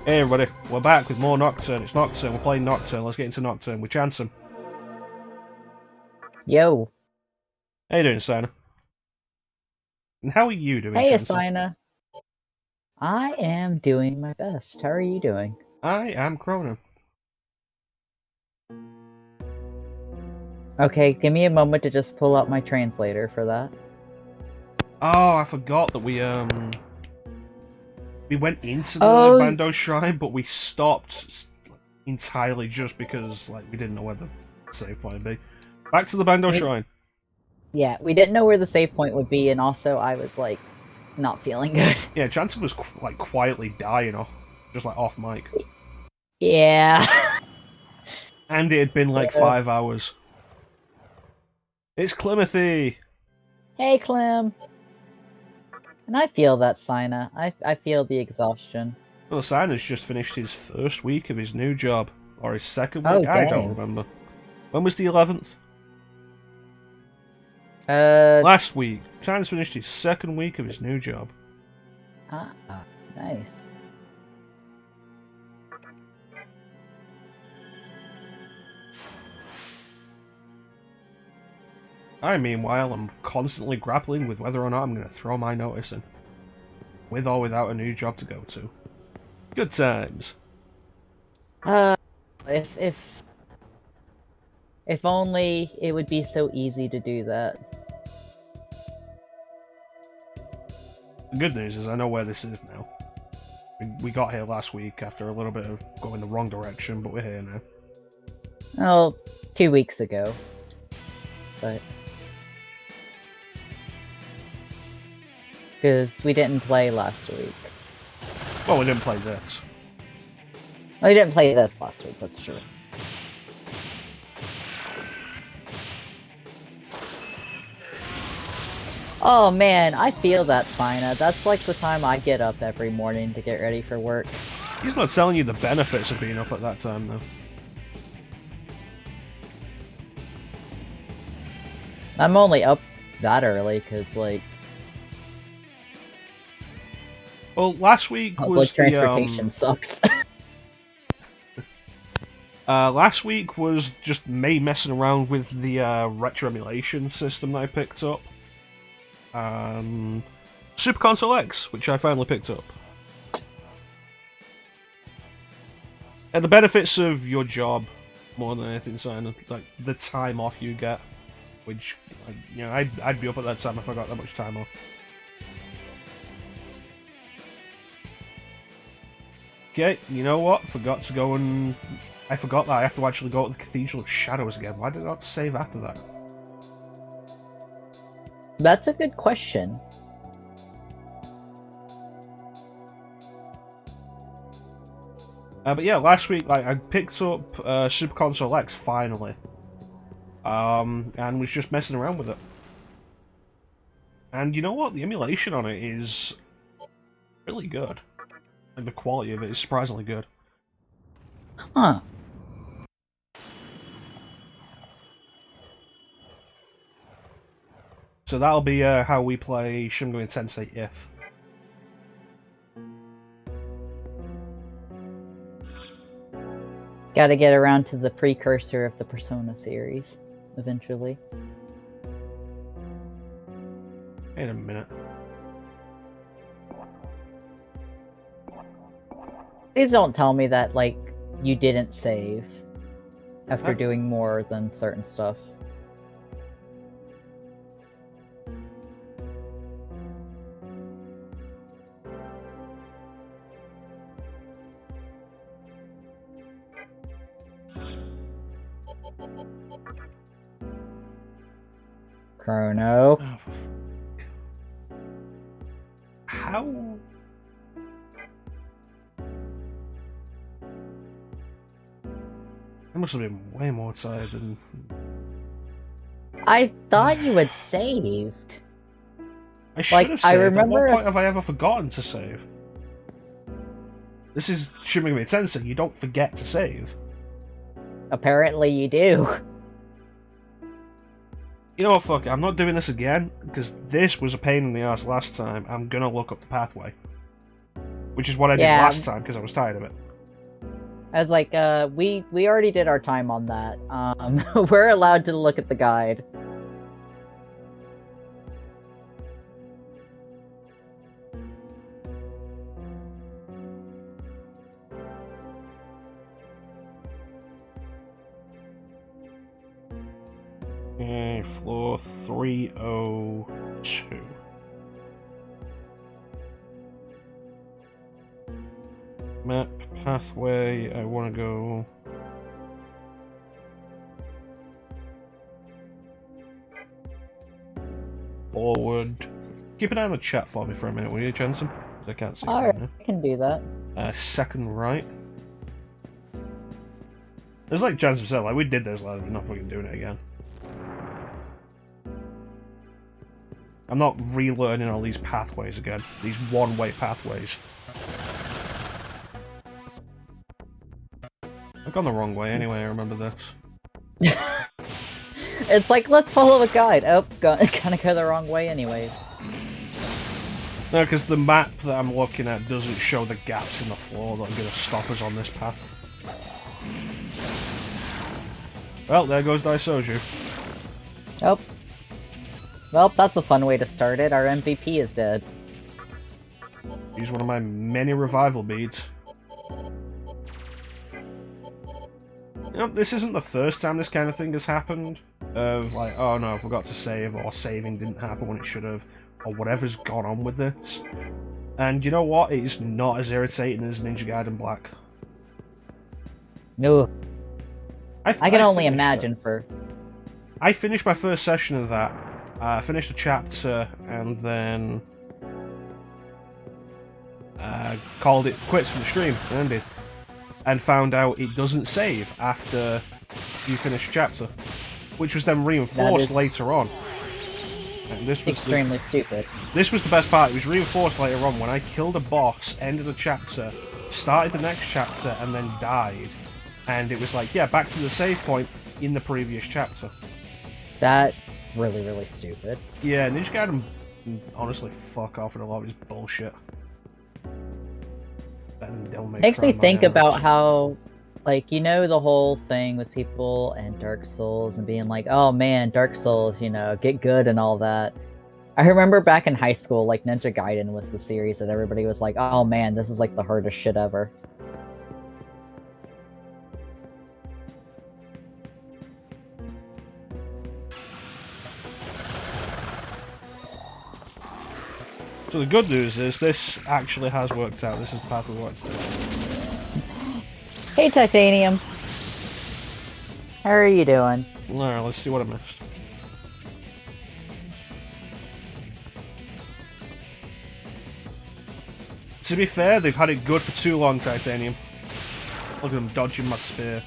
Hey everybody, we're back with more Nocturne. It's Nocturne, we're playing Nocturne. Let's get into Nocturne with ChanceEm. Yo. How you doing, Sana? And how are you doing, Hey, ChanceEm? Asina. I am doing my best. How are you doing? I am Chrono. Okay, give me a moment to just pull up my translator for that. Oh, I forgot that we went into the Oh, Bandou Shrine, but we stopped entirely just because we didn't know where the save point would be. Back to the Bandou Shrine. yeah, we didn't know where the save point would be, and also I was, not feeling good. Yeah, ChanceEm was quietly dying off, just off mic. Yeah. And it had been So, 5 hours. It's Climothy! hey, Clem. And I feel that, Sina. I feel the exhaustion. Well, Sana's just finished his first week of his new job. Or his second Oh, week? I don't dang. remember. When was the 11th? Uh, Last week. Sana's finished his second week of his new job. ah, nice. Meanwhile, I'm constantly grappling with whether or not I'm going to throw my notice in. With or without a new job to go to. Good times. If only it would be so easy to do that. The good news is I know where this is now. We got here last week after a little bit of going the wrong direction, but we're here now. Well, 2 weeks ago. But... because we didn't play last week. Well, we didn't play this. We didn't play this last week, that's true. Oh man, I feel that, Sina. That's like the time I get up every morning to get ready for work. He's not telling you the benefits of being up at that time, though. I'm only up that early, because, Well, last week public was transportation sucks. Last week was just me messing around with the retro emulation system that I picked up. Super Console X, which I finally picked up. And the benefits of your job, more than anything, Simon, like the time off you get, which, I'd be up at that time if I got that much time off. Okay, you know what? Forgot to go and... I forgot that I have to actually go to the Cathedral of Shadows again. Why did I not save after that? That's a good question. But yeah, last week, I picked up Super Console X, finally. And was just messing around with it. And you know what? The emulation on it is really good. Like, the quality of it is surprisingly good. Huh. So that'll be how we play Shin Megami Tensei if. Gotta get around to the precursor of the Persona series, eventually. Wait a minute. Please don't tell me that, you didn't save after doing more than certain stuff. Chrono. Oh, how? I must have been way more tired than... I thought you had saved. I should have saved. I remember At what point have I ever forgotten to save? This is Shin Megami Tensei, you don't forget to save. Apparently you do. You know what, fuck it, I'm not doing this again, because this was a pain in the ass last time. I'm gonna look up the pathway. which is what I did last time because I was tired of it. I was like, we already did our time on that. We're allowed to look at the guide. Okay, floor 302. Map, pathway, I want to go... forward. Keep an eye on the chat for me for a minute, will you, ChanceEm? I can't see it right now. I can do that. Second right. It's like ChanceEm said, like, we did this last, we're not fucking doing it again. I'm not relearning all these pathways again. These one-way pathways. I've gone the wrong way anyway, I remember this. It's like, let's follow the guide. Oh, gonna go the wrong way anyways. No, because the map that I'm looking at doesn't show the gaps in the floor that are going to stop us on this path. Well, there goes Daisoju. Oh. Well, that's a fun way to start it. Our MVP is dead. He's one of my many revival beads. You know, this isn't the first time this kind of thing has happened. Of like, oh no, I forgot to save, or saving didn't happen when it should have, or whatever's gone on with this. And you know what? It is not as irritating as Ninja Gaiden Black. No. I can only imagine for... I finished my first session of that. I finished a chapter and then called it quits from the stream and ended. And found out it doesn't save after you finish a chapter. Which was then reinforced later on. And this was extremely stupid. This was the best part. It was reinforced later on when I killed a boss, ended a chapter, started the next chapter, and then died. And it was like, yeah, back to the save point in the previous chapter. That's really, really stupid. Yeah, Ninja Gaiden, honestly, fuck off with a lot of his bullshit. Makes me think about how, like, you know, the whole thing with people and Dark Souls and being like, oh man, Dark Souls, you know, get good and all that. I remember back in high school, like, Ninja Gaiden was the series that everybody was like, oh man, this is like the hardest shit ever. So the good news is this actually has worked out. This is the path we wanted to take. Hey, Titanium. How are you doing? Alright, let's see what I missed. To be fair, they've had it good for too long, Titanium. Look at them dodging my spear.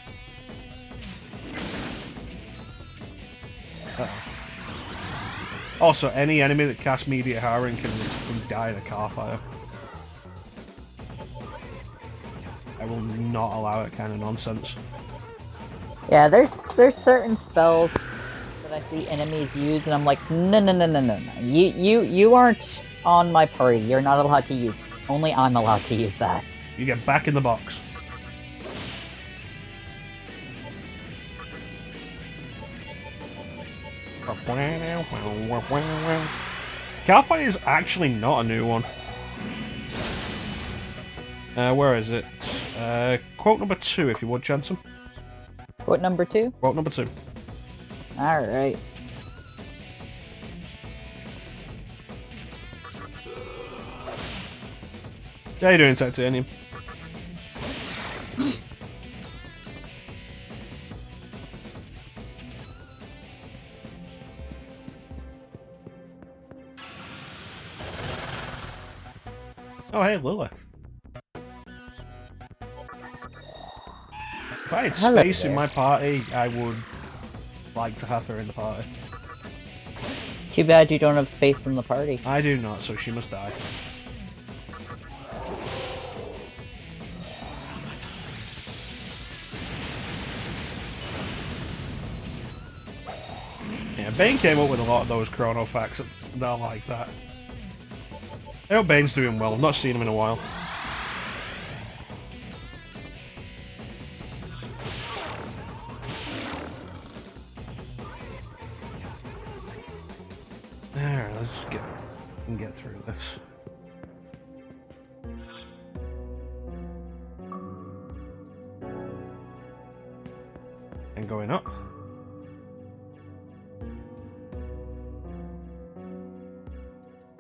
Also, any enemy that casts Media Harrowing can die in a car fire. I will not allow that kind of nonsense. Yeah, there's certain spells that I see enemies use, and I'm like, no. You aren't on my party. You're not allowed to use. Only I'm allowed to use that. You get back in the box. Car fire is actually not a new one. Where is it? Quote number 2, if you would, ChanceEm. Quote number 2? Quote number 2. Alright. How you doing, Titanium? Oh, hey, Lilith. If I had space in my party, I would like to have her in the party. Too bad you don't have space in the party. I do not, so she must die. Yeah, Bane came up with a lot of those chrono facts that are like that. I hope Bane's doing well. I've not seen him in a while. let's just get through this. And going up.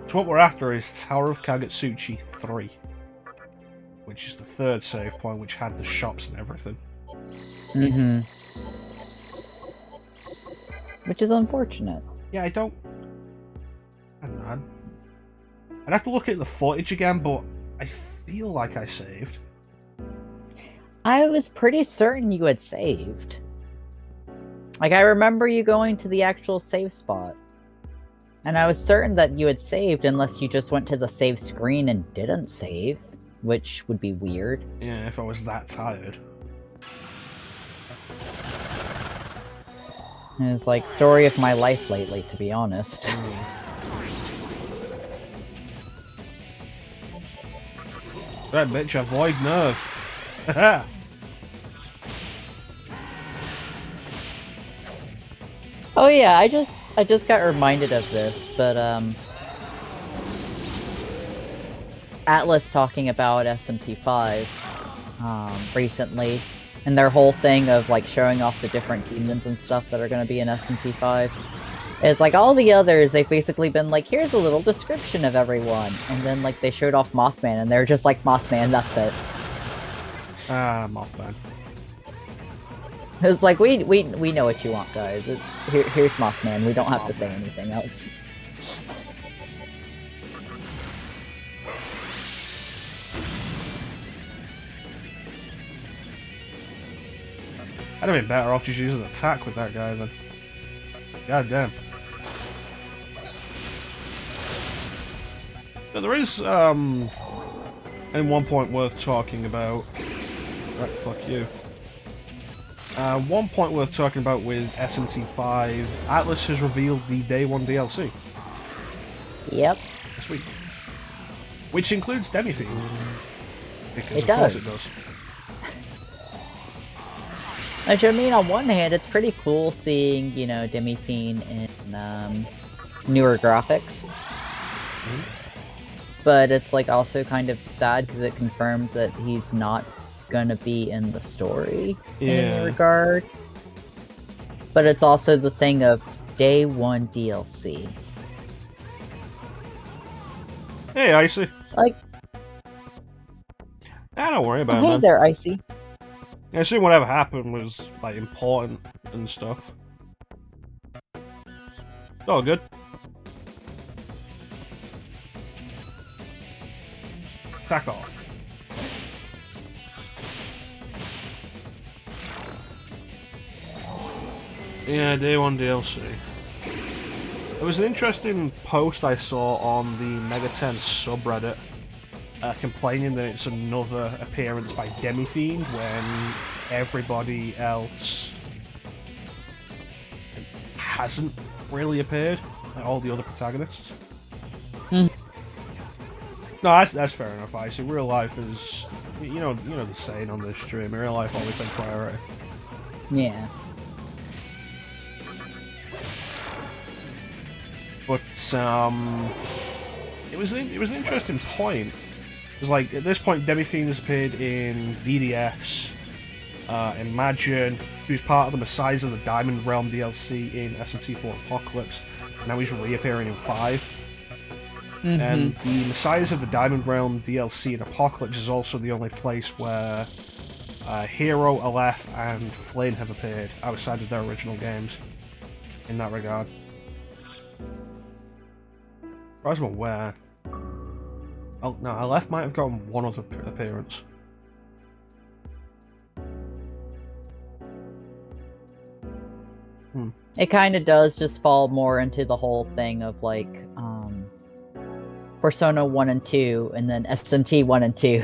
So what we're after is Tower of Kagetsuchi 3, which is the third save point, which had the shops and everything. Mm-hmm. Which is unfortunate. Yeah, I don't know. I'd have to look at the footage again, but I feel like I saved. I was pretty certain you had saved. Like, I remember you going to the actual save spot. And I was certain that you had saved unless you just went to the save screen and didn't save, which would be weird. Yeah, if I was that tired. It was like, story of my life lately, to be honest. Right, bitch, avoid nerve. Haha! Oh yeah, I just got reminded of this, but Atlas talking about SMT5 recently, and their whole thing of like showing off the different demons and stuff that are going to be in SMT5. It's like all the others, they've basically been like, here's a little description of everyone, and then like they showed off Mothman, and they're just like, Mothman, that's it. Mothman. It's like, we know what you want, guys. Here's Mothman. We don't have to say anything else. I'd have been better off just using an attack with that guy then. God damn. But there is, and one point worth talking about. Right, fuck you. One point worth talking about with SMT5, Atlas has revealed the Day 1 DLC. Yep. This week. Which includes Demi-Fiend. Because it of does. course it does. Which, I mean, on one hand, it's pretty cool seeing, you know, Demi-Fiend in newer graphics. Mm-hmm. But it's, like, also kind of sad because it confirms that he's not gonna be in the story in any regard. But it's also the thing of Day 1 DLC. Hey, Icy. Like, don't worry about it, hey man. there, Icy. I assume whatever happened was, like, important and stuff. It's all good. Attack off. Yeah, Day 1 DLC. There was an interesting post I saw on the Mega Tense subreddit complaining that it's another appearance by Demi-Fiend when everybody else hasn't really appeared, like all the other protagonists. No, that's fair enough, Ice. In real life is, you know the saying on this stream, in real life always take priority. Yeah. But it was an interesting point. It was like at this point, Demi-Fiend has appeared in DDS, Imagine. He was part of the Messiahs of the Diamond Realm DLC in SMT4 Apocalypse. And now he's reappearing in 5. Mm-hmm. And the Messiahs of the Diamond Realm DLC in Apocalypse is also the only place where Hero, Aleph, and Flynn have appeared outside of their original games. In that regard. I was aware. Oh no, Aleph might have gotten one other appearance. It kind of does just fall more into the whole thing of like Persona 1 and 2, and then SMT 1 and 2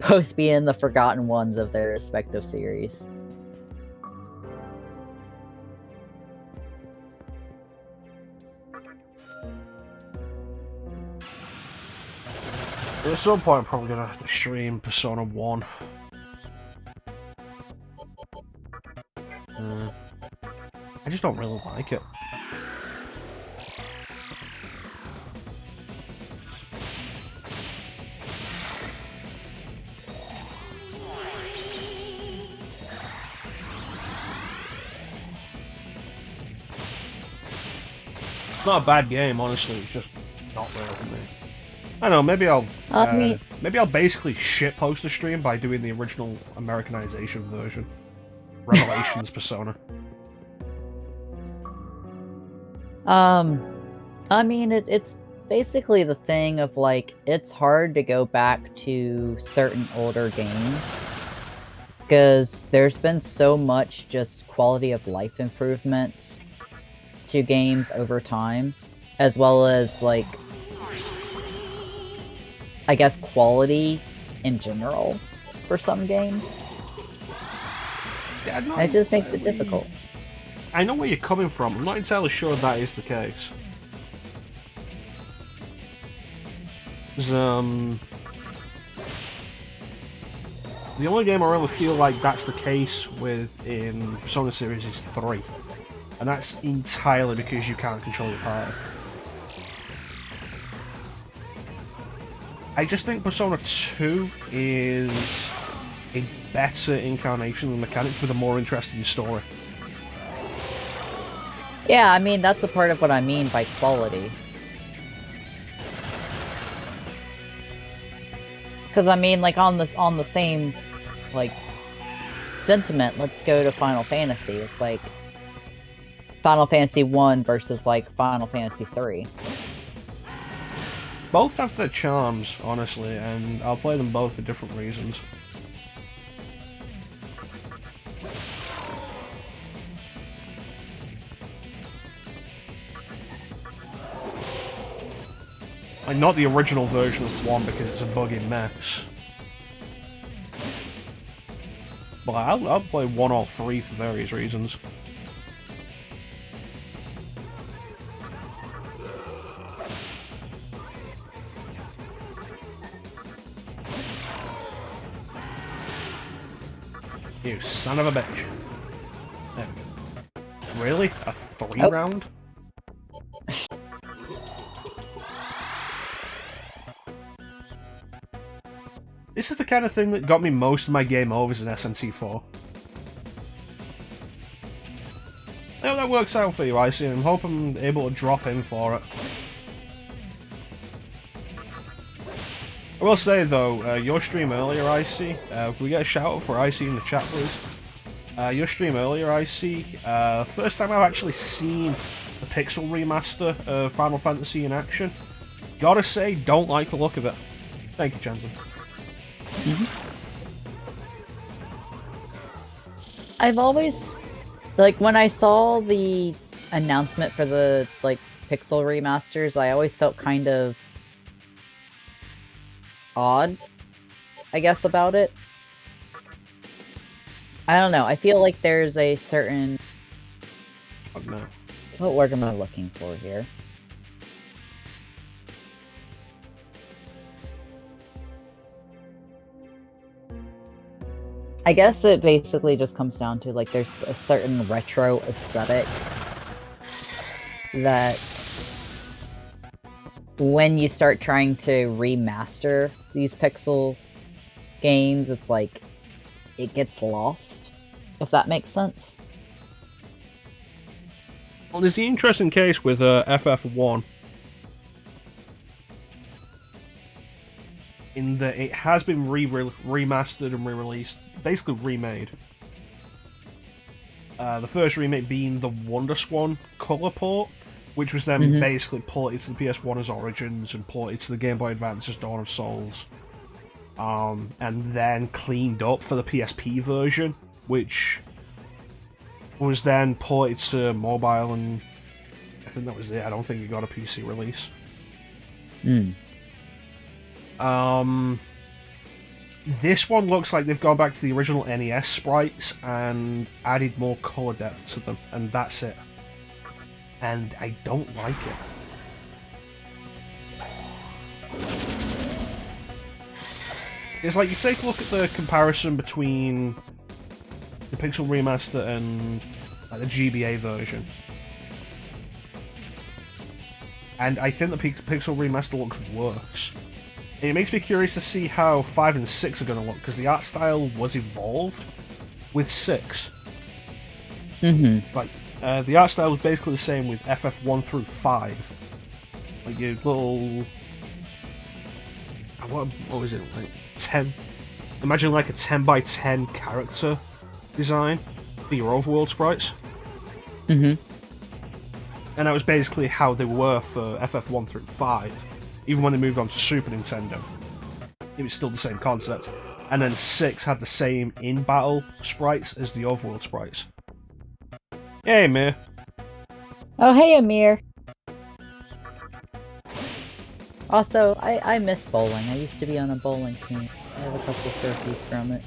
both being the forgotten ones of their respective series. At some point I'm probably gonna have to stream Persona 1. I just don't really like it. It's not a bad game, honestly. It's just not there for me. I don't know. Maybe I'll basically shitpost the stream by doing the original Americanization version, Revelations Persona. I mean, it's basically the thing of like it's hard to go back to certain older games because there's been so much just quality of life improvements to games over time, as well as like I guess quality in general for some games. Yeah, it just makes it difficult. I know where you're coming from. I'm not entirely sure that is the case. The only game I really feel like that's the case with in Persona series is 3. And that's entirely because you can't control your party. I just think Persona 2 is a better incarnation of the mechanics with a more interesting story. Yeah, I mean, that's a part of what I mean by quality. Because, I mean, like, on the same, like, sentiment, let's go to Final Fantasy. It's like Final Fantasy 1 versus, like, Final Fantasy 3. Both have their charms, honestly, and I'll play them both for different reasons. Like, not the original version of 1 because it's a buggy mess. But I'll play 1 or 3 for various reasons. You son of a bitch. Really? A 3 round? This is the kind of thing that got me most of my game overs in SMT4. I hope that works out for you, Icy, and I hope I'm able to drop in for it. I will say, though, your stream earlier, Icy, can we get a shout-out for Icy in the chat, please? Your stream earlier, Icy, first time I've actually seen the Pixel remaster of Final Fantasy in action. Gotta say, don't like the look of it. Thank you, ChanceEm. I've always, like, when I saw the announcement for the, like, Pixel remasters, I always felt kind of odd, I guess, about it. I don't know, I feel like there's a certain... Oh, no. What word am I looking for here? I guess it basically just comes down to, like, there's a certain retro aesthetic that when you start trying to remaster these Pixel games, it's like, it gets lost, if that makes sense. Well, there's the interesting case with FF1. In that it has been remastered and re-released, basically remade. The first remake being the WonderSwan color port, which was then basically ported to the PS1 as Origins and ported to the Game Boy Advance as Dawn of Souls. And then cleaned up for the PSP version, which was then ported to mobile, and I think that was it. I don't think it got a PC release. This one looks like they've gone back to the original NES sprites and added more color depth to them, and that's it. And I don't like it. It's like, you take a look at the comparison between the Pixel remaster and like, the GBA version. And I think the Pixel remaster looks worse. And it makes me curious to see how 5 and 6 are going to look, because the art style was evolved with 6. Like, The art style was basically the same with FF1 through 5. Like your little... What was it? Like 10... Imagine like a 10 by 10 character design for your overworld sprites. Mm-hmm. And that was basically how they were for FF1 through 5. Even when they moved on to Super Nintendo, it was still the same concept. And then 6 had the same in-battle sprites as the overworld sprites. Hey, Amir. Oh, hey, Amir. Also, I miss bowling. I used to be on a bowling team. I have a couple trophies from it.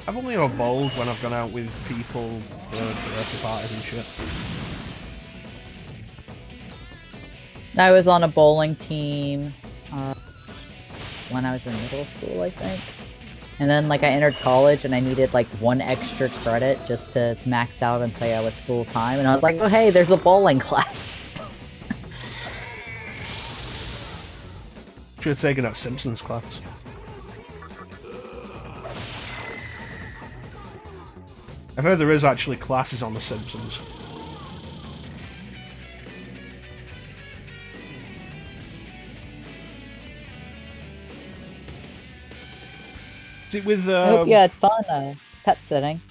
I've only ever bowled when I've gone out with people for birthday parties and shit. I was on a bowling team when I was in middle school, I think. And then, like, I entered college and I needed, like, 1 extra credit just to max out and say I was full-time. And I was like, oh, hey, there's a bowling class. Should have taken that Simpsons class. I've heard there is actually classes on The Simpsons. With, I hope you had fun pet sitting.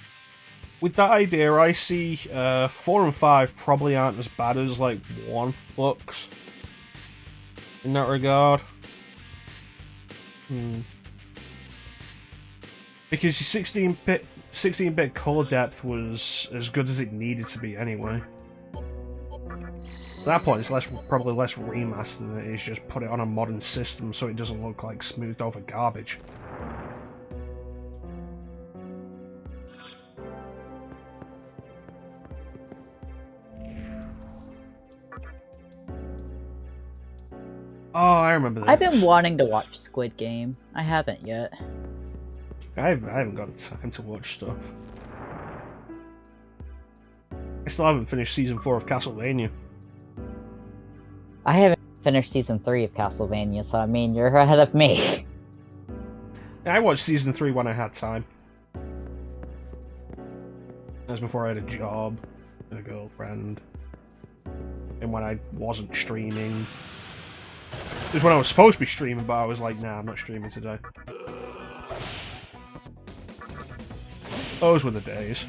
With that idea, I see 4 and 5 probably aren't as bad as like 1 looks in that regard. Because your 16-bit color depth was as good as it needed to be anyway. At that point, it's probably less remastered than it is just put it on a modern system so it doesn't look like smoothed over garbage. Oh, I remember that. I've been wanting to watch Squid Game. I haven't yet. I haven't got the time to watch stuff. I still haven't finished Season 4 of Castlevania. I haven't finished Season 3 of Castlevania, so I mean, you're ahead of me. I watched Season 3 when I had time. That was before I had a job, and a girlfriend, and when I wasn't streaming. It was when I was supposed to be streaming, but I was like, nah, I'm not streaming today. Those were the days.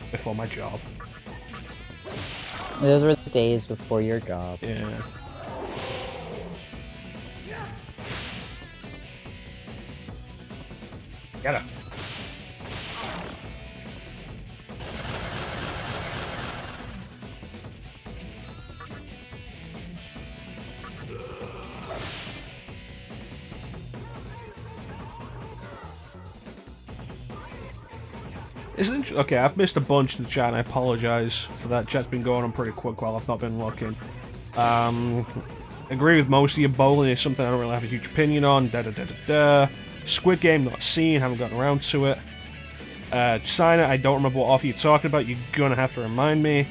Before my job. Those were the days before your job. Yeah. Get her. Okay, I've missed a bunch in the chat, and I apologise for that. Chat's been going on pretty quick while I've not been looking. Agree with most of you. Bowling is something I don't really have a huge opinion on. Squid Game, not seen, haven't gotten around to it. Sign it, I don't remember what offer you're talking about. You're gonna have to remind me.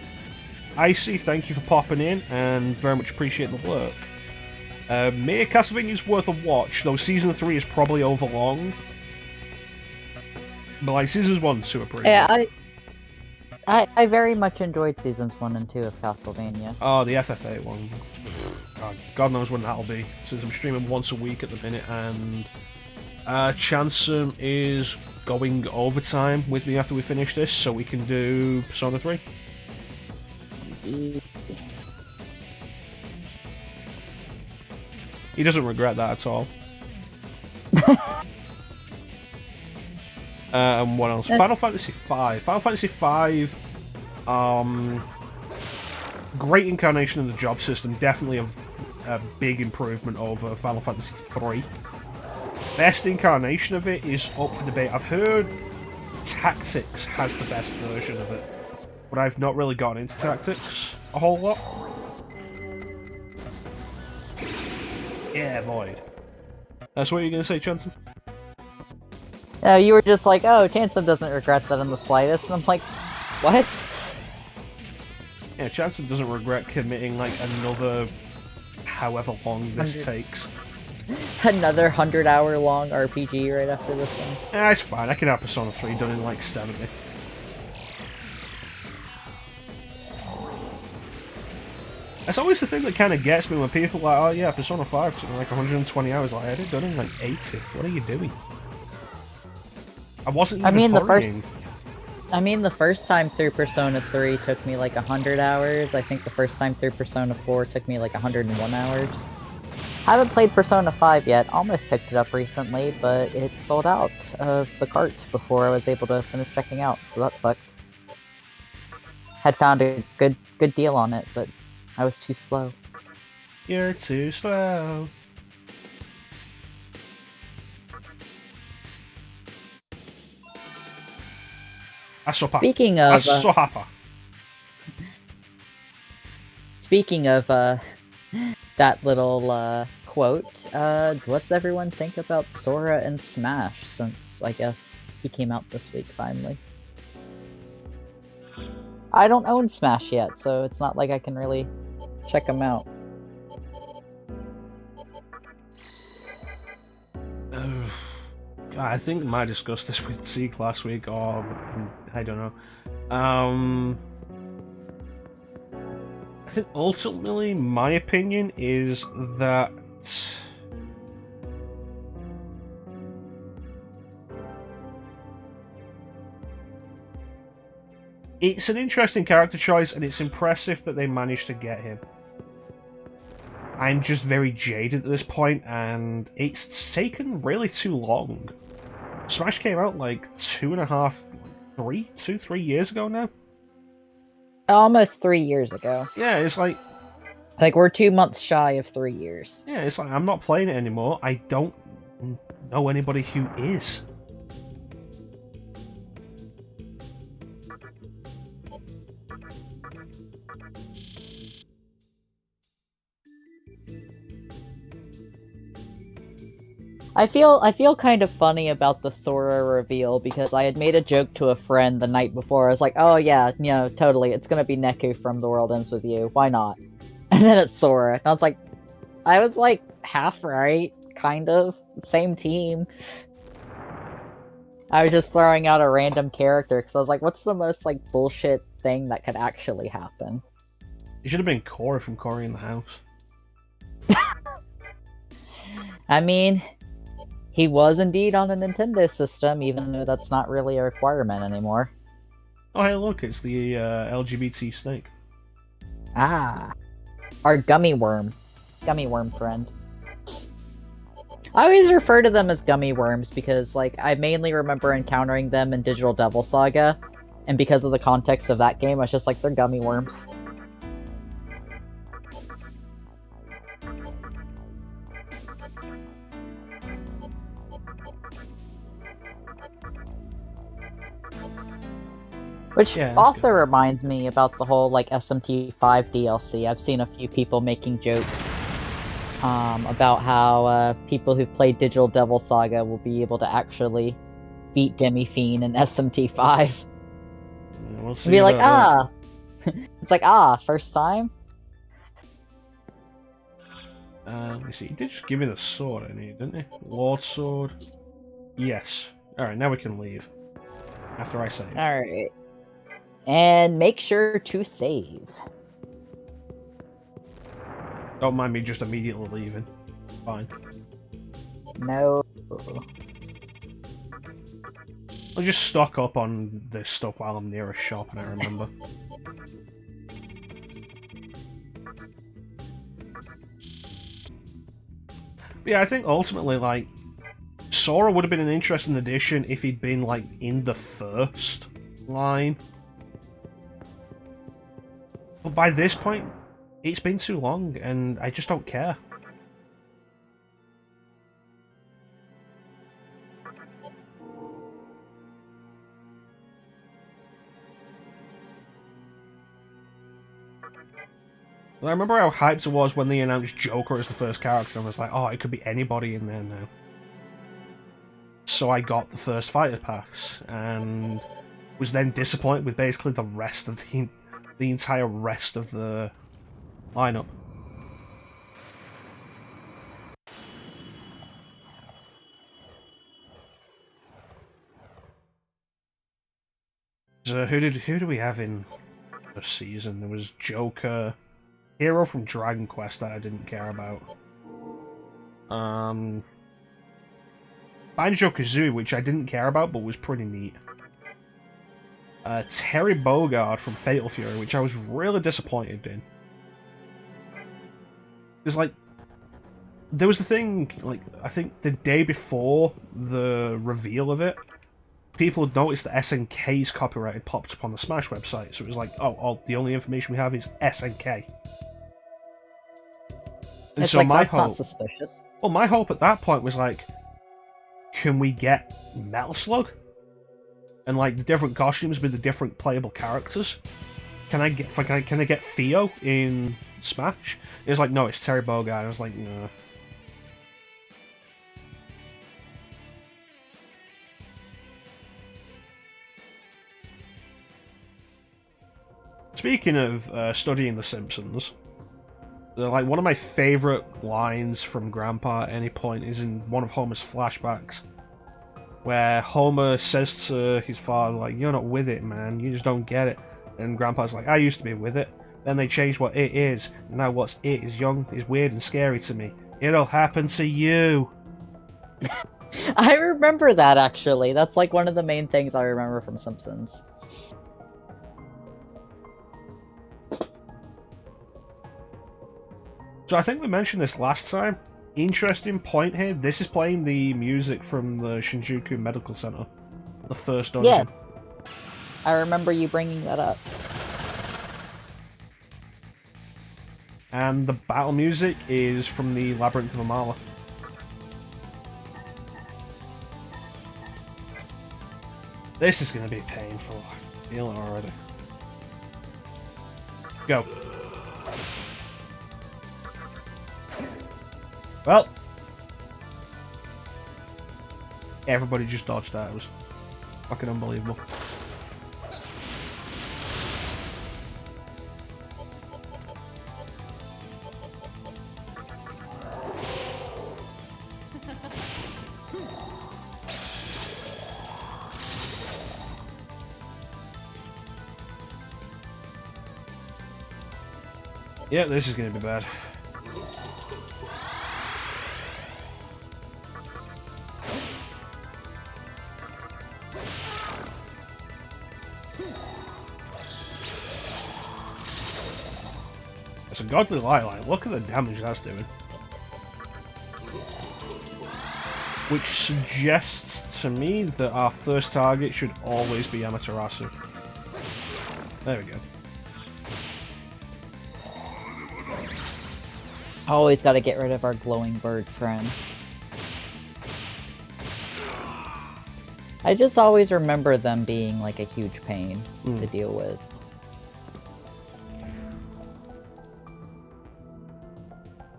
Icy, thank you for popping in, and very much appreciate the work. May Castlevania's worth a watch, though Season 3 is probably overlong. But like Seasons 1 and 2 are pretty good. I very much enjoyed Seasons 1 and 2 of Castlevania. Oh, the FF8 one. God knows when that'll be, since I'm streaming once a week at the minute, and ChanceEm is going overtime with me after we finish this, so we can do Persona 3. He doesn't regret that at all. And what else? Final Fantasy V. Final Fantasy V, great incarnation of the job system. Definitely a big improvement over Final Fantasy III. Best incarnation of it is up for debate. I've heard Tactics has the best version of it, but I've not really gotten into Tactics a whole lot. Yeah, Void. That's what you're going to say, ChanceEm? You were just like, oh, ChanceEm doesn't regret that in the slightest, and I'm like, what? Yeah, ChanceEm doesn't regret committing, like, another however long this takes. Another 100-hour-long RPG right after this one. Yeah, it's fine. I can have Persona 3 done in, like, 70. That's always the thing that kind of gets me when people are like, oh yeah, Persona 5 took me like 120 hours. Like, I had it done in like 80. What are you doing? I wasn't even hurrying. The first time through Persona 3 took me like 100 hours. I think the first time through Persona 4 took me like 101 hours. I haven't played Persona 5 yet. Almost picked it up recently, but it sold out of the cart before I was able to finish checking out, so that sucked. Had found a good deal on it, but I was too slow. You're too slow. Speaking of that little quote, what's everyone think about Sora and Smash, since I guess he came out this week finally? I don't own Smash yet, so it's not like I can really check him out. I think I might discuss this with Zeke last week, or I don't know. I think ultimately my opinion is that it's an interesting character choice, and it's impressive that they managed to get him. I'm just very jaded at this point, and it's taken really too long. Smash came out like 3 years ago now? Almost 3 years ago. Yeah, it's like... Like, we're 2 months shy of 3 years. Yeah, it's like, I'm not playing it anymore. I don't know anybody who is. I feel kind of funny about the Sora reveal, because I had made a joke to a friend the night before. I was like, oh yeah, you know, totally, it's gonna be Neku from The World Ends With You, why not? And then it's Sora. And I was like half right, kind of. Same team. I was just throwing out a random character, because I was like, what's the most like bullshit thing that could actually happen? It should have been Korra from Cory in the House. I mean, he was indeed on a Nintendo system, even though that's not really a requirement anymore. Oh, hey, look, it's the LGBT snake. Ah. Our gummy worm friend. I always refer to them as gummy worms because, like, I mainly remember encountering them in Digital Devil Saga, and because of the context of that game, I was just like, they're gummy worms. Which also reminds me about the whole, like, SMT5 DLC. I've seen a few people making jokes about how people who've played Digital Devil Saga will be able to actually beat Demi-Fiend in SMT5. Yeah, we'll see. Be like, it's like, first time? Let me see. He did just give me the sword I need, didn't he? Lord Sword. Yes. Alright, now we can leave. After I save. Alright. And make sure to save. Don't mind me just immediately leaving. Fine. No. I'll just stock up on this stuff while I'm near a shop and I remember. But yeah, I think ultimately, like, Sora would have been an interesting addition if he'd been, like, in the first line. But by this point, it's been too long, and I just don't care. I remember how hyped it was when they announced Joker as the first character, and I was like, oh, it could be anybody in there now. So I got the first fighter packs, and was then disappointed with basically the rest of the entire rest of the lineup. So who do we have in the season? There was Joker, hero from Dragon Quest that I didn't care about. Banjo-Kazooie, which I didn't care about, but was pretty neat. Terry Bogard from Fatal Fury, which I was really disappointed in. Because, like, there was the thing, like, I think the day before the reveal of it, people had noticed that SNK's copyright had popped up on the Smash website, so it was like, oh, the only information we have is SNK. And It's so like, my that's hope, not suspicious. well, my hope at that point was like, can we get Metal Slug? And like the different costumes with the different playable characters? Can I get Theo in Smash? It was like, no, it's Terry Bogard. I was like, no. Speaking of studying The Simpsons, like one of my favourite lines from Grandpa at any point is in one of Homer's flashbacks, where Homer says to his father, like, you're not with it, man, you just don't get it. And Grandpa's like, I used to be with it. Then they changed what it is. Now what's it is young, is weird and scary to me. It'll happen to you. I remember that, actually. That's like one of the main things I remember from Simpsons. So I think we mentioned this last time. Interesting point here. This is playing the music from the Shinjuku Medical Center. The first dungeon. Yeah. I remember you bringing that up. And the battle music is from the Labyrinth of Amala. This is going to be painful. I feel it already. Go. Well, everybody just dodged that. It was fucking unbelievable. Yeah, this is going to be bad. It's a godly light. Look at the damage that's doing. Which suggests to me that our first target should always be Amaterasu. There we go. Always gotta get rid of our glowing bird friend. I just always remember them being like a huge pain to deal with.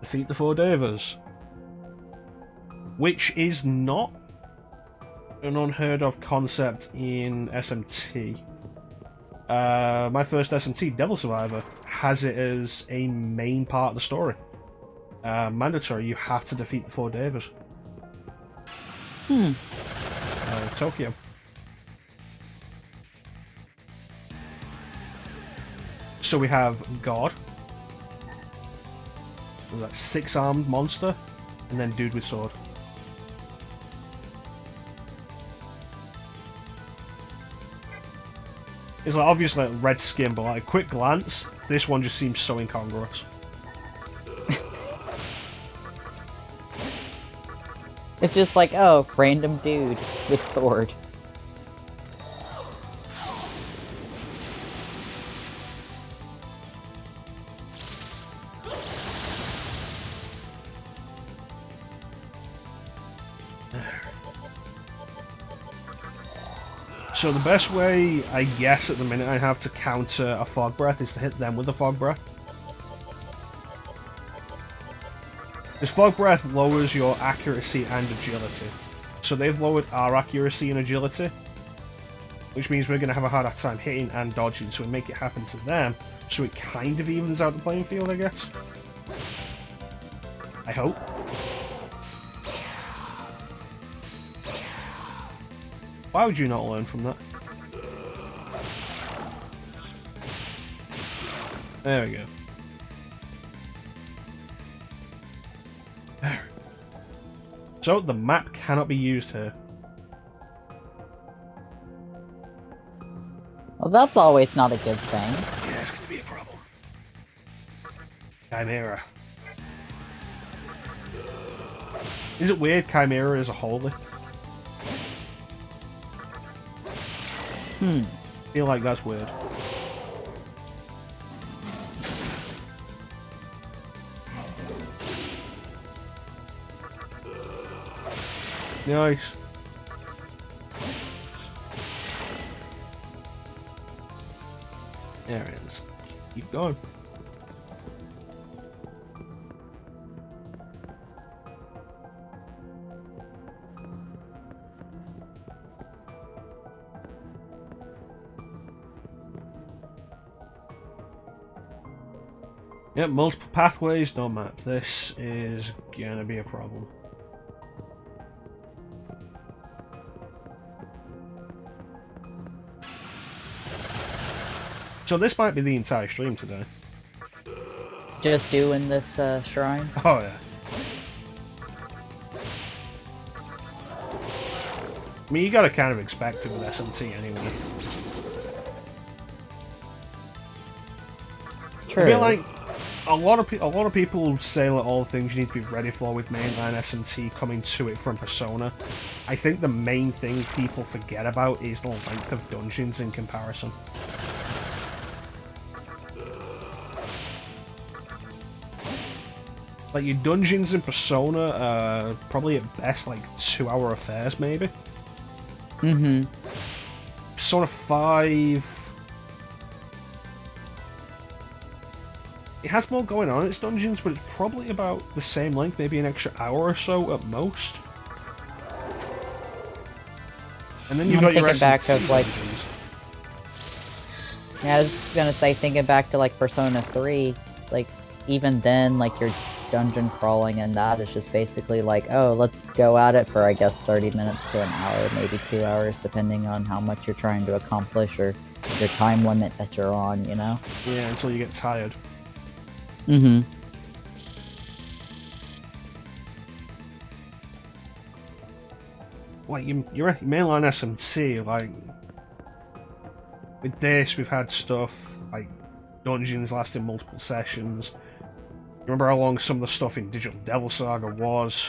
Defeat the four Devas. Which is not an unheard of concept in SMT. My first SMT, Devil Survivor, has it as a main part of the story. Mandatory, you have to defeat the four Devas. Tokyo. So we have God. There's that six-armed monster, and then dude with sword. It's like obviously like red skin, but like a quick glance, this one just seems so incongruous. It's just like, oh, random dude with sword. So the best way, I guess, at the minute I have to counter a fog breath is to hit them with a fog breath. This fog breath lowers your accuracy and agility. So they've lowered our accuracy and agility, which means we're going to have a harder time hitting and dodging, so we make it happen to them, so it kind of evens out the playing field, I guess. I hope. Why would you not learn from that? There we go. So, the map cannot be used here. Well, that's always not a good thing. Yeah, it's gonna be a problem. Chimera. Is it weird Chimera is a holy? I feel like that's weird. Nice. There it is. Keep going. Yep, multiple pathways, no map. This is gonna be a problem. So this might be the entire stream today. Just doing this shrine? Oh yeah. I mean, you gotta kind of expect it with SMT anyway. True. I feel like a lot of people say that all the things you need to be ready for with mainline SMT coming to it from Persona. I think the main thing people forget about is the length of dungeons in comparison. Like, your dungeons in Persona are probably at best like 2-hour affairs, maybe. Persona 5... It has more going on in its dungeons, but it's probably about the same length, maybe an extra hour or so at most. And then you've got your SMT back of, like, dungeons. Yeah, I was gonna say, thinking back to like Persona 3, like even then, like your dungeon crawling and that is just basically like, oh, let's go at it for I guess 30 minutes to an hour, maybe 2 hours, depending on how much you're trying to accomplish or your time limit that you're on, you know? Yeah, until you get tired. Like, your mainline SMT, like... With this, we've had stuff like dungeons lasting multiple sessions. Remember how long some of the stuff in Digital Devil Saga was?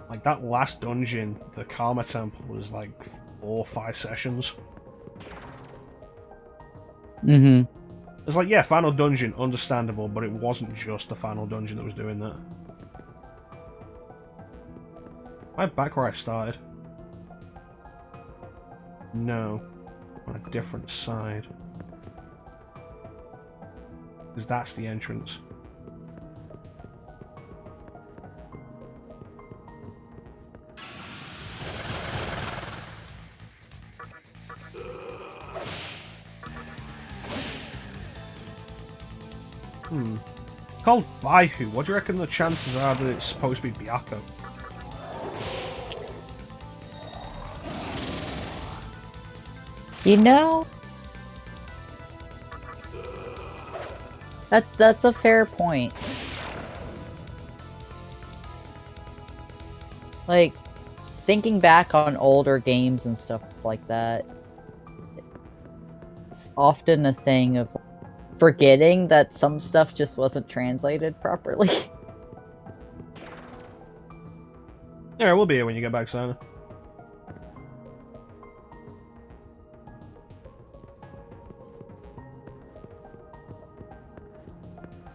Like, that last dungeon, the Karma Temple, was like 4 or 5 sessions. It's like, yeah, final dungeon, understandable, but it wasn't just the final dungeon that was doing that. Am I back where I started? No. On a different side. Because that's the entrance. Called Baihu. What do you reckon the chances are that it's supposed to be Byakko? You know, that's a fair point. Like, thinking back on older games and stuff like that, it's often a thing of forgetting that some stuff just wasn't translated properly. Yeah, we'll be here when you get back, Simon.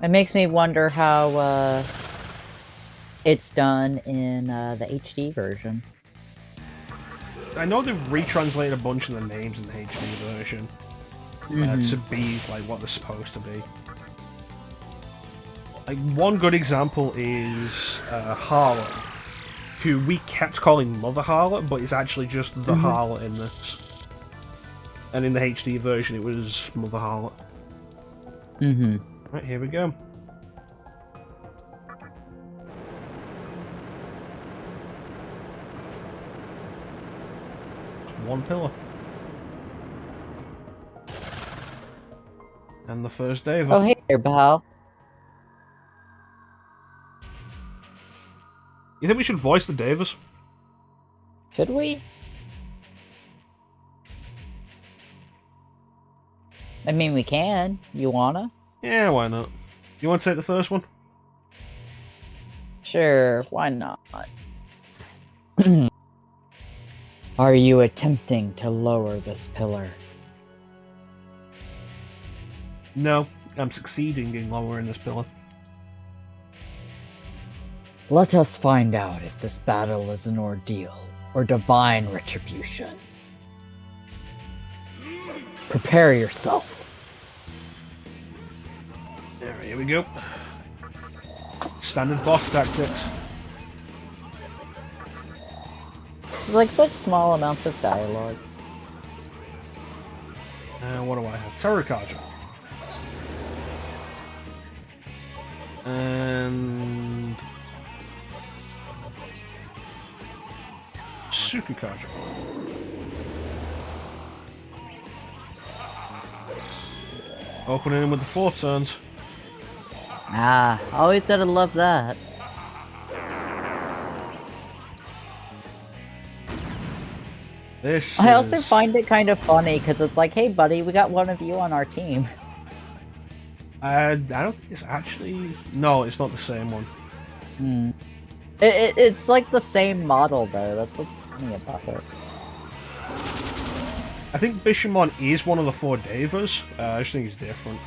It makes me wonder how it's done in the HD version. I know they've retranslated a bunch of the names in the HD version to be like what they're supposed to be. Like, one good example is Harlot, who we kept calling Mother Harlot, but it's actually just the Harlot in this. And in the HD version, it was Mother Harlot. Right, here we go. One pillar. And the first day of it. Oh, hey there, Bao. You think we should voice the Davis? Should we? I mean, we can. You wanna? Yeah, why not? You want to take the first one? Sure, why not? Are you attempting to lower this pillar? No, I'm succeeding in lowering this pillar. Let us find out if this battle is an ordeal or divine retribution. Prepare yourself. There, here we go. Standard boss tactics. Like such small amounts of dialogue. What do I have? Terrakaja. And Sukukaja. Opening with the 4 turns. Ah, always gotta love that. I also find it kind of funny because it's like, hey buddy, we got one of you on our team. I don't think it's actually... No, it's not the same one. It's like the same model though, that's what's funny about it. I think Bishamon is one of the 4 Devas. I just think he's different.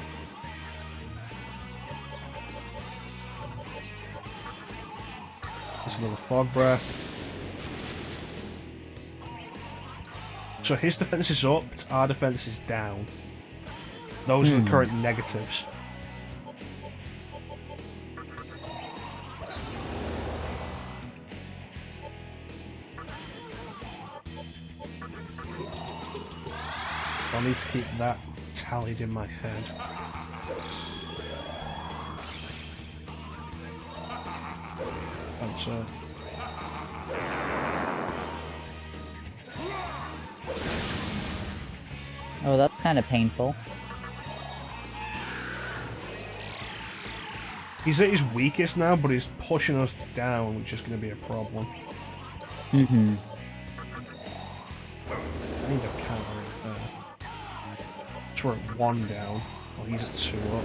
There's another Fog Breath. So his defense is up, our defense is down. Those are the current negatives. I'll need to keep that tallied in my head. That's Oh, that's kind of painful. He's at his weakest now, but he's pushing us down, which is going to be a problem. I need a counter right there. So we're at 1 down, while he's at 2 up.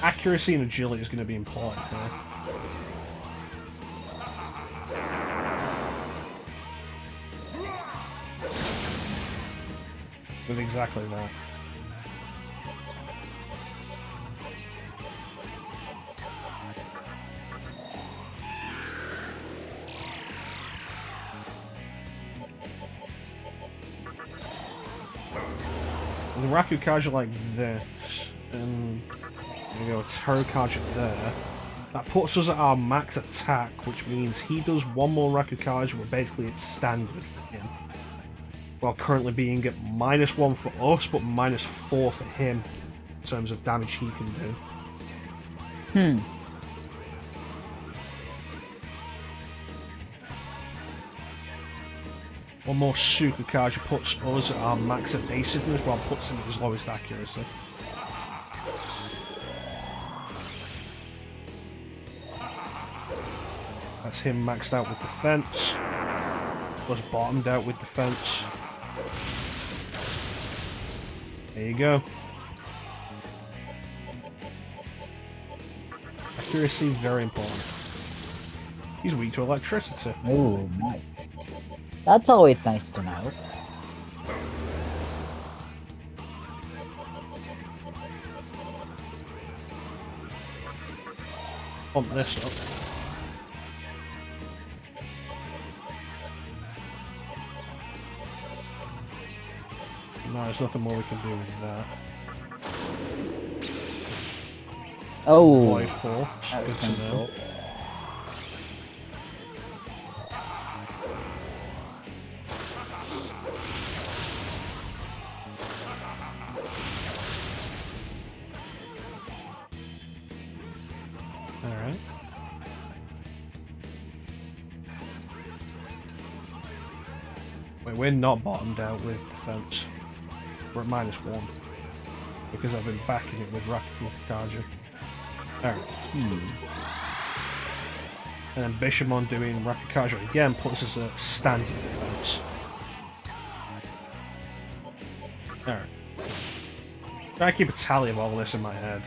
Accuracy and agility is going to be important here. With exactly that. The Rakukaja like this, and there we go, Terukaja there. That puts us at our max attack, which means he does 1 more Rakukaja, but basically it's standard for him. While currently being at -1 for us, but -4 for him, in terms of damage he can do. One more Sukukaja puts us at our max evasiveness, while puts him at his lowest accuracy. That's him maxed out with defense. Was bottomed out with defense. There you go. Accuracy, very important. He's weak to electricity. Oh, nice. That's always nice to know. Pump this up. No, there's nothing more we can do with that. Oh, Void Force, good to know. Alright. Wait, we're not bottomed out with defense. We're at -1. Because I've been backing it with Rakikaja. Alright. And then Bishamon doing Rakikaja again puts us at standard defense. Alright. Try to keep a tally of all this in my head.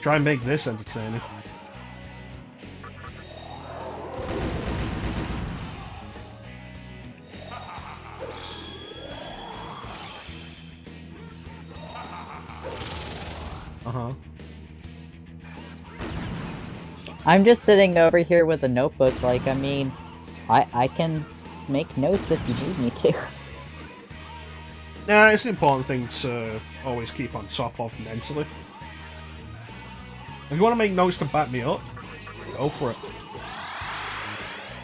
Try and make this entertaining. I'm just sitting over here with a notebook, like, I mean, I can make notes if you need me to. Nah, it's an important thing to always keep on top of mentally. If you want to make notes to back me up, go for it.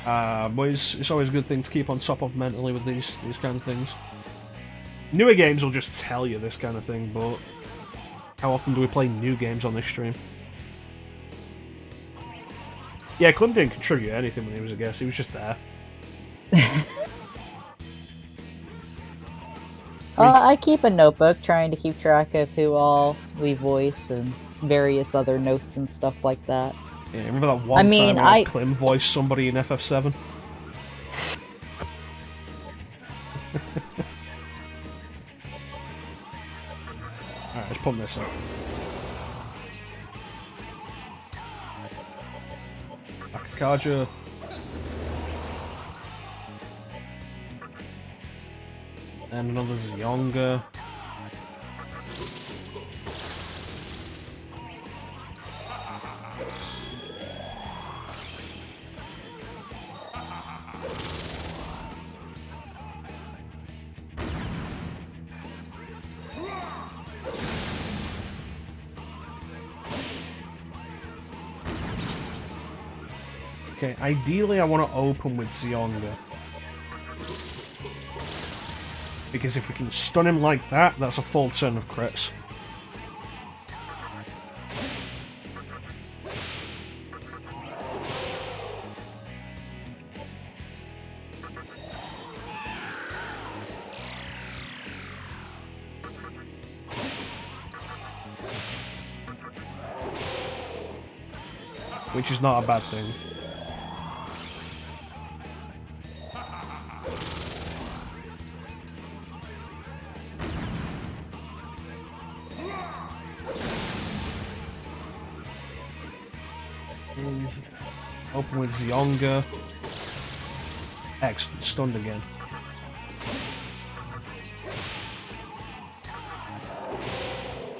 But it's always a good thing to keep on top of mentally with these kind of things. Newer games will just tell you this kind of thing, but how often do we play new games on this stream? Yeah, Clem didn't contribute anything when he was a guest, he was just there. I keep a notebook trying to keep track of who all we voice and various other notes and stuff like that. Yeah, remember that one time I had Clem voice somebody in FF7? Alright, let's pump this up. Rakikaja. And another Zyonga. Okay, ideally I want to open with Zyonga. Because if we can stun him like that, that's a full turn of crits. Which is not a bad thing. Open with Zyonga. Excellent, stunned again.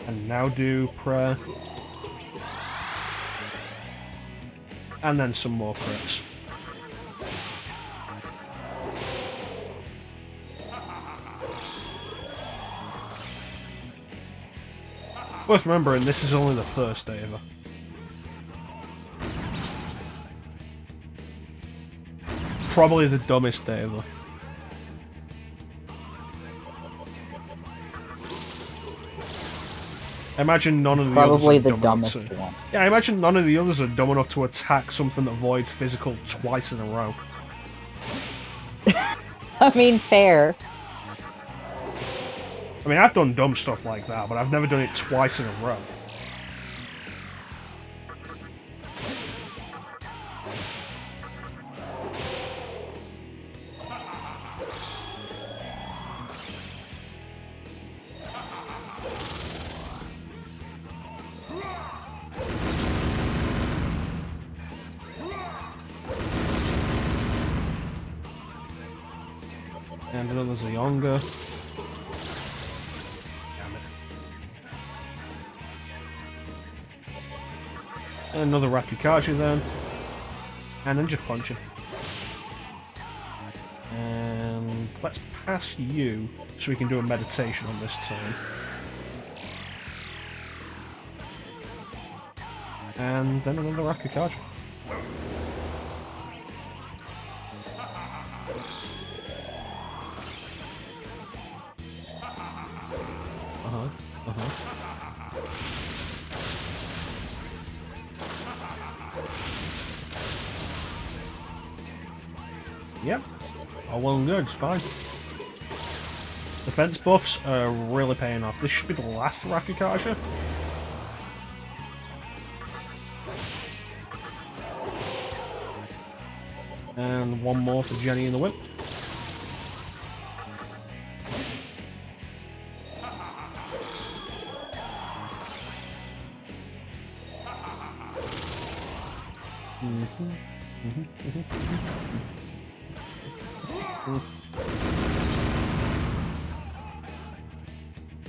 And now do prayer. And then some more crits. Worth remembering, this is only the first day ever. Probably the dumbest day ever. I imagine none of the others are dumb dumbest one. Yeah, I imagine none of the others are dumb enough to attack something that avoids physical twice in a row. I mean, fair. I mean, I've done dumb stuff like that, but I've never done it twice in a row. And another Zyonga. Damn it. And another Rakikaja then. And then just punch him. And let's pass you so we can do a meditation on this turn. And then another Rakikaja. Yep, Oh well and good, it's fine. Defense buffs are really paying off. This should be the last Rakikasha. And one more for Jenny and the Whip.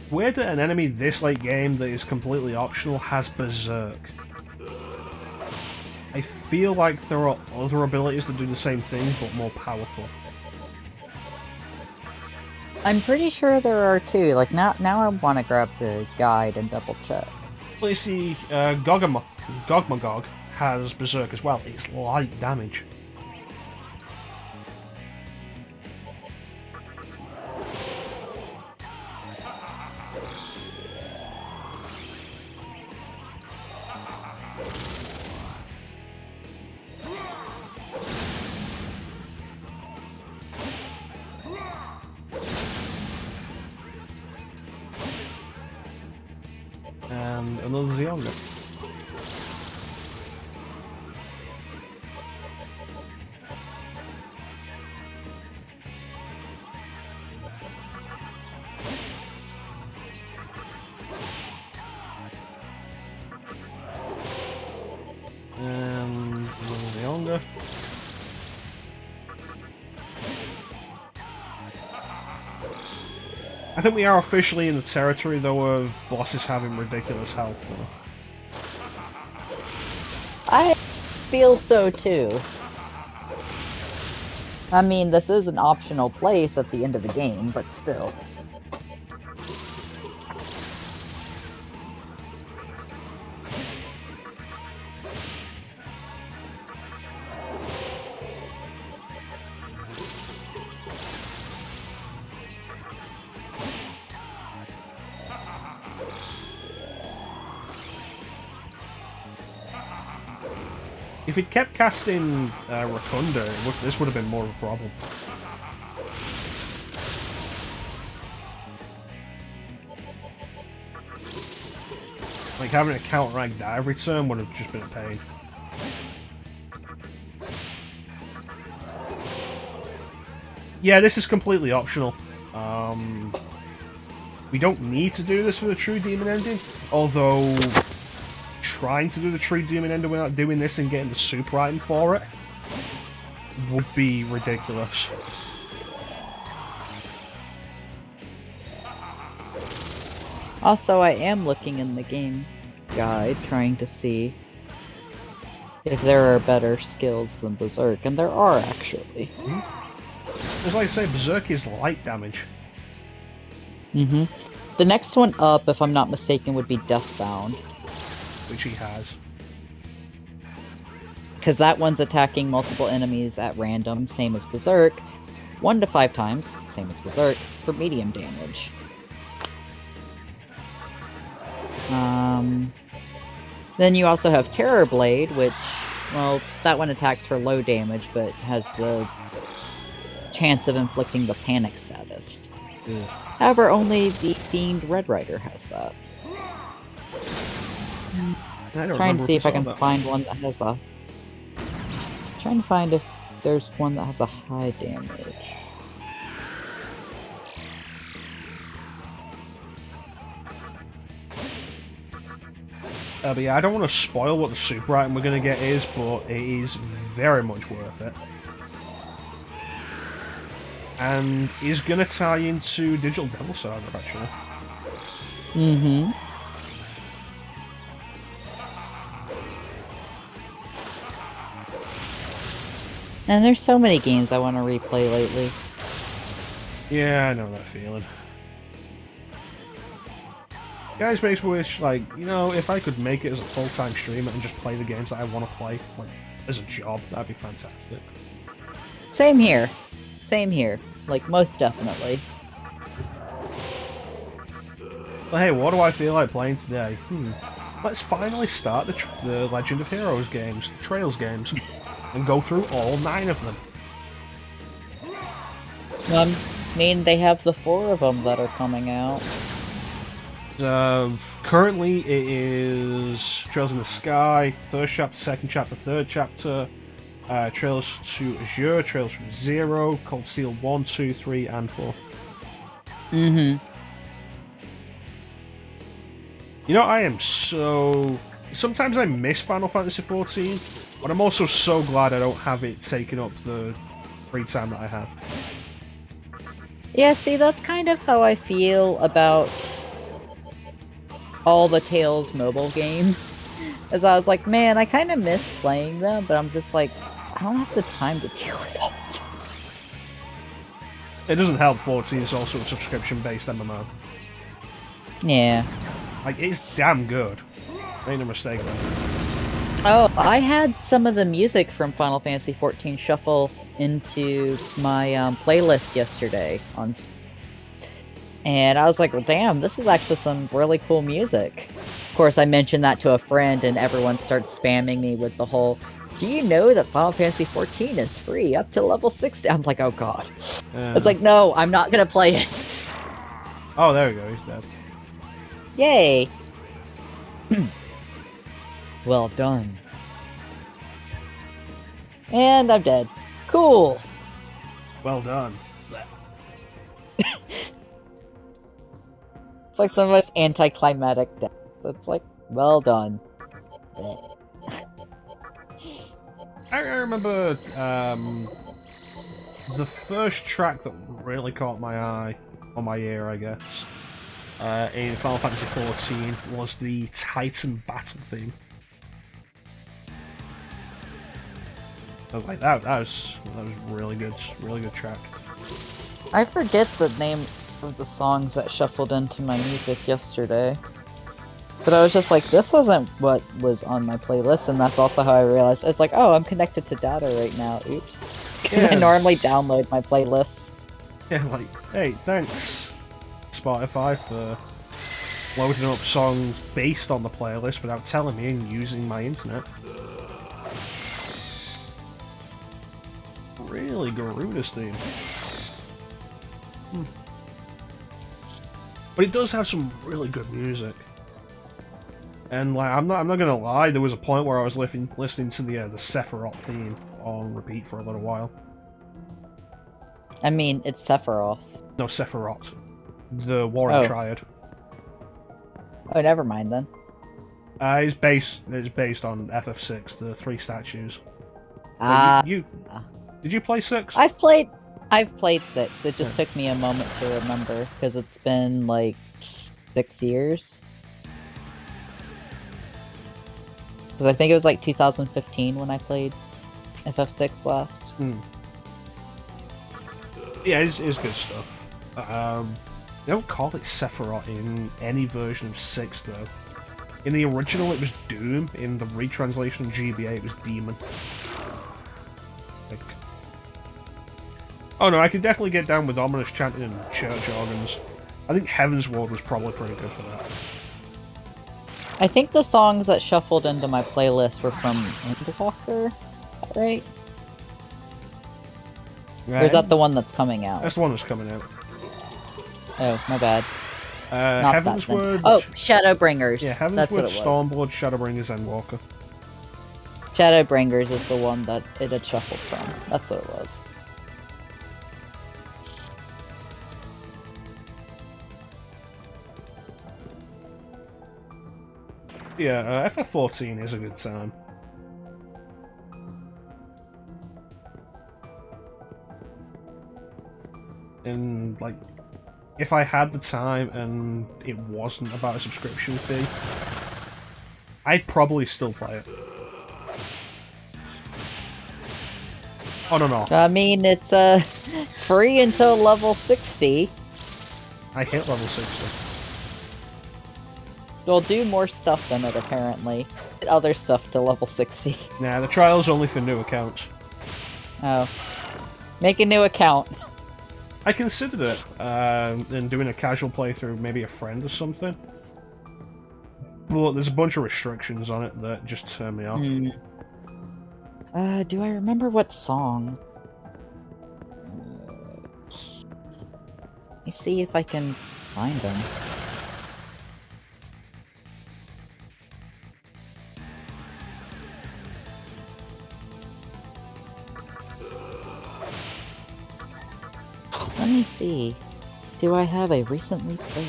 Weird that an enemy this late game that is completely optional has Berserk. I feel like there are other abilities that do the same thing, but more powerful. I'm pretty sure there are too. Like now I want to grab the guide and double check. Well, you see, Gogmagog has Berserk as well. It's light damage. And another Zionga. And another Zionga. I think we are officially in the territory, though, of bosses having ridiculous health, though. I feel so, too. I mean, this is an optional place at the end of the game, but still. If he'd kept casting Rakunda, this would have been more of a problem. Like, having a counteract that every turn would have just been a pain. Yeah, this is completely optional. We don't need to do this for the True Demon ending, although trying to do the True Demon ending without doing this and getting the super item for it would be ridiculous. Also, I am looking in the game guide, trying to see if there are better skills than Berserk, and there are, actually. Just like I say, Berserk is light damage. The next one up, if I'm not mistaken, would be Deathbound. Which he has. Because that one's attacking multiple enemies at random, same as Berserk. 1 to 5 times, same as Berserk, for medium damage. Then you also have Terror Blade, which, well, that one attacks for low damage, but has the chance of inflicting the panic status. Ugh. However, only the Fiend Red Rider has that. Trying to see if I can find one that has a... Trying to find if there's one that has a high damage. But yeah, I don't want to spoil what the super item we're going to get is, but it is very much worth it. And is going to tie into Digital Devil Saga, actually. And there's so many games I want to replay lately. Yeah, I know that feeling. Guys, makes me wish, like, you know, if I could make it as a full-time streamer and just play the games that I want to play, like, as a job, that'd be fantastic. Same here. Same here. Like, most definitely. But hey, what do I feel like playing today? Let's finally start the Legend of Heroes games, the Trails games, and go through all 9 of them. I mean, they have the 4 of them that are coming out. Currently, it is Trails in the Sky, first chapter, second chapter, third chapter, Trails to Azure, Trails from Zero, Cold Steel 1, 2, 3, and 4. Mm-hmm. You know, I am so... Sometimes I miss Final Fantasy XIV, but I'm also so glad I don't have it taking up the free time that I have. Yeah, see, that's kind of how I feel about all the Tales mobile games. As I was like, man, I kind of miss playing them, but I'm just like, I don't have the time to deal with all of them. It doesn't help 14 is also a subscription-based MMO. Yeah. Like, it's damn good. Ain't no mistake about it. Oh, I had some of the music from Final Fantasy XIV shuffle into my playlist yesterday and I was like, well, damn, this is actually some really cool music. Of course, I mentioned that to a friend, and everyone starts spamming me with the whole, do you know that Final Fantasy XIV is free up to level 60? I'm like, oh god. It's like, no, I'm not gonna play it. Oh, there we go, he's dead. Yay. Well done. And I'm dead. Cool. Well done. It's like the most anticlimactic death. It's like, well done. I remember the first track that really caught my eye, or my ear, I guess, in Final Fantasy XIV was the Titan battle theme. I was like, that was really good track. I forget the name of the songs that shuffled into my music yesterday. But I was just like, this isn't what was on my playlist, and that's also how I realized. I was like, oh, I'm connected to data right now, oops. Because I normally download my playlists. Yeah, like, hey, thanks, Spotify, for loading up songs based on the playlist without telling me and using my internet. Really Garuda's theme. But it does have some really good music. And like, I'm not gonna lie, there was a point where I was listening to the Sephiroth theme on repeat for a little while. I mean, it's Sephiroth. No, Sephiroth. The Warring Triad. Oh, never mind then. It's based on FF6, the 3 statues. Did you play 6? I've played 6. It just took me a moment to remember, because it's been like 6 years. Because I think it was like 2015 when I played FF6 last. Yeah, it's good stuff. They don't call it Sephiroth in any version of 6, though. In the original, it was Doom. In the retranslation in GBA, it was Demon. Like... Oh no, I could definitely get down with ominous chanting and church organs. I think Heaven's Ward was probably pretty good for that. I think the songs that shuffled into my playlist were from Endwalker, right? Or is that the one that's coming out? That's the one that's coming out. Oh, my bad. Heaven's Word... Oh, Shadowbringers. Yeah, Heaven's Word, Stormblood, Shadowbringers, Endwalker. Shadowbringers is the one that it had shuffled from. That's what it was. Yeah, FF14 is a good time. And, like, if I had the time and it wasn't about a subscription fee, I'd probably still play it. Oh, no. I mean, it's free until level 60. I hit level 60. We'll do more stuff than it, apparently. Other stuff to level 60. Nah, the trial's only for new accounts. Oh. Make a new account. I considered it, and doing a casual playthrough, maybe a friend or something. But there's a bunch of restrictions on it that just turn me off. Do I remember what song? me see if I can find them. Let me see. Do I have a recently played?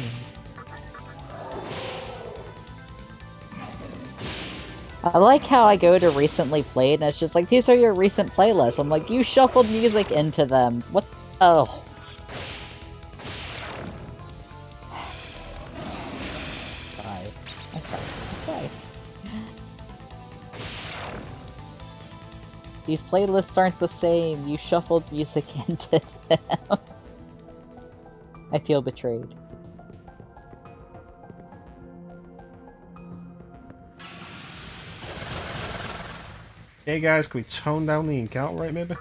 I like how I go to recently played and it's just like, these are your recent playlists. I'm like, you shuffled music into them. What? Oh. Sorry. These playlists aren't the same. You shuffled music into them. I feel betrayed. Hey guys, can we tone down the encounter rate maybe?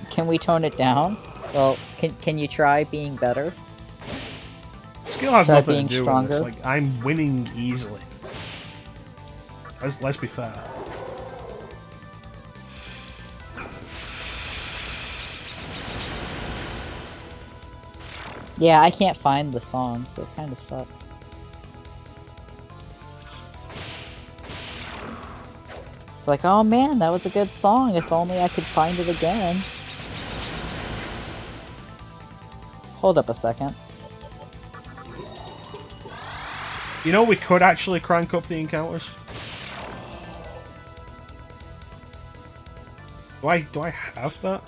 Can we tone it down? Well, can you try being better? Skill has Try nothing being to do stronger? with this. Like, I'm winning easily. Let's be fair. Yeah, I can't find the song, so it kind of sucks. It's like, oh man, that was a good song. If only I could find it again. Hold up a second. You know, we could actually crank up the encounters. Do I have that?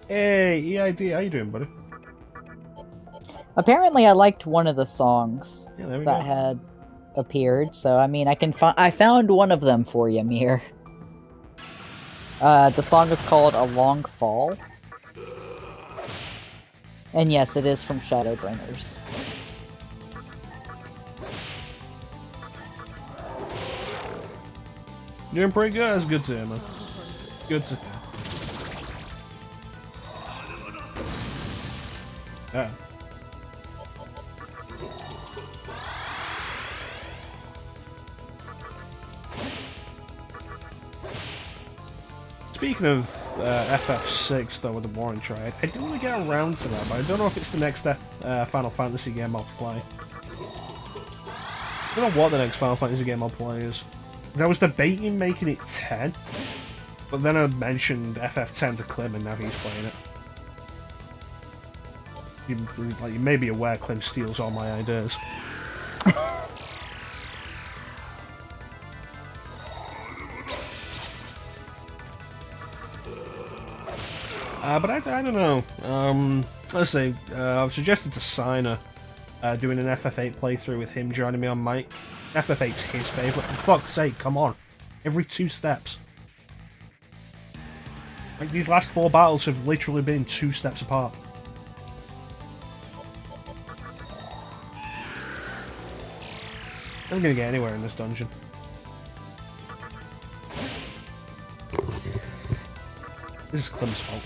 Hey, EID, how you doing, buddy? Apparently, I liked one of the songs Yeah, there we that go. had appeared. So, I mean, I found one of them for you, Mir. The song is called "A Long Fall," and yes, it is from Shadowbringers. You're doing pretty good. That's good to hear, man. Good to hear. Yeah. Speaking of FF6, though, with the Warring Triad, I do want to get around to that, but I don't know if it's the next Final Fantasy game I'll play. I don't know what the next Final Fantasy game I'll play is. I was debating making it 10, but then I mentioned FF10 to Clem, and now he's playing it. You may be aware Clem steals all my ideas. But I don't know. Let's see. I've suggested to Signer doing an FF8 playthrough with him joining me on mic. FF8's his favourite. For fuck's sake, come on. Every 2 steps. Like, these last 4 battles have literally been 2 steps apart. I'm gonna get anywhere in this dungeon. This is Clem's fault.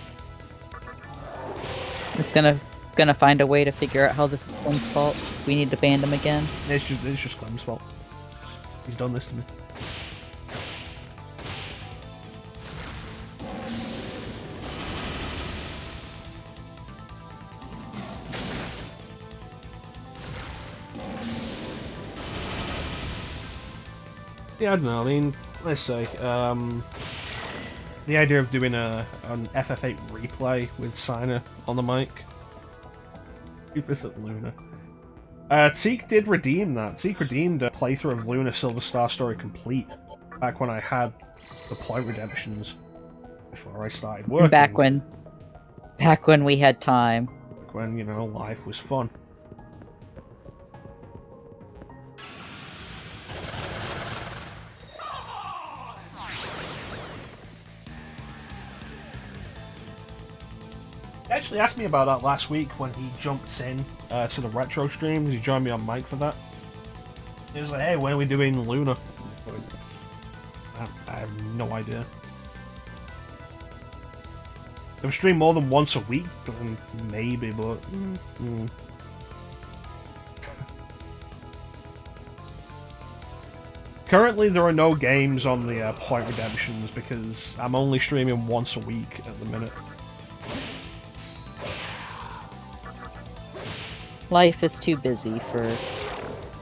It's gonna find a way to figure out how this is Clem's fault. We need to ban him again. It's just Clem's fault. He's done this to me. Yeah, I don't know. I mean, let's say the idea of doing an FF8 replay with Signer on the mic. Visit Luna. Teak did redeem that. Teak redeemed a playthrough of Luna Silver Star Story complete back when I had the point redemptions before I started working. Back when we had time. Back when, you know, life was fun. He actually asked me about that last week when he jumped in to the retro stream. He joined me on mic for that. He was like, "Hey, when are we doing Luna?" I have no idea. If we stream more than once a week, then maybe, but Currently, there are no games on the point redemptions because I'm only streaming once a week at the minute. Life is too busy for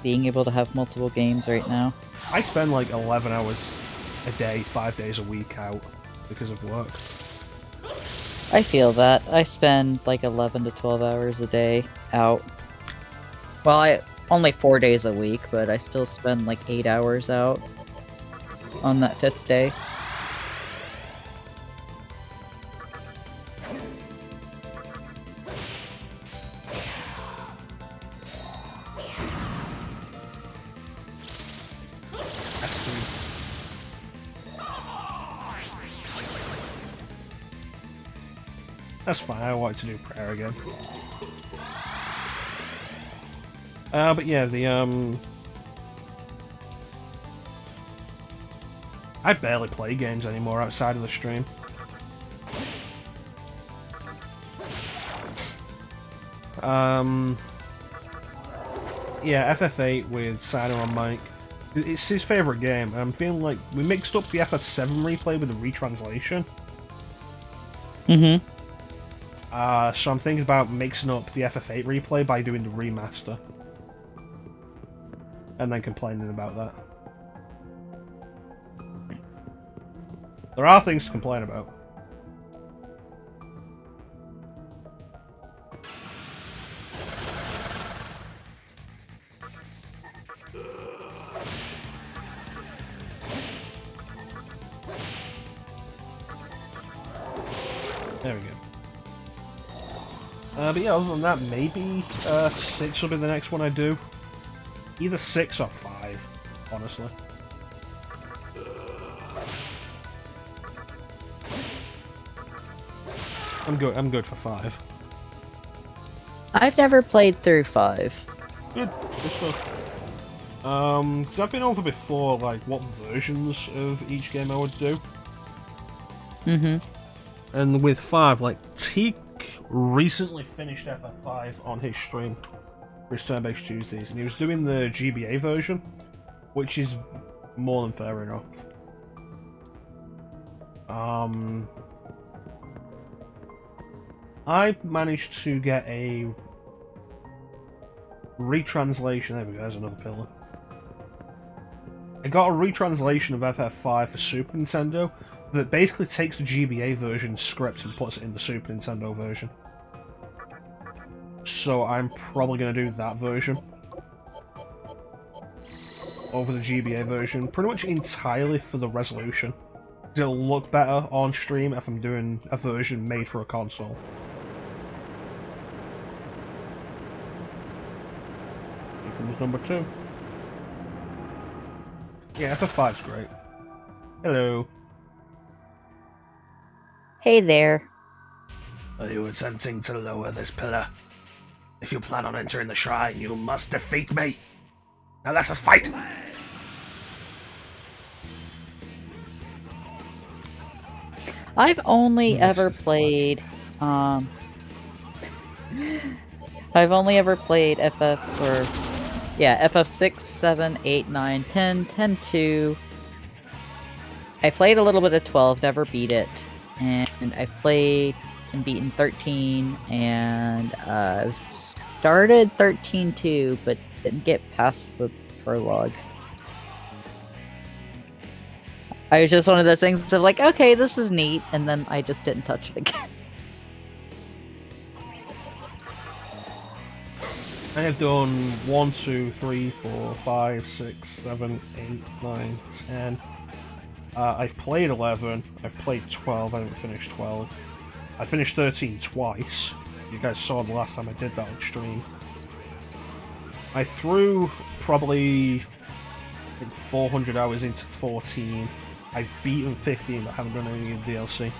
being able to have multiple games right now. I spend like 11 hours a day, 5 days a week out because of work. I feel that. I spend like 11 to 12 hours a day out. Well, I only 4 days a week, but I still spend like 8 hours out on that 5th day. That's fine, I wanted to do prayer again. But yeah, I barely play games anymore outside of the stream. Yeah, FF8 with ChanceEm on mic. It's his favourite game. I'm feeling like we mixed up the FF7 replay with the retranslation. Mm-hmm. So I'm thinking about mixing up the FF8 replay by doing the remaster. And then complaining about that. There are things to complain about. There we go. But yeah, other than that, maybe 6 will be the next one I do. Either 6 or 5, honestly. I'm good for 5. I've never played through 5. Good stuff. Because I've been over before, like, what versions of each game I would do. Mm-hmm. And with 5, like, Teak recently finished FF5 on his stream for his Turn-Based Tuesdays, and he was doing the GBA version, which is more than fair enough. I managed to get a retranslation. There we go, there's another pillar. I got a retranslation of FF5 for Super Nintendo that basically takes the GBA version script and puts it in the Super Nintendo version. So I'm probably going to do that version over the GBA version, pretty much entirely for the resolution. It'll look better on stream if I'm doing a version made for a console. Here comes number 2. Yeah, FF5's great. Hello. Hey there. Are you attempting to lower this pillar? If you plan on entering the shrine, you must defeat me. Now let us fight! I've only ever played, I've only ever played FF, or, yeah, FF6, 7, 8, 9, 10, 10, 2. I played a little bit of 12, never beat it. And I've played and beaten 13, and I've started 13 too, but didn't get past the prologue. I was just one of those things of like, okay, this is neat, and then I just didn't touch it again. I have done 1, 2, 3, 4, 5, 6, 7, 8, 9, 10. I've played 11, I've played 12, I haven't finished 12. I finished 13 twice. You guys saw the last time I did that on stream. I threw probably like 400 hours into 14. I've beaten 15 but haven't done any of the DLC.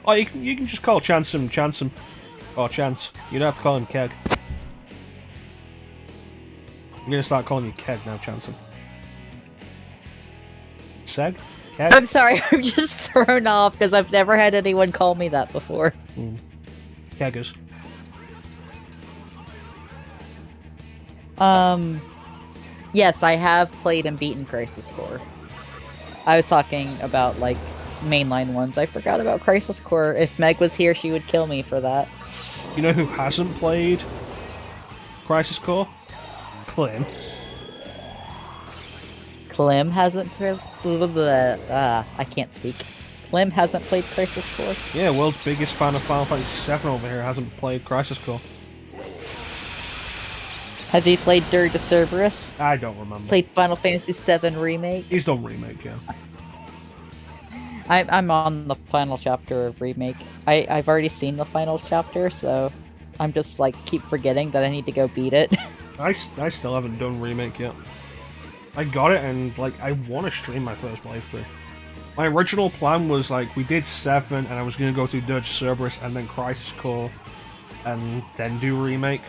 Oh, you can just call ChanceEm. Or Chance. You don't have to call him Keg. I'm gonna start calling you Keg now, ChanceEm. Seg? Keg? I'm sorry, I'm just thrown off because I've never had anyone call me that before. Keggers. Yes, I have played and beaten Crisis Core. I was talking about, like, mainline ones. I forgot about Crisis Core. If Meg was here, she would kill me for that. You know who hasn't played Crisis Core? Clem. Clem hasn't played... I can't speak. Clem hasn't played Crisis Core? Yeah, world's biggest fan of Final Fantasy VII over here hasn't played Crisis Core. Has he played Dirge to Cerberus? I don't remember. Played Final Fantasy VII Remake? He's done Remake, yeah. I'm on the final chapter of Remake. I've already seen the final chapter, so I'm just, like, keep forgetting that I need to go beat it. I still haven't done Remake yet. I got it, and, like, I want to stream my first playthrough. My original plan was, like, we did 7, and I was going to go through Dirge Cerberus, and then Crisis Core, and then do Remake.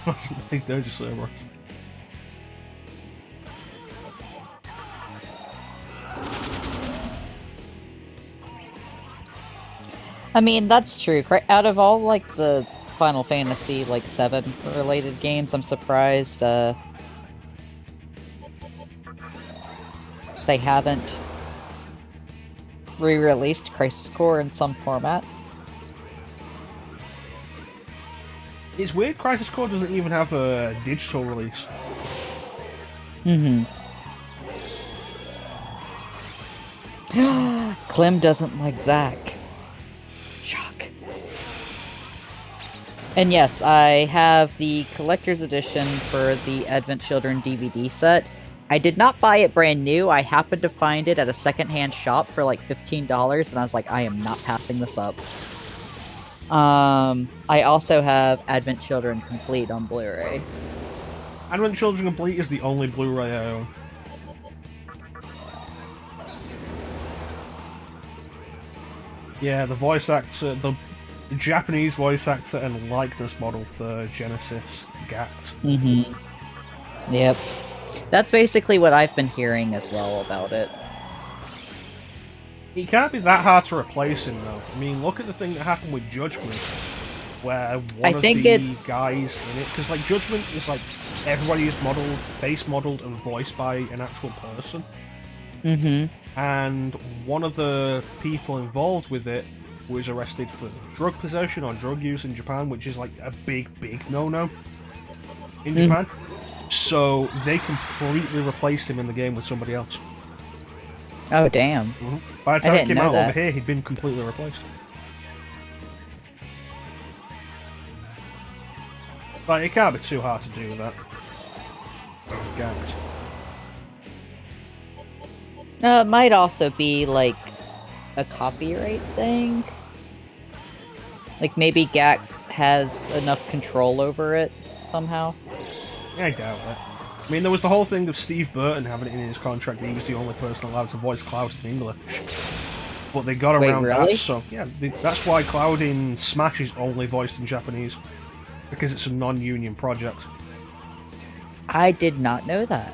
I wasn't playing Dirge Cerberus. I mean, that's true. Out of all, like, the Final Fantasy, like, 7 related games, I'm surprised, they haven't re-released Crisis Core in some format. It's weird Crisis Core doesn't even have a digital release. Mm-hmm. Clem doesn't like Zack. Shock. And yes, I have the collector's edition for the Advent Children DVD set. I did not buy it brand new. I happened to find it at a secondhand shop for like $15, and I was like, I am not passing this up. I also have Advent Children Complete on Blu-ray. Advent Children Complete is the only Blu-ray I own. Yeah, the voice actor, the Japanese voice actor and likeness model for Genesis gapped. Mm-hmm. Yep. That's basically what I've been hearing as well about it. It can't be that hard to replace him, though. I mean, look at the thing that happened with Judgment, where one of the guys in it... Because, like, Judgment is, like, everybody is modeled, face-modeled, and voiced by an actual person. Mm-hmm. And one of the people involved with it was arrested for drug possession or drug use in Japan, which is, like, a big, big no-no in Japan. So they completely replaced him in the game with somebody else. Oh, damn. Mm-hmm. By the time it came out over here, he'd been completely replaced. Like, it can't be too hard to do with that. Gapped. It might also be, like, a copyright thing. Like, maybe GAC has enough control over it, somehow. I doubt it. I mean, there was the whole thing of Steve Burton having it in his contract that he was the only person allowed to voice Cloud in English. But they got around that, so yeah, that's why Cloud in Smash is only voiced in Japanese. Because it's a non-union project. I did not know that.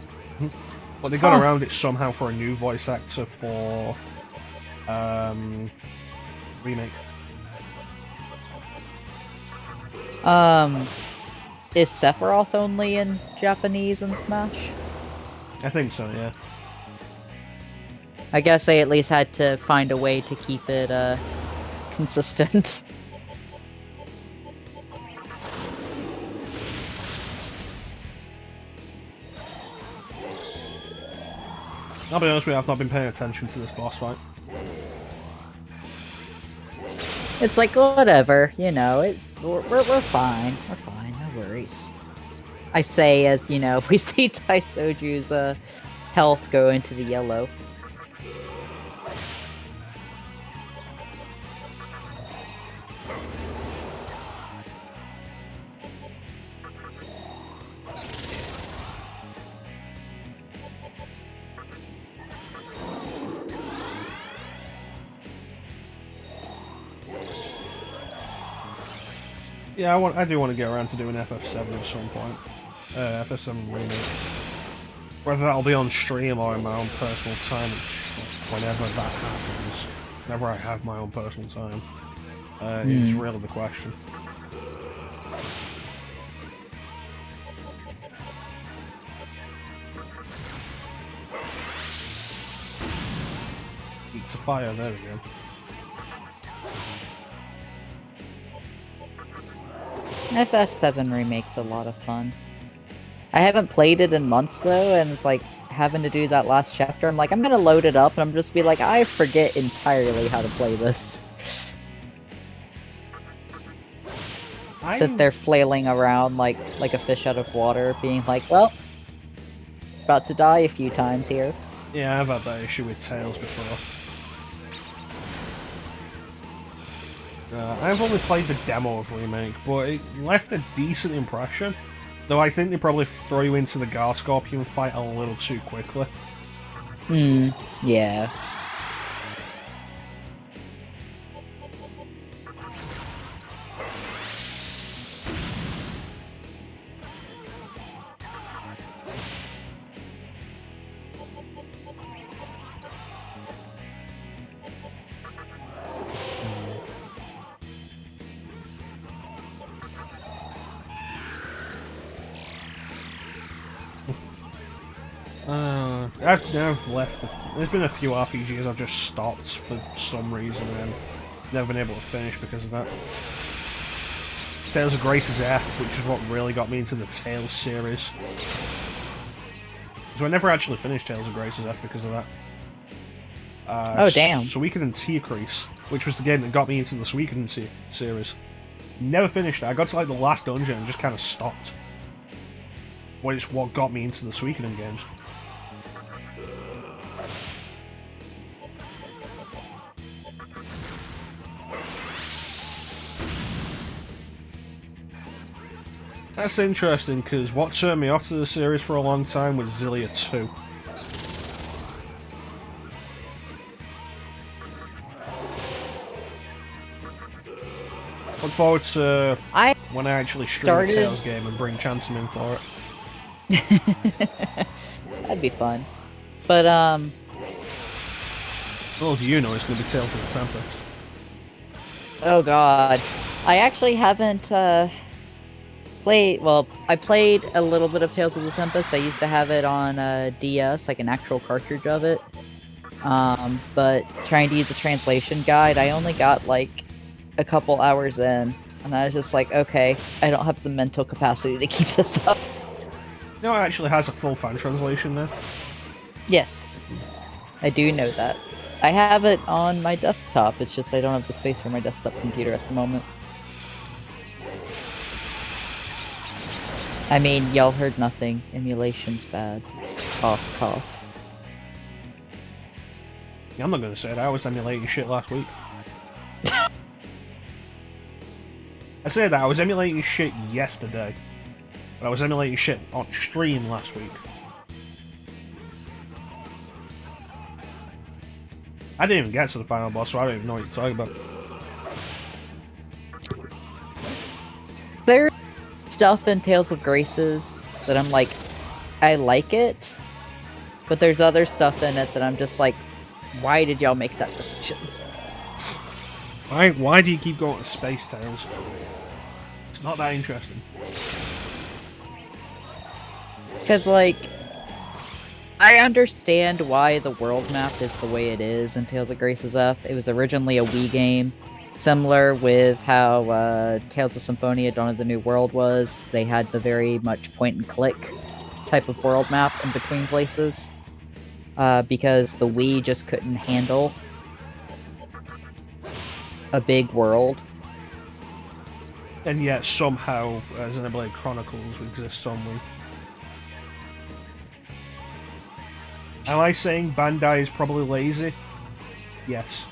But they got around it somehow for a new voice actor for... Remake. Is Sephiroth only in Japanese in Smash? I think so, yeah. I guess they at least had to find a way to keep it, consistent. I'll be honest with you, I've not been paying attention to this boss fight. It's like, whatever, you know, we're fine. We're fine, no worries. I say as, you know, if we see Taisoju's health go into the yellow. Yeah, I do want to get around to doing FF7 at some point. FF7 Remake. Whether that'll be on stream or in my own personal time, whenever that happens. Whenever I have my own personal time. Is really the question. Eats a fire, there we go. FF7 Remake's a lot of fun. I haven't played it in months though, and it's like having to do that last chapter. I'm like, I'm gonna load it up, and I'm just be like, I forget entirely how to play this. Sit there flailing around like a fish out of water, being like, well, about to die a few times here. Yeah, I've had that issue with Tales before. I've only played the demo of Remake, but it left a decent impression. Though I think they probably throw you into the Gar Scorpion fight a little too quickly. Yeah. I've left. There's been a few RPGs I've just stopped for some reason and never been able to finish because of that. Tales of Grace's F, which is what really got me into the Tales series. So I never actually finished Tales of Grace's F because of that. Oh damn! Suikoden Tearcrease, which was the game that got me into the Suikoden series. Never finished it. I got to like the last dungeon and just kind of stopped. Well, it's what got me into the Suikoden games. That's interesting, because what turned me off to the series for a long time was Xillia 2. Look forward to when I actually stream a Tales game and bring ChanceEm in for it. That'd be fun. But, Well, do you know it's going to be Tales of the Tempest? Oh god. I actually haven't, well, I played a little bit of Tales of the Tempest. I used to have it on DS, like an actual cartridge of it. But trying to use a translation guide, I only got like a couple hours in, and I was just like, okay, I don't have the mental capacity to keep this up. No, it actually has a full fan translation there. Yes, I do know that. I have it on my desktop, it's just I don't have the space for my desktop computer at the moment. I mean, y'all heard nothing. Emulation's bad. Cough, cough. Yeah, I'm not going to say that. I was emulating shit last week. I said that. I was emulating shit yesterday. But I was emulating shit on stream last week. I didn't even get to the final boss, so I don't even know what you're talking about. There's stuff in Tales of Graces that I'm like, I like it, but there's other stuff in it that I'm just like, why did y'all make that decision? Why do you keep going to Space Tales? It's not that interesting. Because, like, I understand why the world map is the way it is in Tales of Graces F. It was originally a Wii game, similar with how Tales of Symphonia Dawn of the New World was. They had the very much point-and-click type of world map in between places, because the Wii just couldn't handle a big world. And yet, somehow, Xenoblade Chronicles exists on Wii. Am I saying Bandai is probably lazy? Yes.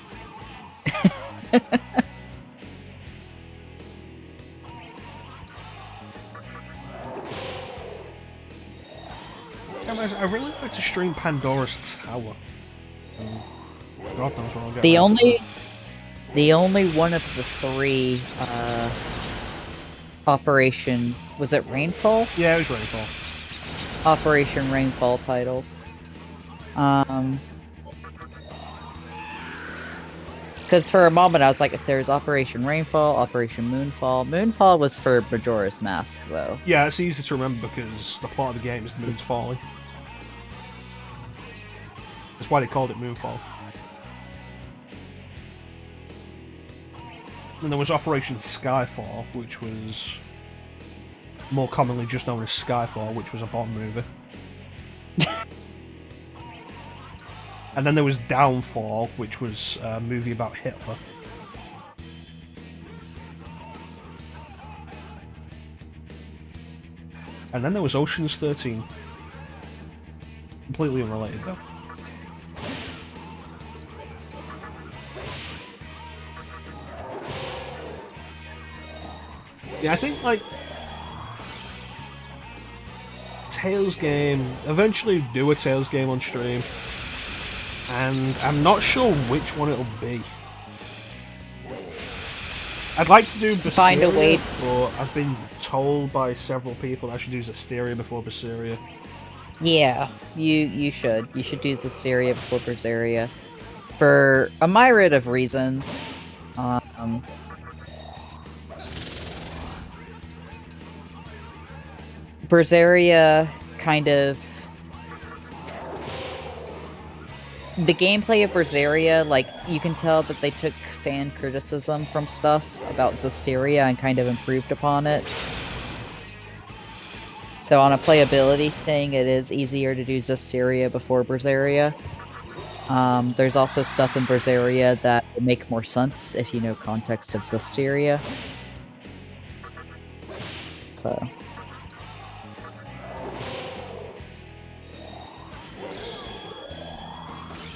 I really like to stream Pandora's Tower. God knows when I'll get the only one of the three Operation, was it Rainfall? Yeah, it was Rainfall. Operation Rainfall titles. Because for a moment I was like, if there's Operation Rainfall, Operation Moonfall. Moonfall was for Majora's Mask, though. Yeah, it's easy to remember because the plot of the game is the moon's falling. That's why they called it Moonfall. Then there was Operation Skyfall, which was more commonly just known as Skyfall, which was a Bond movie. And then there was Downfall, which was a movie about Hitler. And then there was Ocean's 13. Completely unrelated, though. Yeah, I think, like, Tales game, eventually do a Tales game on stream, and I'm not sure which one it'll be. I'd like to do Berseria, Find a way. but I've been told by several people that I should do Zestiria before Berseria. Yeah, you should. You should do Zestiria before Berseria. For a myriad of reasons. Berseria kind of... The gameplay of Berseria, like, you can tell that they took fan criticism from stuff about Zestiria and kind of improved upon it. So on a playability thing, it is easier to do Zestiria before Berseria. There's also stuff in Berseria that will make more sense if you know context of Zestiria. So...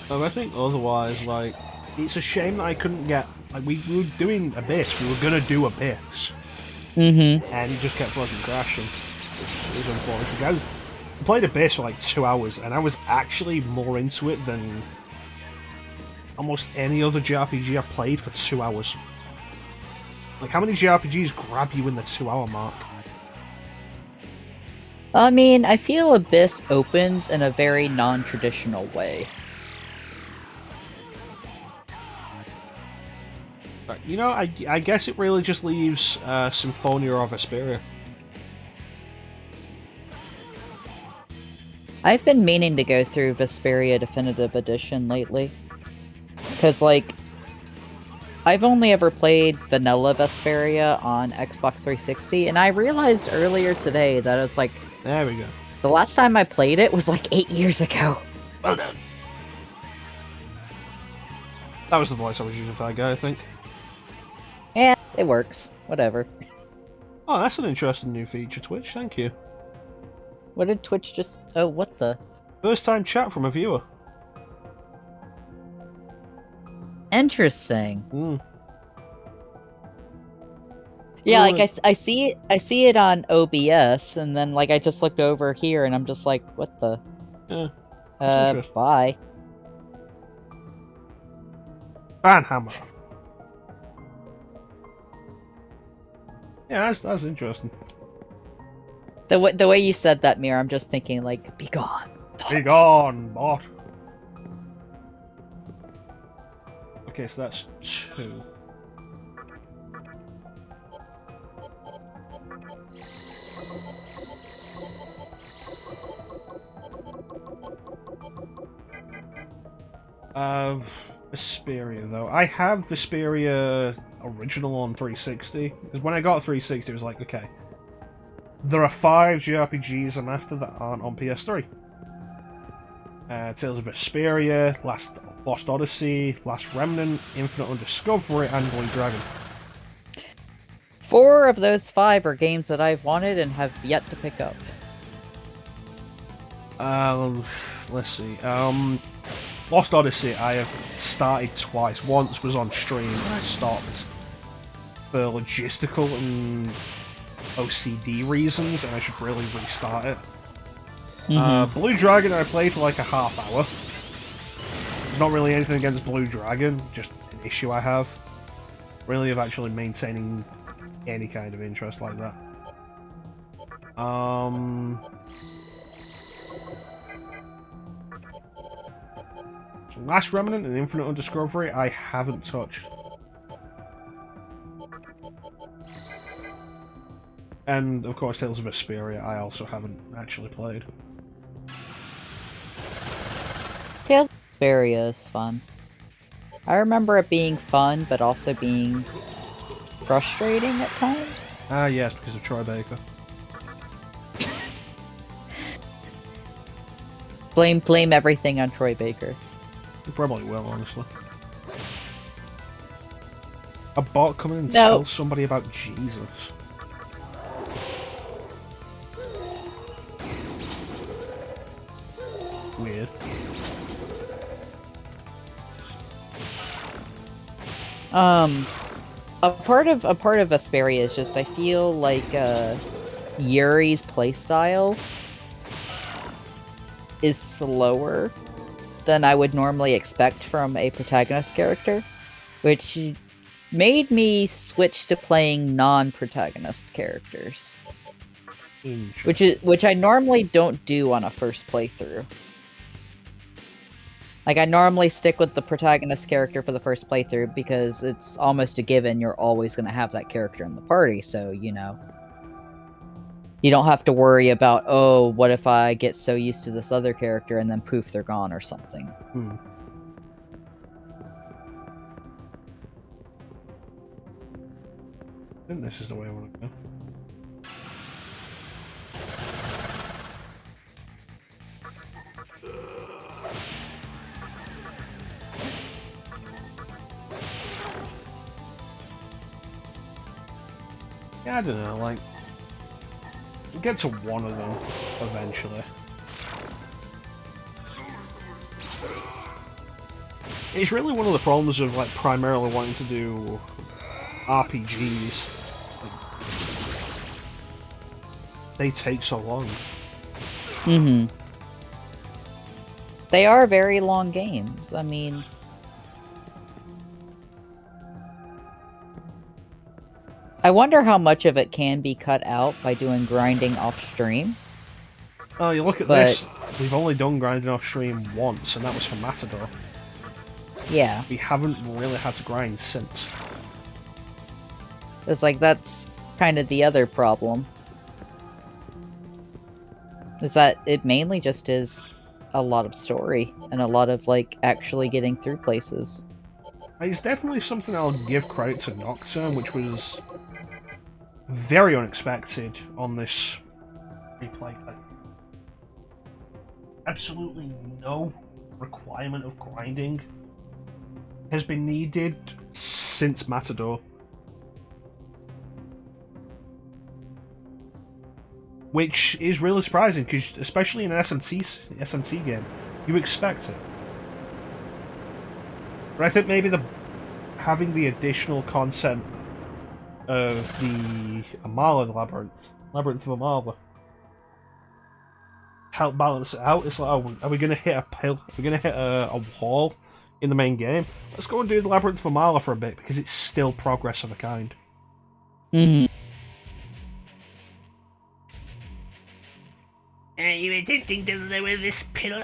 I think otherwise, like, it's a shame that I couldn't get... Like, we were doing Abyss, we were gonna do Abyss. Mm-hmm. And it just kept fucking crashing. It was unfortunate. I played Abyss for like 2 hours, and I was actually more into it than almost any other JRPG I've played for 2 hours. Like, how many JRPGs grab you in the 2-hour mark? I mean, I feel Abyss opens in a very non-traditional way. Right, you know, I guess it really just leaves Symphonia or Vesperia. I've been meaning to go through Vesperia Definitive Edition lately. Because, like, I've only ever played vanilla Vesperia on Xbox 360, and I realized earlier today that it's like... There we go. The last time I played it was like 8 years ago. Well done. That was the voice I was using for that guy, I think. Yeah, it works. Whatever. Oh, that's an interesting new feature, Twitch. Thank you. What did Twitch just... Oh, what the... First time chat from a viewer. Interesting. Mm. Yeah, like I see it on OBS, and then like I just looked over here, and I'm just like, what the? Yeah. Bye. Banhammer. Yeah, that's interesting. The way you said that, Mir, I'm just thinking like, be gone. Be gone, bot. Okay, so that's 2. Vesperia, though. I have Vesperia original on 360, because when I got 360, it was like, okay, there are 5 JRPGs I'm after that aren't on PS3. Tales of Vesperia, Lost Odyssey, Last Remnant, Infinite Undiscovery, and Blue Dragon. 4 of those 5 are games that I've wanted and have yet to pick up. Let's see. Lost Odyssey I have started twice. Once was on stream and I stopped for logistical and OCD reasons, and I should really restart it. Blue Dragon I played for like a half hour. There's not really anything against Blue Dragon, just an issue I have. Really of actually maintaining any kind of interest like that. Last Remnant and Infinite Undiscovery I haven't touched. And of course Tales of Vesperia I also haven't actually played. Tales of Vesperia is fun. I remember it being fun, but also being frustrating at times. Ah, yes, because of Troy Baker. Blame everything on Troy Baker. You probably will, honestly. A bot coming and No. tell somebody about Jesus. Weird. A part of Vesperia is just I feel like Yuri's playstyle is slower than I would normally expect from a protagonist character, which made me switch to playing non-protagonist characters, which I normally don't do on a first playthrough. Like, I normally stick with the protagonist character for the first playthrough because it's almost a given you're always going to have that character in the party, so, you know. You don't have to worry about, oh, what if I get so used to this other character and then poof, they're gone or something. I think this is the way I want to go. Yeah, I don't know, like... Get to one of them, eventually. It's really one of the problems of, like, primarily wanting to do RPGs. They take so long. Mm-hmm. They are very long games. I mean... I wonder how much of it can be cut out by doing grinding off-stream. Oh, you look at this. We've only done grinding off-stream once, and that was for Matador. Yeah. We haven't really had to grind since. It's like, that's kind of the other problem. Is that it mainly just is a lot of story, and a lot of, like, actually getting through places. It's definitely something I'll give credit to Nocturne, which was very unexpected on this replay. Like, absolutely no requirement of grinding has been needed since Matador. Which is really surprising, because especially in an SMT game, you expect it. But I think maybe having the additional content of the Amala Labyrinth of Amala, help balance it out. It's like, oh, are we going to hit a pill? Are we going to hit a wall in the main game? Let's go and do the Labyrinth of Amala for a bit, because it's still progress of a kind. Mm-hmm. Are you attempting to lower this pillar?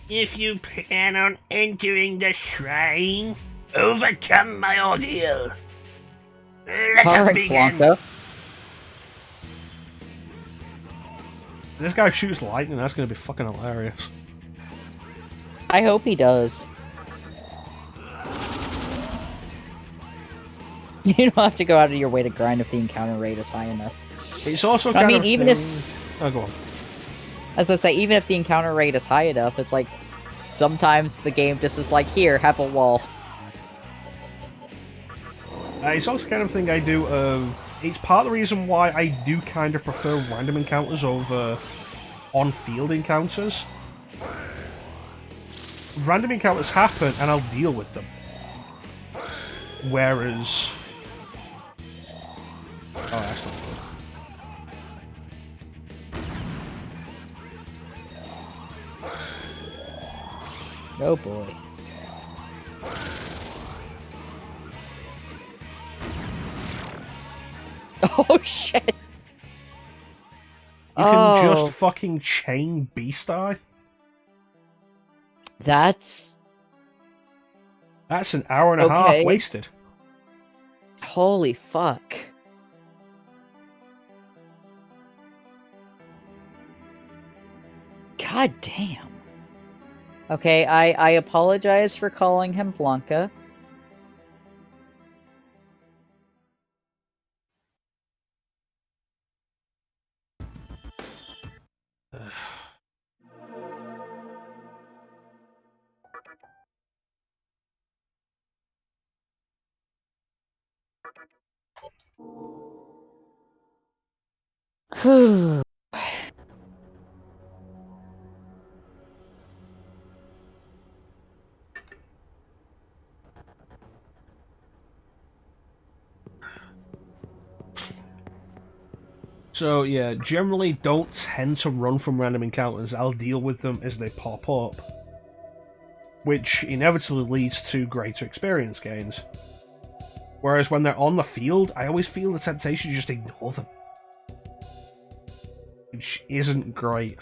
If you plan on entering the shrine, overcome my ordeal. Let us begin. Blanca. This guy shoots lightning, that's going to be fucking hilarious. I hope he does. You don't have to go out of your way to grind if the encounter rate is high enough. It's also kind of even if... Oh, go on. As I say, even if the encounter rate is high enough, it's like, sometimes the game just is like, here, have a wall. It's also kind of thing I do of... It's part of the reason why I do kind of prefer random encounters over on-field encounters. Random encounters happen, and I'll deal with them. Whereas... Oh, that's not good. Oh boy. Oh shit! You can just fucking chain Beast Eye? That's an hour and a half wasted. Holy fuck. God damn. Okay, I apologize for calling him Blanca. Whew. So yeah, generally don't tend to run from random encounters. I'll deal with them as they pop up, which inevitably leads to greater experience gains. Whereas when they're on the field, I always feel the temptation to just ignore them, which isn't great.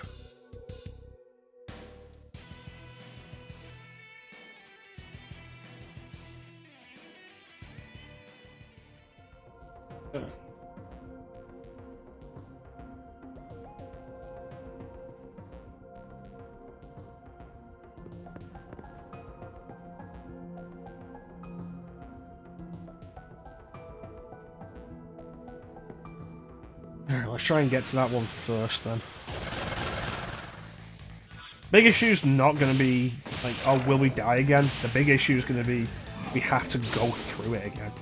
Alright, let's try and get to that one first then. Big issue's not going to be like, oh, will we die again? The big issue is going to be we have to go through it again.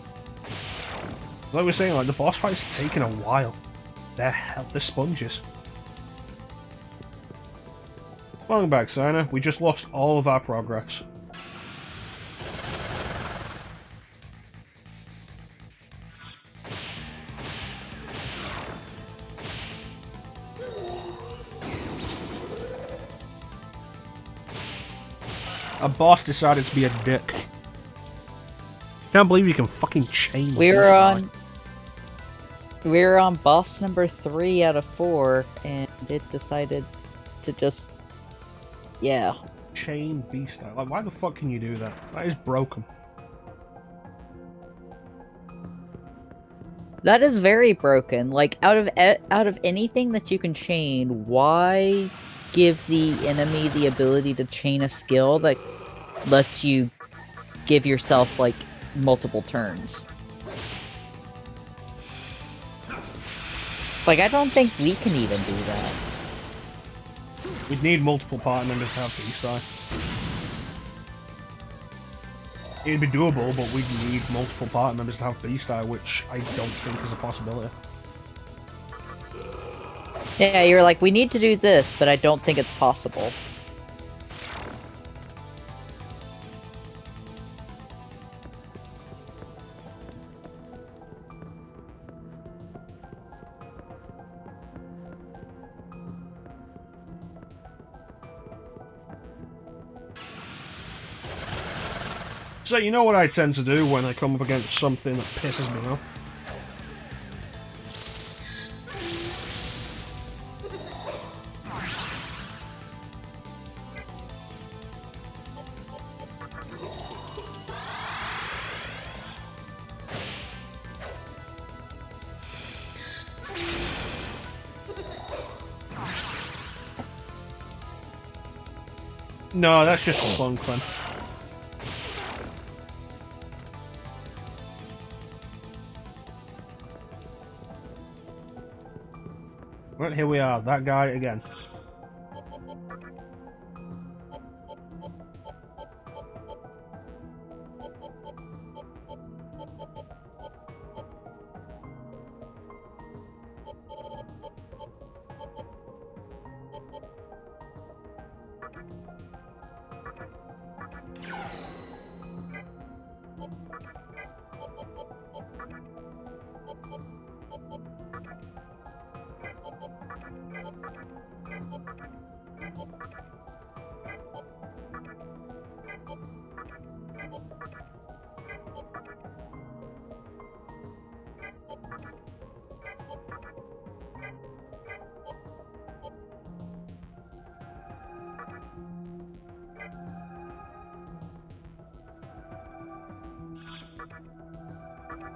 Like we were saying, like the boss fights are taking a while. They're sponges. Welcome back, Sina. We just lost all of our progress. A boss decided to be a dick. Can't believe you can fucking chain. We were on boss number 3 out of 4, and it decided to just, yeah. Chain beast. Like, why the fuck can you do that? That is broken. That is very broken. Like, out of anything that you can chain, why give the enemy the ability to chain a skill that lets you give yourself, like, multiple turns? Like, I don't think we can even do that. We'd need multiple party members to have B-Star. It'd be doable, but we'd need multiple party members to have B-Star, which I don't think is a possibility. Yeah, you're like, we need to do this, but I don't think it's possible. So you know what I tend to do when I come up against something that pisses me off? No, that's just fun, Clem. Right, here we are, that guy again.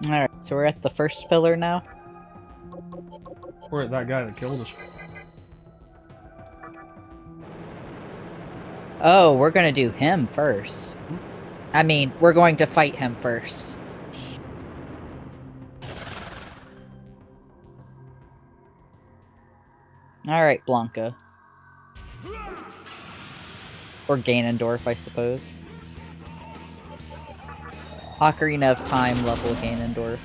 Alright, so we're at the first pillar now? We're at that guy that killed us. Oh, we're gonna do him first. I mean, we're going to fight him first. Alright, Blanca. Or Ganondorf, I suppose. Ocarina of Time level Ganondorf.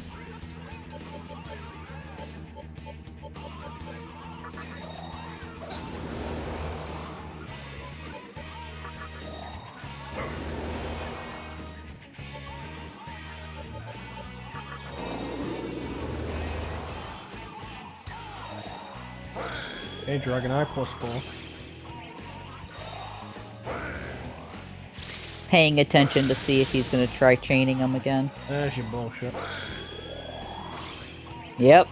Okay, Dragon Eye +4. Paying attention to see if he's gonna try chaining him again. There's your bullshit. Yep.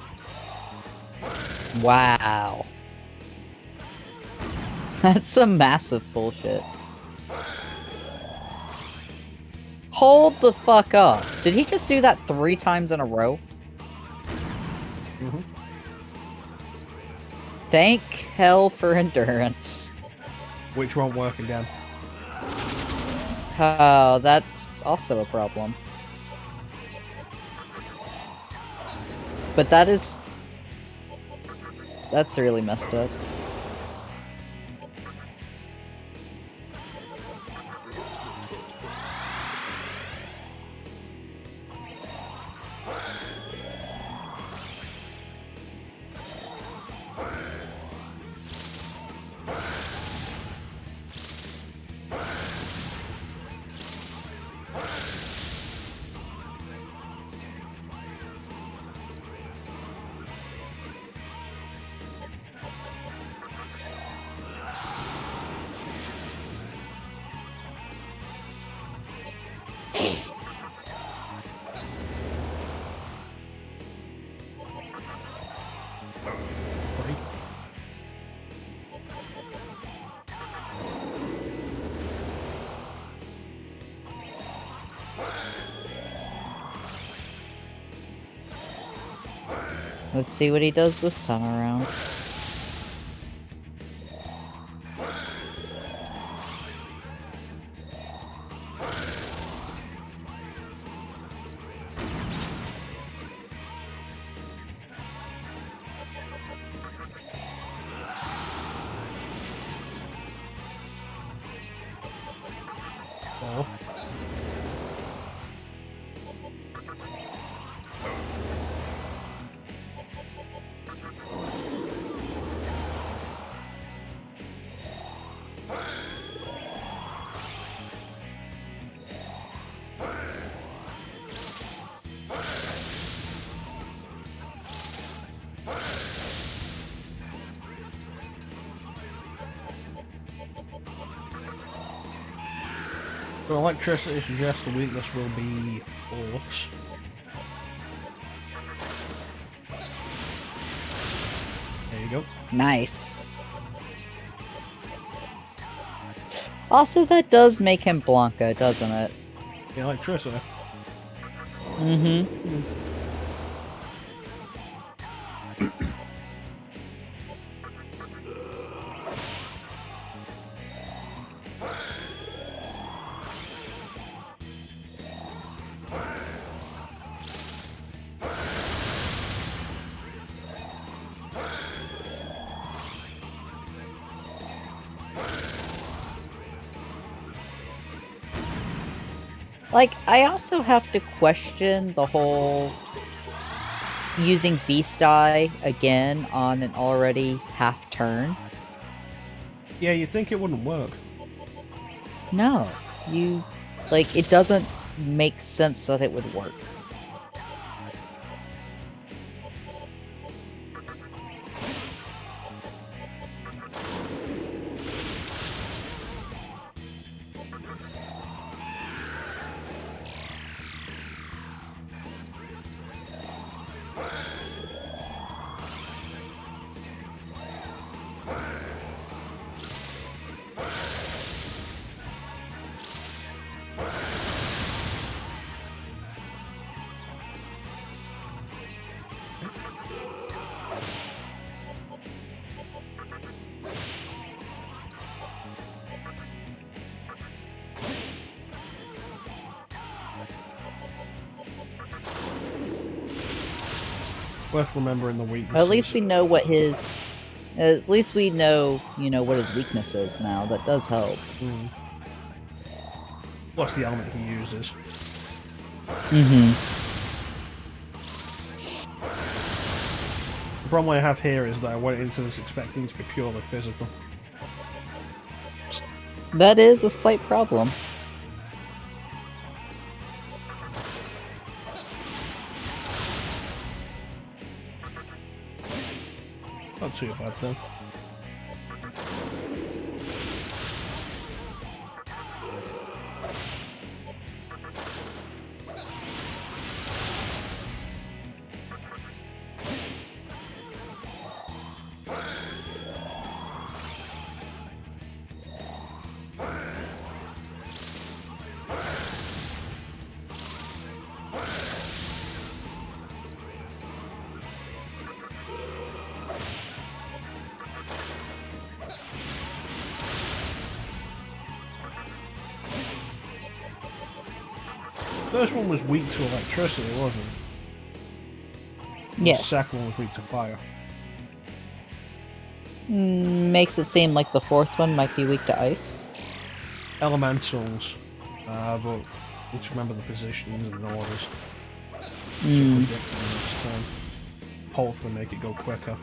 Wow. That's some massive bullshit. Hold the fuck up. Did he just do that 3 times in a row? Mm-hmm. Thank hell for endurance. Which won't work again. Oh, that's also a problem. But that's really messed up. Let's see what he does this time around. Oh. So electricity suggests the weakness will be force. There you go. Nice. Also, that does make him Blanca, doesn't it? The electricity. Mm-hmm. Like, I also have to question the whole using Beast Eye again on an already half turn. Yeah, you'd think it wouldn't work. No, like, it doesn't make sense that it would work. Worth remembering the weaknesses. At least we know what his... At least we know, what his weakness is now. That does help. Mm. What's the element he uses? Mm-hmm. The problem I have here is that I went into this expecting to be purely physical. That is a slight problem. Not too bad though. First one was weak to electricity, wasn't it? Yes. The second one was weak to fire. Makes it seem like the fourth one might be weak to ice. Elementals, but need to remember the positions and orders. Mm. Next time. Hopefully make it go quicker.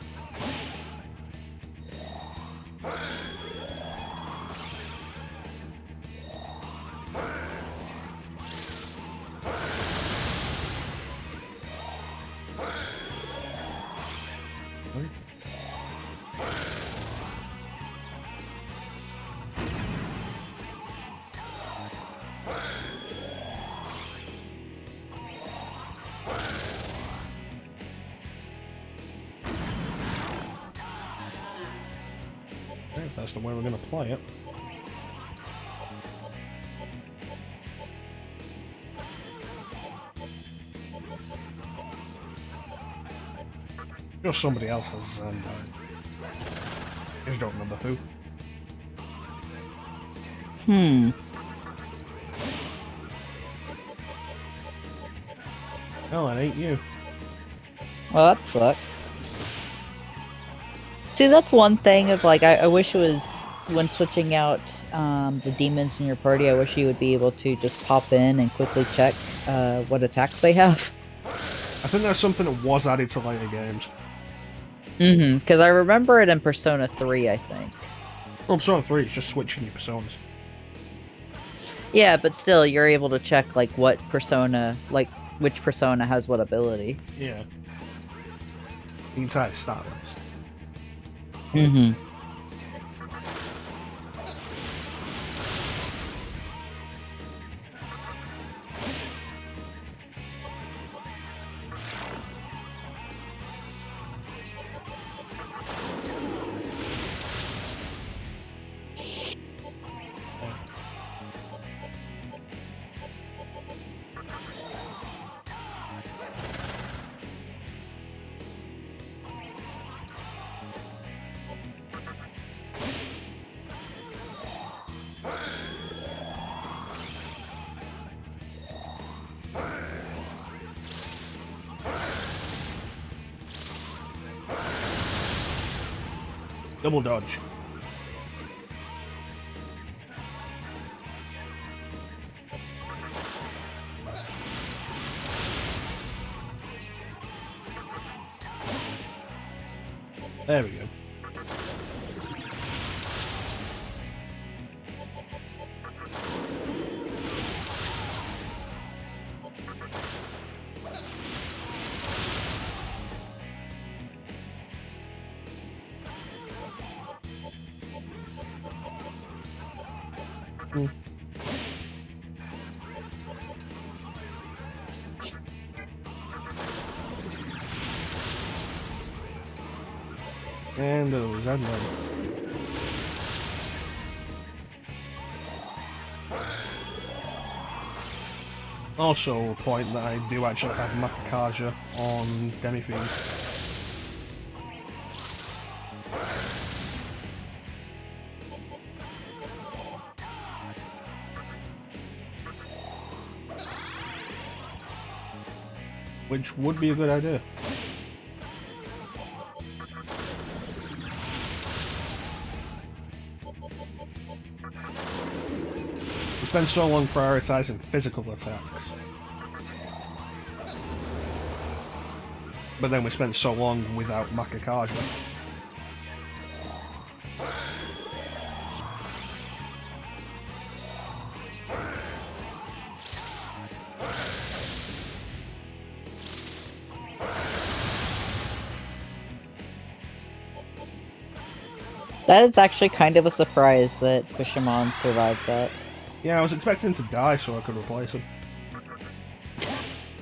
That's the way we're going to play it. Just somebody else has I just don't remember who. Oh, it ain't you. Well, that sucks. See, that's one thing of like, I wish it was when switching out the demons in your party, I wish you would be able to just pop in and quickly check what attacks they have. I think that's something that was added to later games. Because I remember it in Persona 3, I think. Well, Persona 3 is just switching your personas. Yeah, but still, you're able to check like what persona, like which persona has what ability. Yeah. The entire stat list. Double dodge. There we go. And was that another? Also, a point that I do actually have Makakaja on Demi-Fiend. Which would be a good idea. We spend so long prioritizing physical attacks. But then we spent so long without Makakaja. That is actually kind of a surprise that Bishamon survived that. Yeah, I was expecting him to die so I could replace him.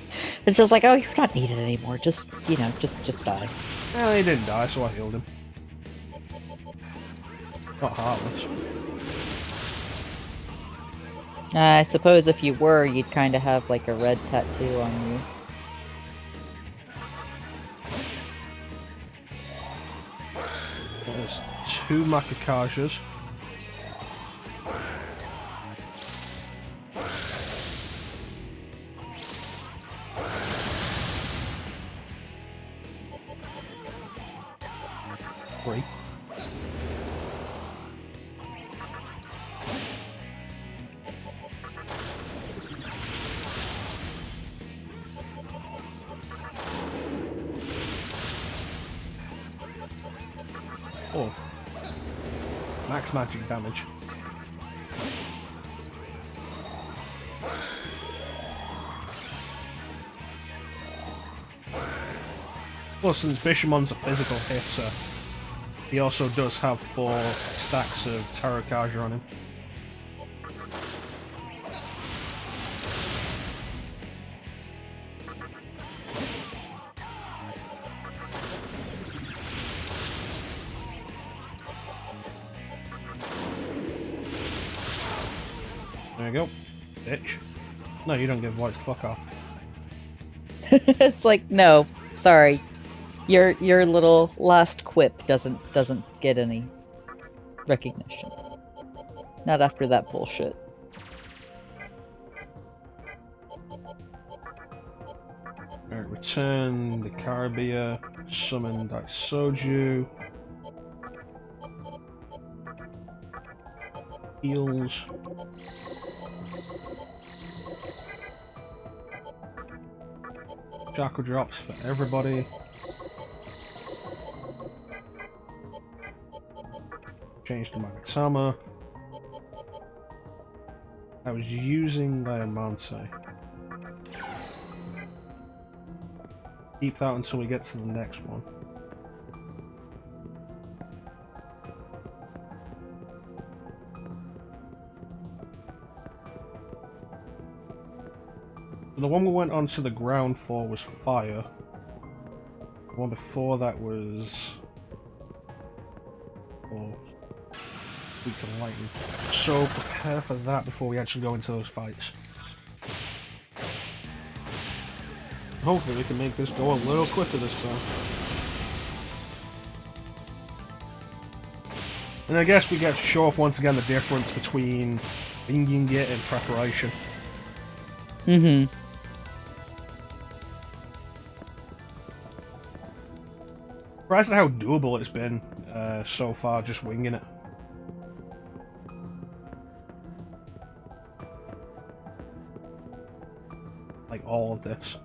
It's just like, oh, you're not needed anymore. Just, you know, just die. Well, he didn't die, so I healed him. Not heartless. I suppose if you were, you'd kind of have like a red tattoo on you. There's 2 Makakajas. Oh. Max magic damage. Plus, since Bishamon's a physical hitter, he also does have 4 stacks of Tarot Kaja on him. There you go, bitch. No, you don't give whites, fuck off. It's like, no, sorry. Your little last quip doesn't get any recognition. Not after that bullshit. Alright, return the Caribia, summon Daisoju. Heals. Chakra drops for everybody. Change to Magatama. I was using Diamante. Keep that until we get to the next one. The one we went onto the ground for was fire. The one before that was... oh, weak to lightning. So prepare for that before we actually go into those fights. Hopefully we can make this go a little quicker this time. And I guess we get to show off once again the difference between winging it and preparation. Mm-hmm. Surprised at how doable it's been so far, just winging it. Like all of this.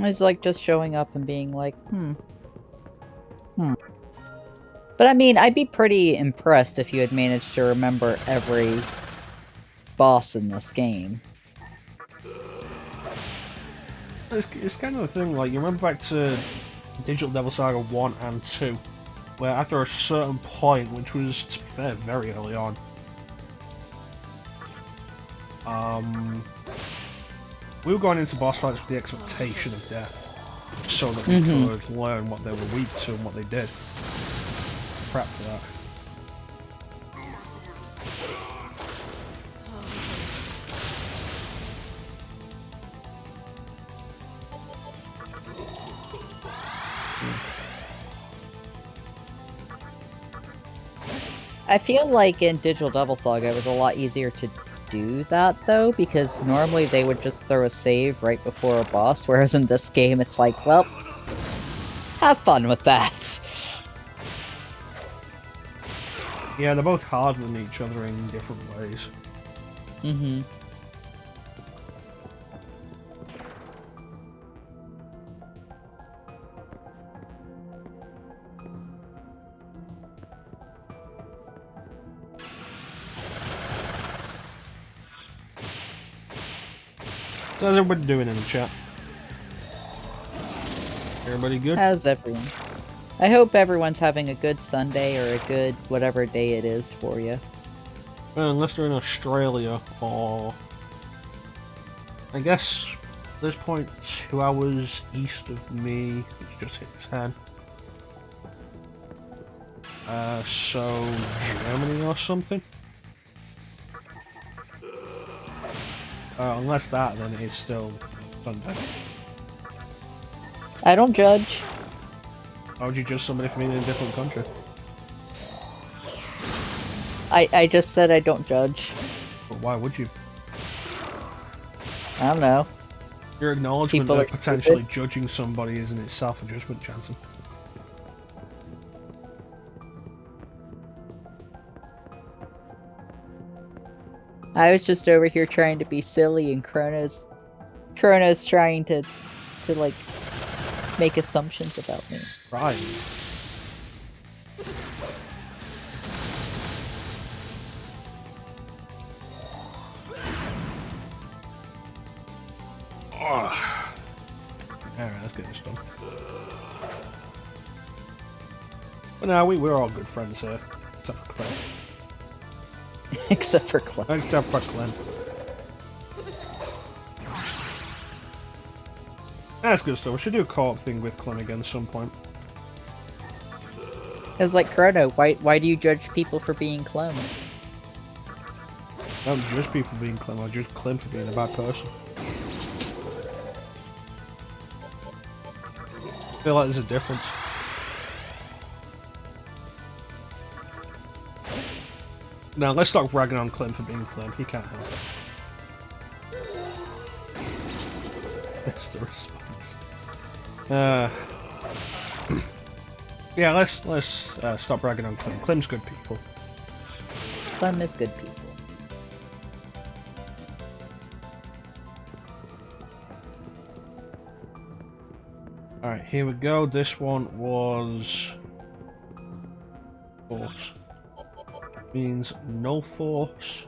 It's like just showing up and being like, But I mean, I'd be pretty impressed if you had managed to remember every boss in this game. It's kind of the thing, like, you remember back to Digital Devil Saga 1 and 2, where after a certain point, which was, to be fair, very early on, we were going into boss fights with the expectation of death, so that we could learn what they were weak to and what they did. Prep for that. I feel like in Digital Devil Saga it was a lot easier to do that though, because normally they would just throw a save right before a boss, whereas in this game it's like, well, have fun with that. Yeah, they're both harder than each other in different ways. Mm-hmm. So how's everybody doing in the chat? Everybody good? How's everyone? I hope everyone's having a good Sunday or a good whatever day it is for you. Well, unless they're in Australia, or... I guess at this point 2 hours east of me, it's just hit 10. So Germany or something? Unless that, then it is still Sunday. I don't judge. How would you judge somebody from being in a different country? I just said I don't judge. But why would you? I don't know. Your acknowledgement People of are potentially stupid. judging somebody is in itself a judgment, ChanceEm. I was just over here trying to be silly, and Chrono's trying to like make assumptions about me. Right. Alright, let's get this done. But no, we're all good friends here. Except for Clint. Except for Clint. Except for Clint. That's good stuff. We should do a co-op thing with Clint again at some point. It's like, Chrono, why do you judge people for being cloned? I don't judge people for being Clint, I judge Clint for being a bad person. I feel like there's a difference. Now let's stop ragging on Clint for being Clint. He can't help it. That's the response. Yeah, let's stop ragging on Clem. Clem's good people. Clem is good people. Alright, here we go. This one was force. Means no force.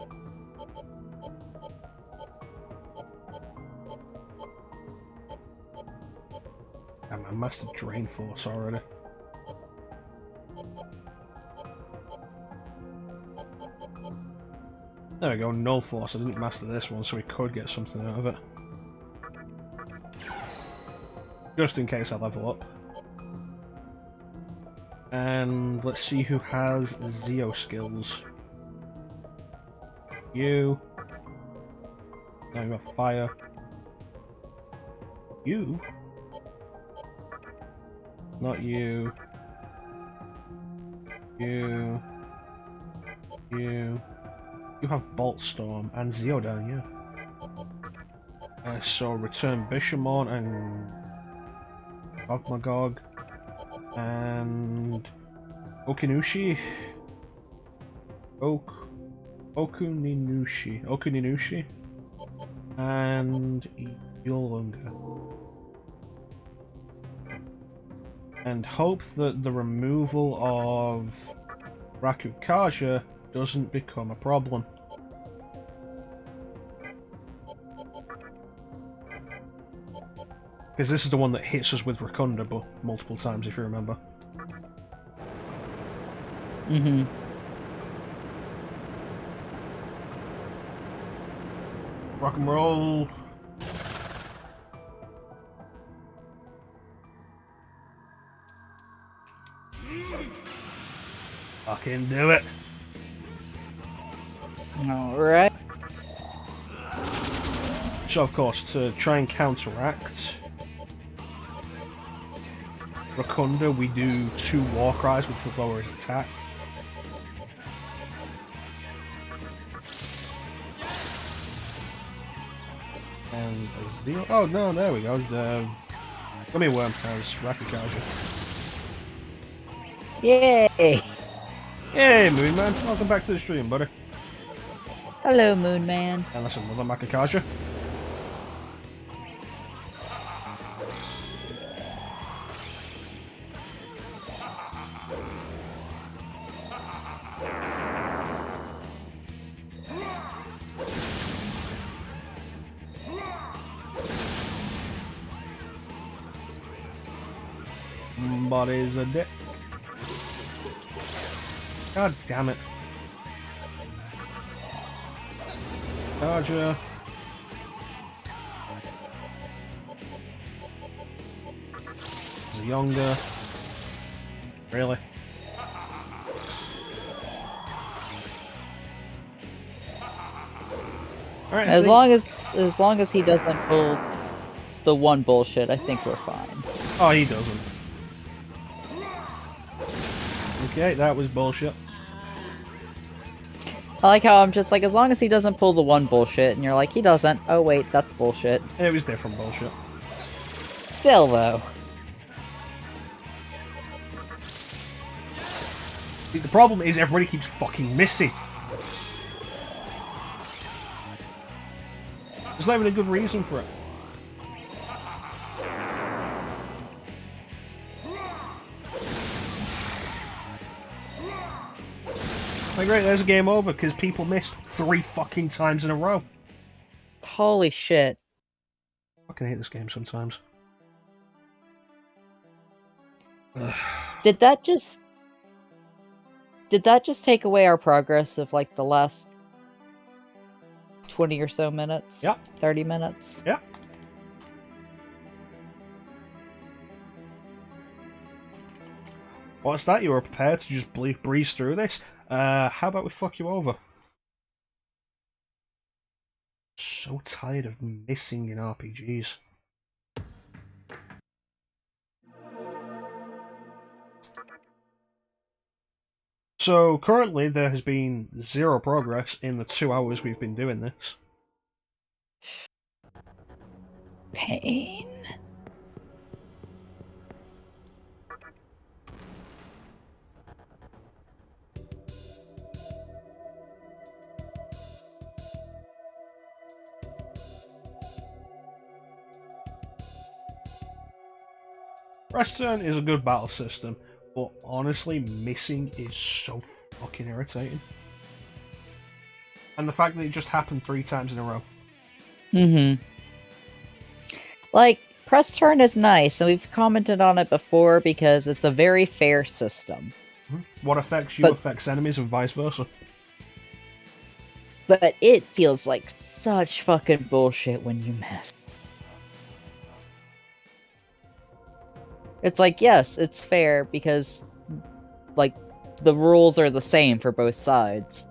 Damn, I mastered drain force already. There we go, no force. I didn't master this one, so we could get something out of it. Just in case I level up. And let's see who has Zeo skills. You. Now we got fire. You. Not you. You. You. You have Bolt Storm and Zeo down, yeah. So return Bishamon and Magog and Okuninushi. Okuninushi and Yolunga. And hope that the removal of Rakukaja doesn't become a problem. Because this is the one that hits us with Rakunda, but multiple times, if you remember. Mm-hmm. Rock and roll. Fucking do it. Alright. So, of course, to try and counteract Rakunda, we do 2 War Cries, which will lower his attack. And a Zeo. Oh no, there we go. The Gummy Worm has Rakukaja. Yay! Hey, Moon Man, welcome back to the stream, buddy. Hello, Moon Man. And that's another Rakukaja. Somebody's a dick. God damn it. Charger. Younger. Really? Alright, As long as he doesn't pull the one bullshit, I think we're fine. Oh, he doesn't. Okay, that was bullshit. I like how I'm just like, as long as he doesn't pull the one bullshit, and you're like, he doesn't. Oh wait, that's bullshit. It was different bullshit. Still though. See, the problem is everybody keeps fucking missing. There's not even a good reason for it. Like, great, there's a game over because people missed 3 fucking times in a row. Holy shit. fucking hate this game sometimes. Did that just take away our progress of like the last 20 or so minutes? Yeah. 30 minutes? Yeah. What's that? You were prepared to just breeze through this? How about we fuck you over? So tired of missing in RPGs. So currently there has been 0 progress in the 2 hours we've been doing this. Pain. Press turn is a good battle system, but honestly, missing is so fucking irritating. And the fact that it just happened 3 times in a row. Mm-hmm. Like, press turn is nice, and we've commented on it before because it's a very fair system. What affects you affects enemies and vice versa. But it feels like such fucking bullshit when you miss. It's like, yes, it's fair because, like, the rules are the same for both sides.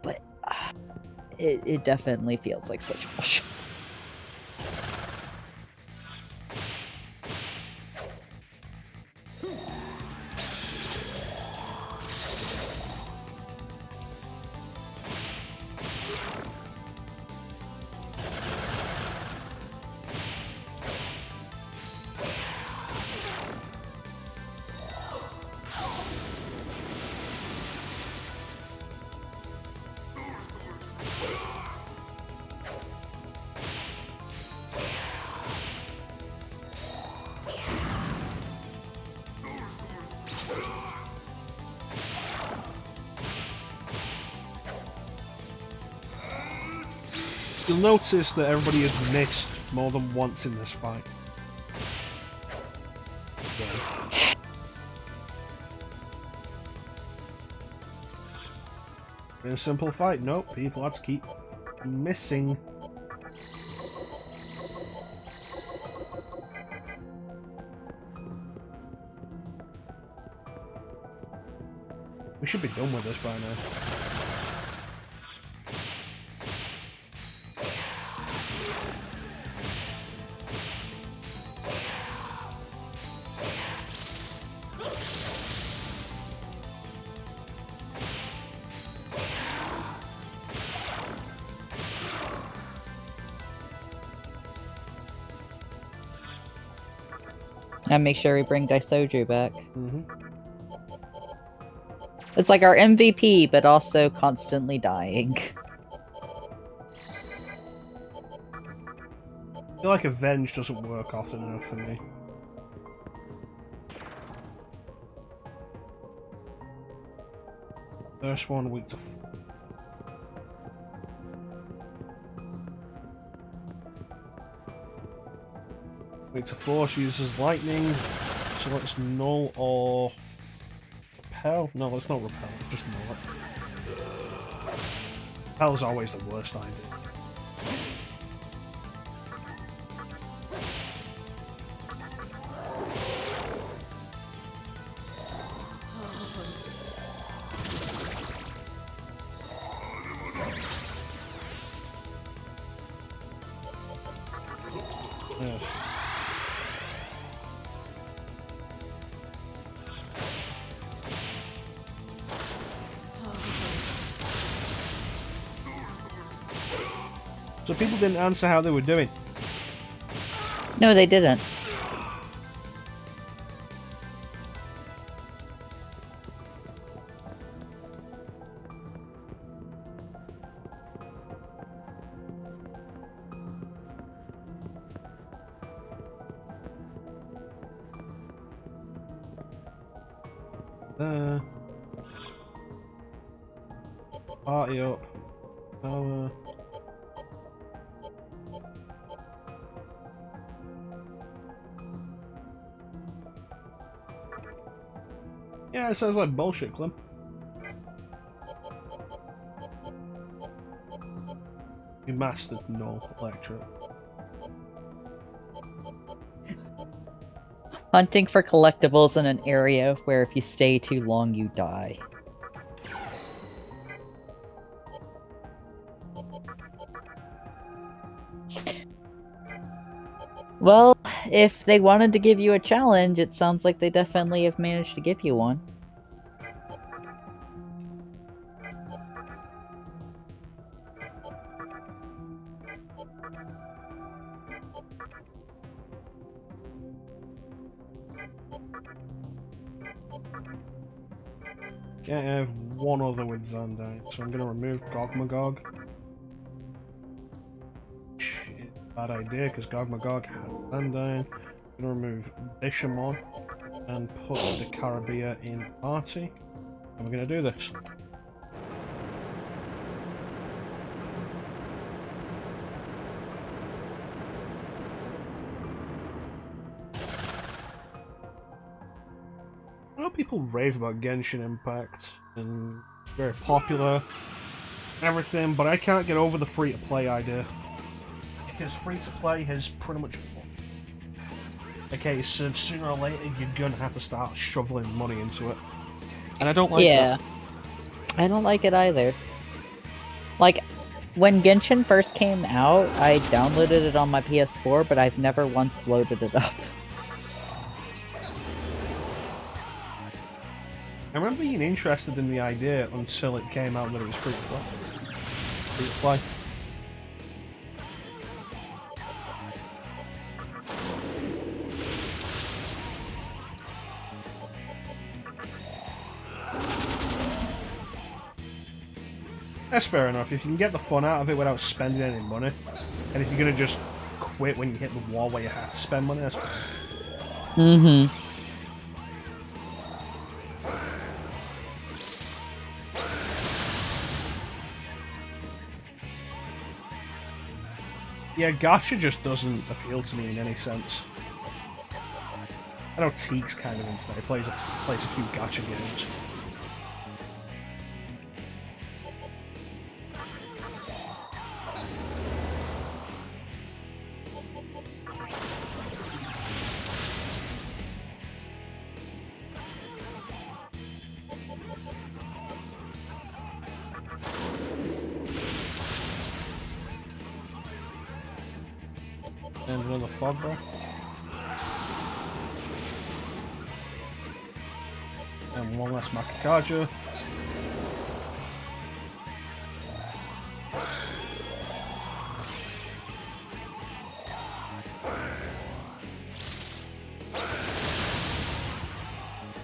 But it definitely feels like such bullshit. You'll notice that everybody has missed more than once in this fight. Yeah. In a simple fight, nope, people have to keep missing. We should be done with this by now. And make sure we bring Daisoju back. Mm-hmm. It's like our MVP, but also constantly dying. I feel like Avenge doesn't work often enough for me. First one, weak to... Weak to Force, uses Lightning, so let's Null or... Repel? No, let's not Repel, just Null it. Repel's always the worst idea. Yes. So people didn't answer how they were doing. No, they didn't. Party up. Power. Yeah, it sounds like bullshit, Clem. You mastered no electric. Hunting for collectibles in an area where if you stay too long, you die. Well, if they wanted to give you a challenge, it sounds like they definitely have managed to give you one. Okay, I have one other with Zandai, so I'm gonna remove Gogmagog. Shit, bad idea, because Gogmagog has Zandai. I'm gonna remove Bishamon and put the Caribbean in the party. And we're gonna do this. I know people rave about Genshin Impact and very popular, everything, but I can't get over the free-to-play idea. Because free-to-play has pretty much... Okay, so sooner or later you're gonna have to start shoveling money into it. And I don't like that. I don't like it either. Like, when Genshin first came out, I downloaded it on my PS4, but I've never once loaded it up. I remember being interested in the idea until it came out that it was free to play. Free to play. That's fair enough. If you can get the fun out of it without spending any money, and if you're gonna just quit when you hit the wall where you have to spend money, that's fine. Mm-hmm. Yeah, gacha just doesn't appeal to me in any sense. I know Teek's kind of into that. He plays a few gacha games. And another fog breath. And one less Makikaja.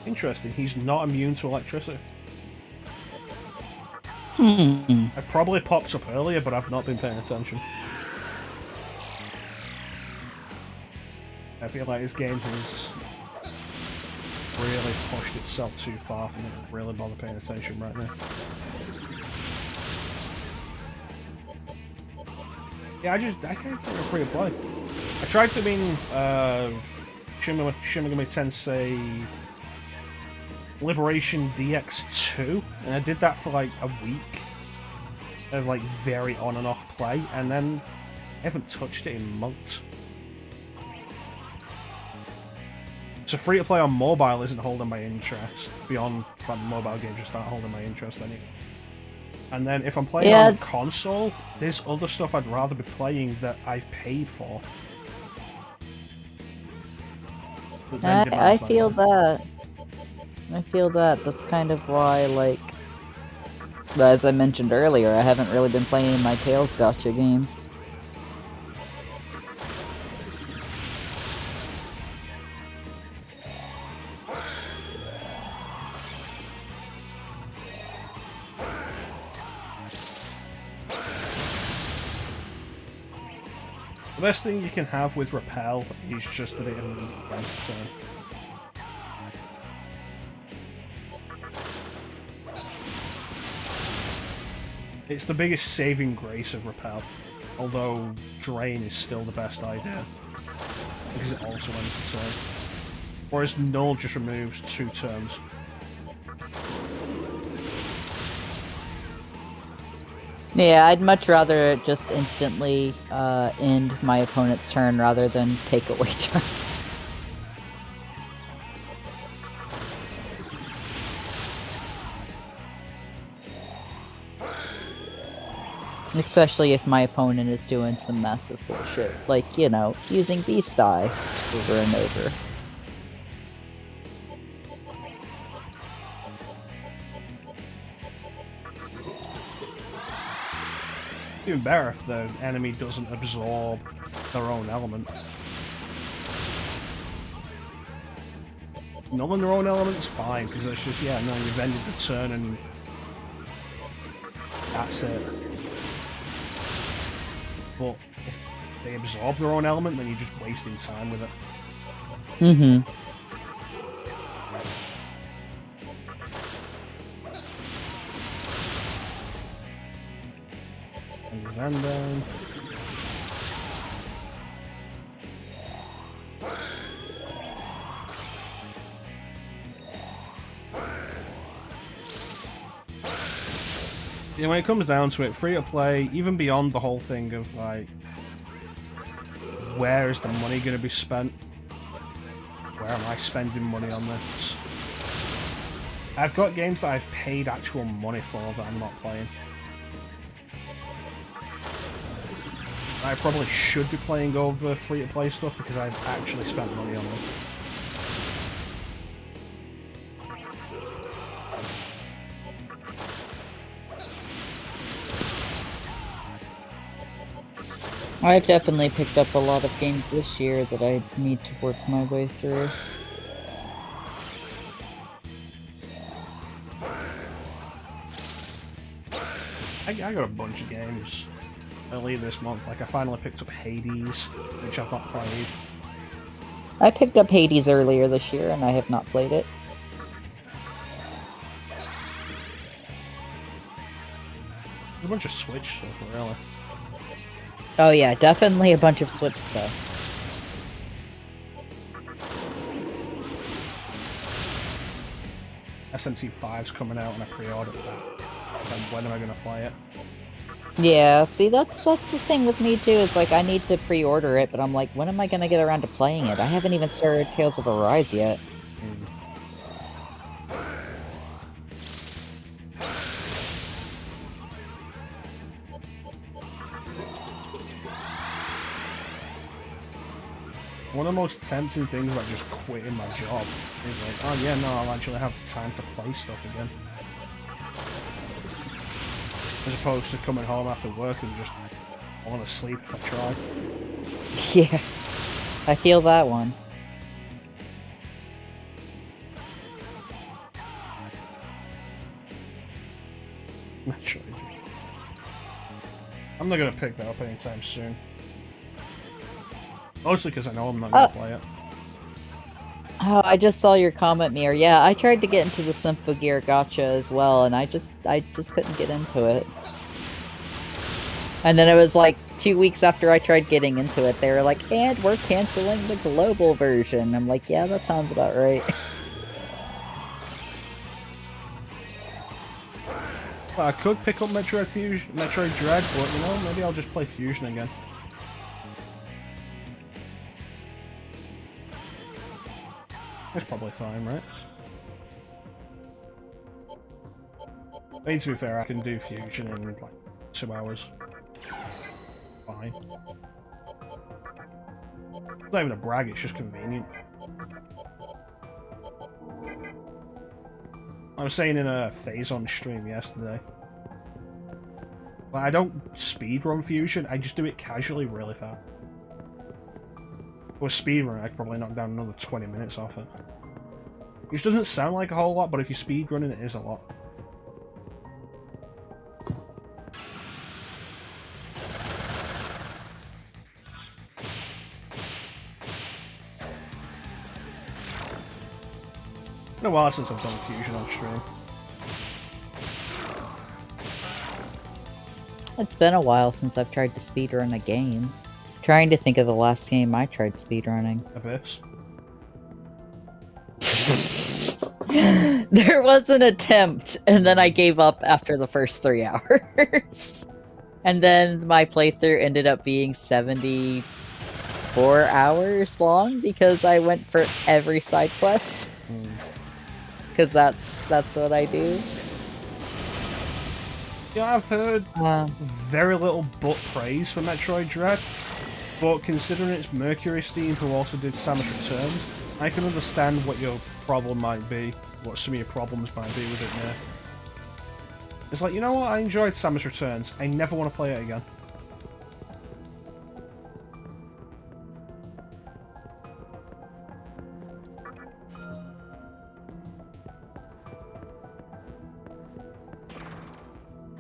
Interesting, he's not immune to electricity. It probably popped up earlier, but I've not been paying attention. I feel like this game has really pushed itself too far for me to really bother paying attention right now. Yeah, I can't think of free to play. I tried to mean Shin Megami Tensei Liberation DX2, and I did that for like a week of like very on and off play, and then I haven't touched it in months. So free to play on mobile isn't holding my interest. Beyond fun mobile games just aren't holding my interest anymore. And then if I'm playing on console, there's other stuff I'd rather be playing that I've paid for. I feel that. I feel that. That's kind of why, like, as I mentioned earlier, I haven't really been playing my Tales gacha games. The best thing you can have with Repel is just that it runs the turn. It's the biggest saving grace of Repel, although Drain is still the best idea, because it also ends the turn. Whereas Null just removes 2 turns. Yeah, I'd much rather just instantly end my opponent's turn rather than take away turns. Especially if my opponent is doing some massive bullshit, like, you know, using Beast Eye over and over. Even better if the enemy doesn't absorb their own element. Nulling their own element's fine, because it's just, yeah, no, you've ended the turn and that's it. But if they absorb their own element, then you're just wasting time with it. Mm-hmm. And Zandon. Yeah, when it comes down to it, free to play, even beyond the whole thing of like, where is the money going to be spent? Where am I spending money on this? I've got games that I've paid actual money for that I'm not playing. I probably should be playing over free to play stuff because I've actually spent money on them. I've definitely picked up a lot of games this year that I need to work my way through. I got a bunch of games early this month. Like, I finally picked up Hades, which I've not played. I picked up Hades earlier this year and I have not played it. There's a bunch of Switch stuff, really. Oh yeah, definitely a bunch of Switch stuff. SMT5's coming out and I pre-ordered that. Then when am I going to play it? Yeah, see, that's the thing with me too. It's like I need to pre-order it, but I'm like, when am I gonna get around to playing it? I haven't even started Tales of Arise yet. One of the most tempting things about just quitting my job is like, oh yeah, no, I'll actually have the time to play stuff again. As opposed to coming home after work and just falling asleep if I try. Yeah, I feel that one. Metroid. I'm not gonna pick that up anytime soon. Mostly because I know I'm not gonna play it. Oh, I just saw your comment, Mir. Yeah, I tried to get into the Symphogear gacha as well, and I just couldn't get into it. And then it was like 2 weeks after I tried getting into it, they were like, and we're canceling the global version. I'm like, yeah, that sounds about right. Well, I could pick up Metroid Dread, but you know, maybe I'll just play Fusion again. That's probably fine, right? I mean, to be fair, I can do Fusion in like 2 hours. Fine. It's not even a brag, it's just convenient. I was saying in a Phazon stream yesterday, but I don't speedrun Fusion, I just do it casually really fast. With speedrun, I could probably knock down another 20 minutes off it. Which doesn't sound like a whole lot, but if you're speedrunning, it is a lot. It's been a while since I've done Fusion on stream. It's been a while since I've tried to speedrun a game. Trying to think of the last game I tried speedrunning. Abyss. There was an attempt, and then I gave up after the first 3 hours. And then my playthrough ended up being 74 hours long because I went for every side quest. Because that's what I do. Yeah, I've heard very little but praise for Metroid Dread, but considering it's Mercury Steam who also did Samus Returns, I can understand what your problem might be, what some of your problems might be with it now. It's like, you know what, I enjoyed Samus Returns, I never want to play it again.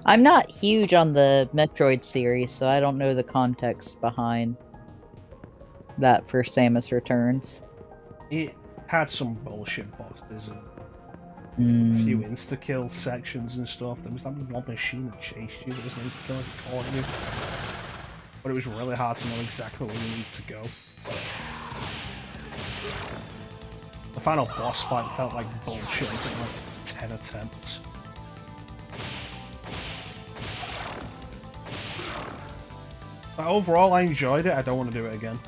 I'm not huge on the Metroid series, so I don't know the context behind that for Samus Returns. It had some bullshit bosses and a few insta-kill sections and stuff. There was that one machine that chased you that was an insta-kill and caught you. But it was really hard to know exactly where you need to go. The final boss fight felt like bullshit. It took like 10 attempts. But overall, I enjoyed it. I don't want to do it again.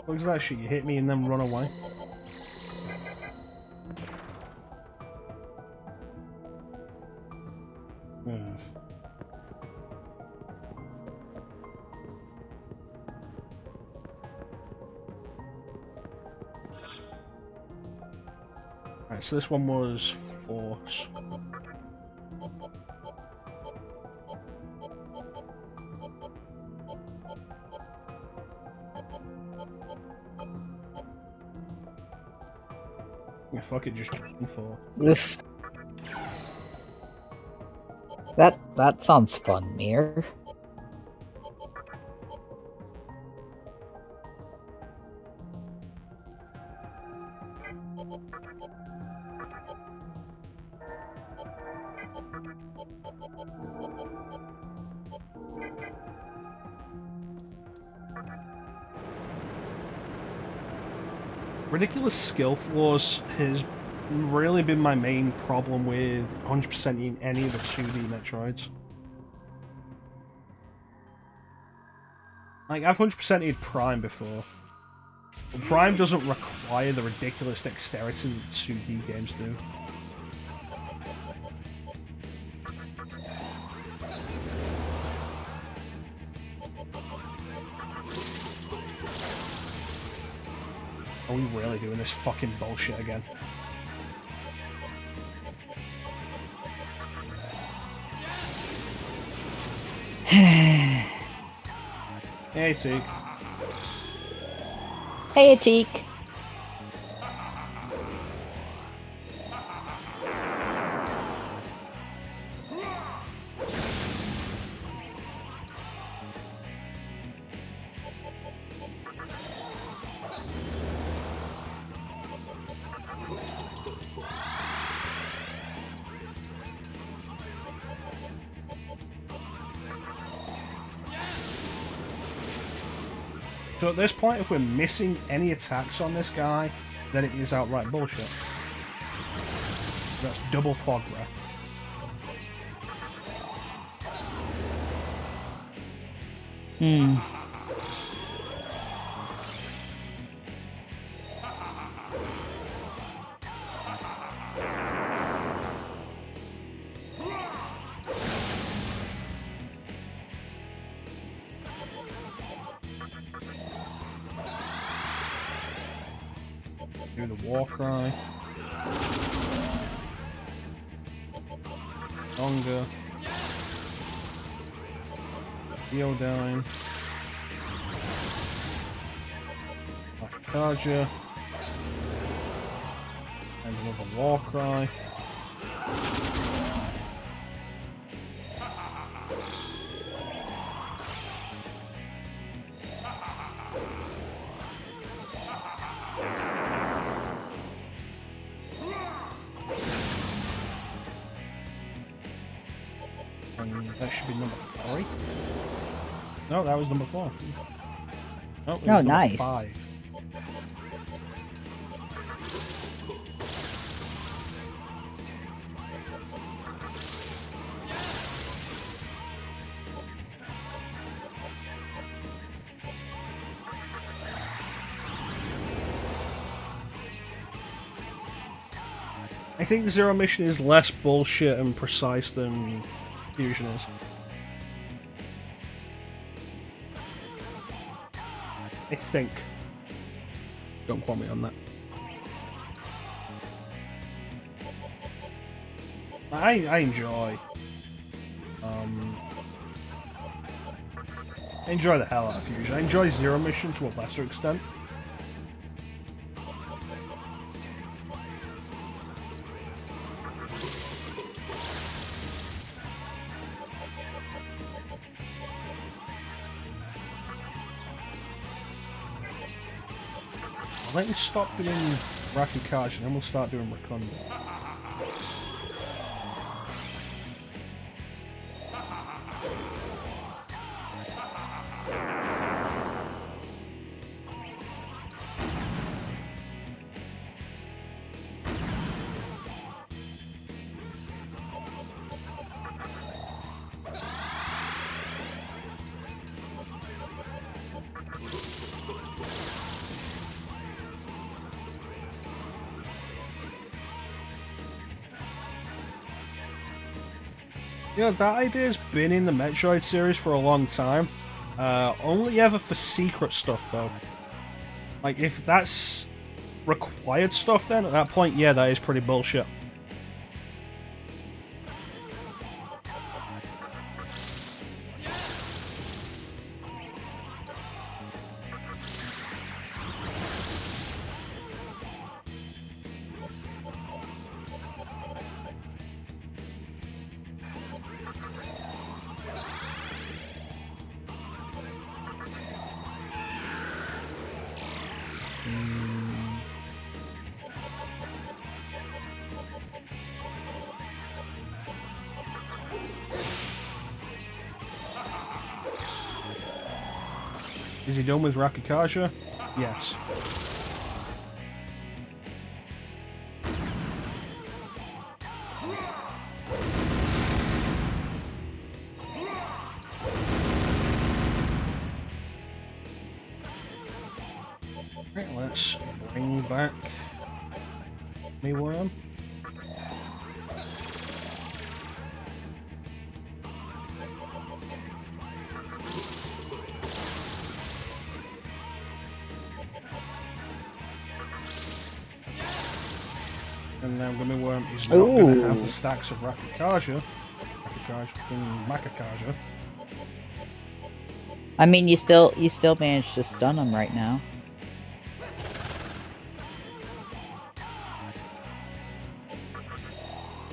What is that shit? You hit me and then run away? Alright, so this one was Force. Yeah, fuck it, just Force. That sounds fun, Mir. Ridiculous skill flaws has really been my main problem with 100%ing any of the 2D Metroids. Like, I've 100%ed Prime before. But Prime doesn't require the ridiculous dexterity that 2D games do. Are we really doing this fucking bullshit again? Hey, Teak. Hey, Atik. So at this point, if we're missing any attacks on this guy, then it is outright bullshit. That's double fog breath. Do the war cry. Longer. Theodine. Akaja. And another war cry. And that should be number 3. No, that was number 4. No, it was number nice. 5. I think Zero Mission is less bullshit and precise than Fusion is. I think. Don't quote me on that. I enjoy. I enjoy the hell out of Fusion. I enjoy Zero Mission to a lesser extent. Let me stop doing Rakikash and then we'll start doing Rakundo. You know, that idea's been in the Metroid series for a long time. Only ever for secret stuff, though. Like, if that's required stuff, then at that point, yeah, that is pretty bullshit. Is he done with Rakikaja? Yes. Right, let's bring back me worm. And now Gummy Worm is not going to have the stacks of Rakikaja. Makakaja. I mean, you still managed to stun him right now.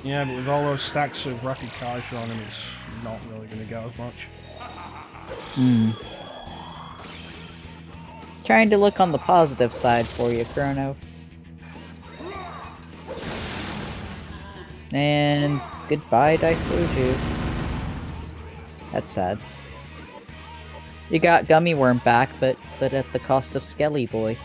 Yeah, but with all those stacks of Rakikaja on him, it's not really going to get as much. Trying to look on the positive side for you, Chrono. And goodbye, Daisuju. That's sad. You got Gummy Worm back, but at the cost of Skelly Boy.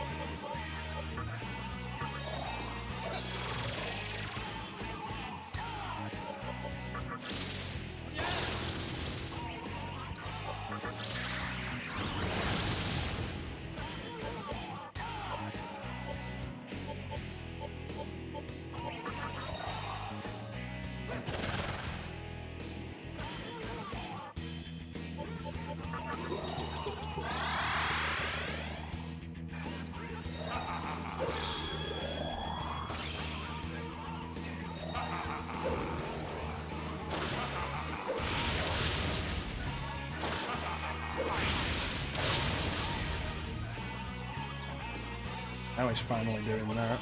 Now he's finally doing that.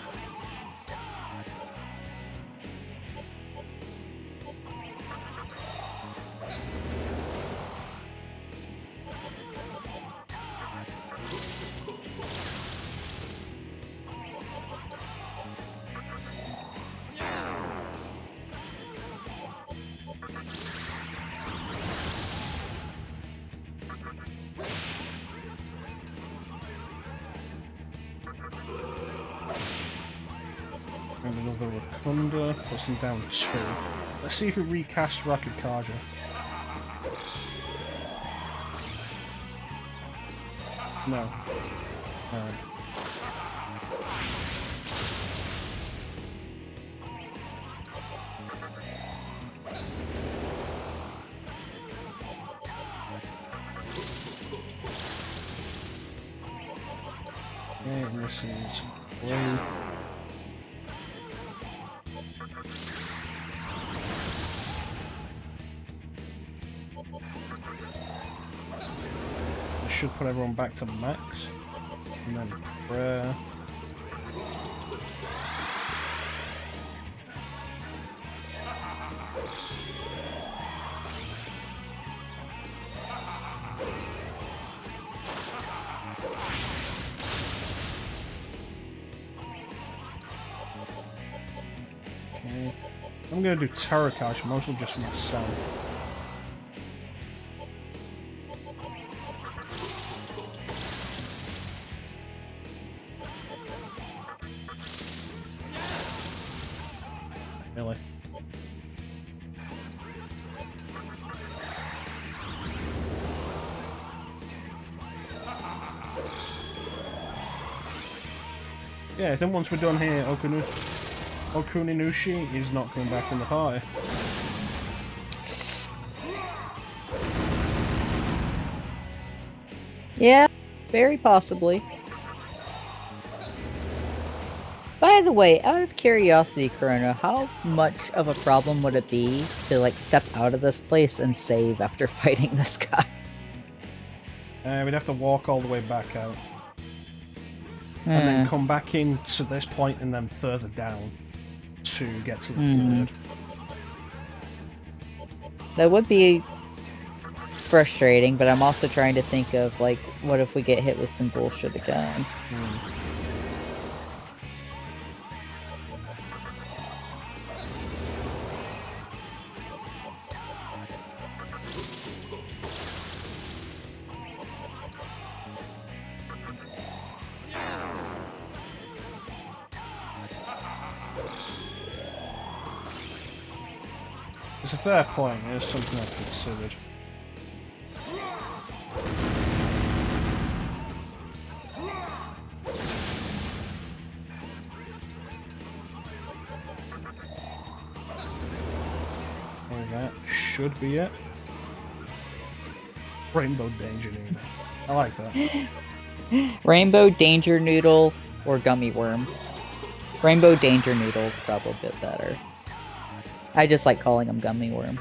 another Rakunda, puts them down 2. Let's see if it recasts Rakukaja. No. Alright. Okay, and this is blue. This should put everyone back to max. And then prayer. Okay. I'm gonna do Terrakash, might as well just myself. Really? Yeah, then once we're done here, Okuninushi is not coming back in the party. Yeah, very possibly. By the way, out of curiosity, Corona, how much of a problem would it be to like step out of this place and save after fighting this guy? We'd have to walk all the way back out. And then come back in to this point and then further down to get to the third. That would be frustrating, but I'm also trying to think of, like, what if we get hit with some bullshit again? It's a fair point, it's something I've considered. Okay, that should be it. Rainbow Danger Noodle. I like that. Rainbow Danger Noodle or Gummy Worm. Rainbow Danger Noodle's probably a bit better. I just like calling them Gummy Worm.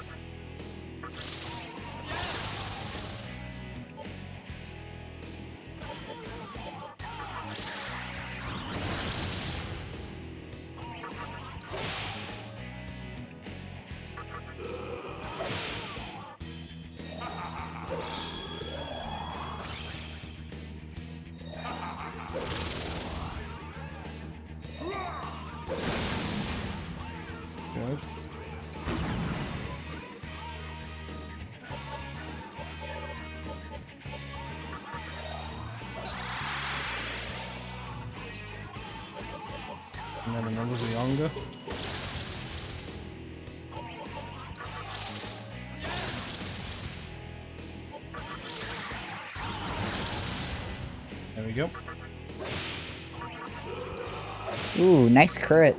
Good. And then another Zionga. There we go. Ooh, nice crit.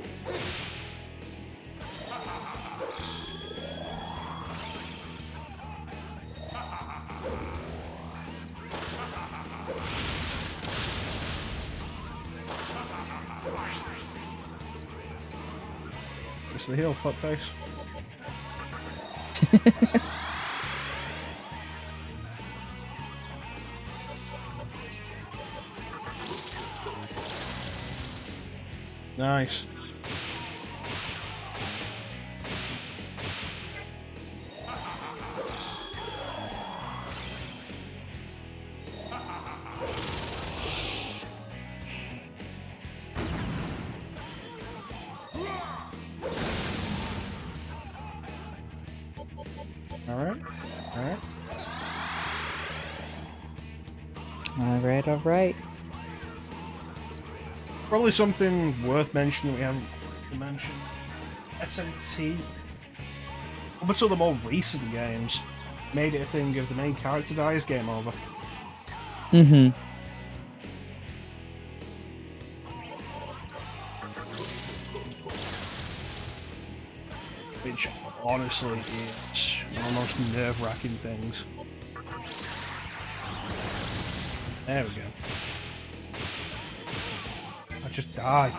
Just the heal, fuckface. Nice. Alright, alright. Alright. Probably something worth mentioning that we haven't to mention. SMT, up until the more recent games, made it a thing if the main character dies, game over. Mm-hmm. Which honestly is one of the most nerve-wracking things. There we go. I just die.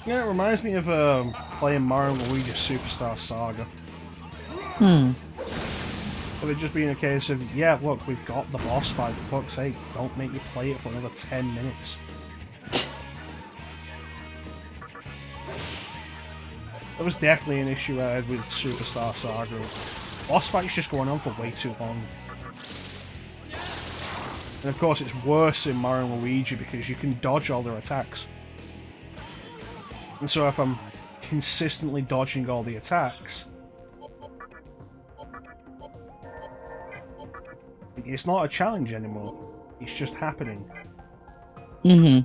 Yeah, it reminds me of playing Mario and Luigi Superstar Saga. Of it just being a case of, yeah, look, we've got the boss fight, for fuck's sake, don't make you play it for another 10 minutes. That was definitely an issue I had with Superstar Saga. Boss fight's just going on for way too long. And of course it's worse in Mario and Luigi because you can dodge all their attacks. And so if I'm consistently dodging all the attacks, it's not a challenge anymore. It's just happening. Mm-hmm.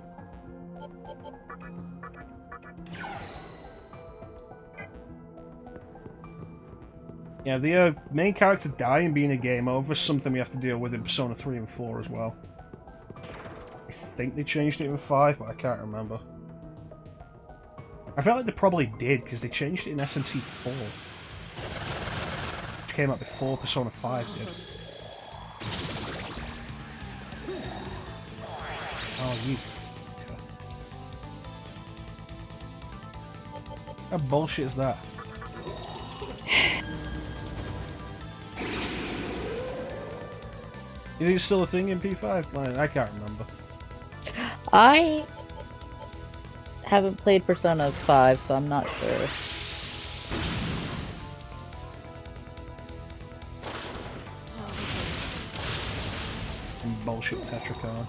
Yeah, the main character dying being a game over is something we have to deal with in Persona 3 and 4 as well. I think they changed it in 5, but I can't remember. I felt like they probably did, because they changed it in SMT 4. Which came out before Persona 5 did. Oh, you... What bullshit is that? You think it's still a thing in P5? I can't remember. I haven't played Persona 5, so I'm not sure. And bullshit Tetracon.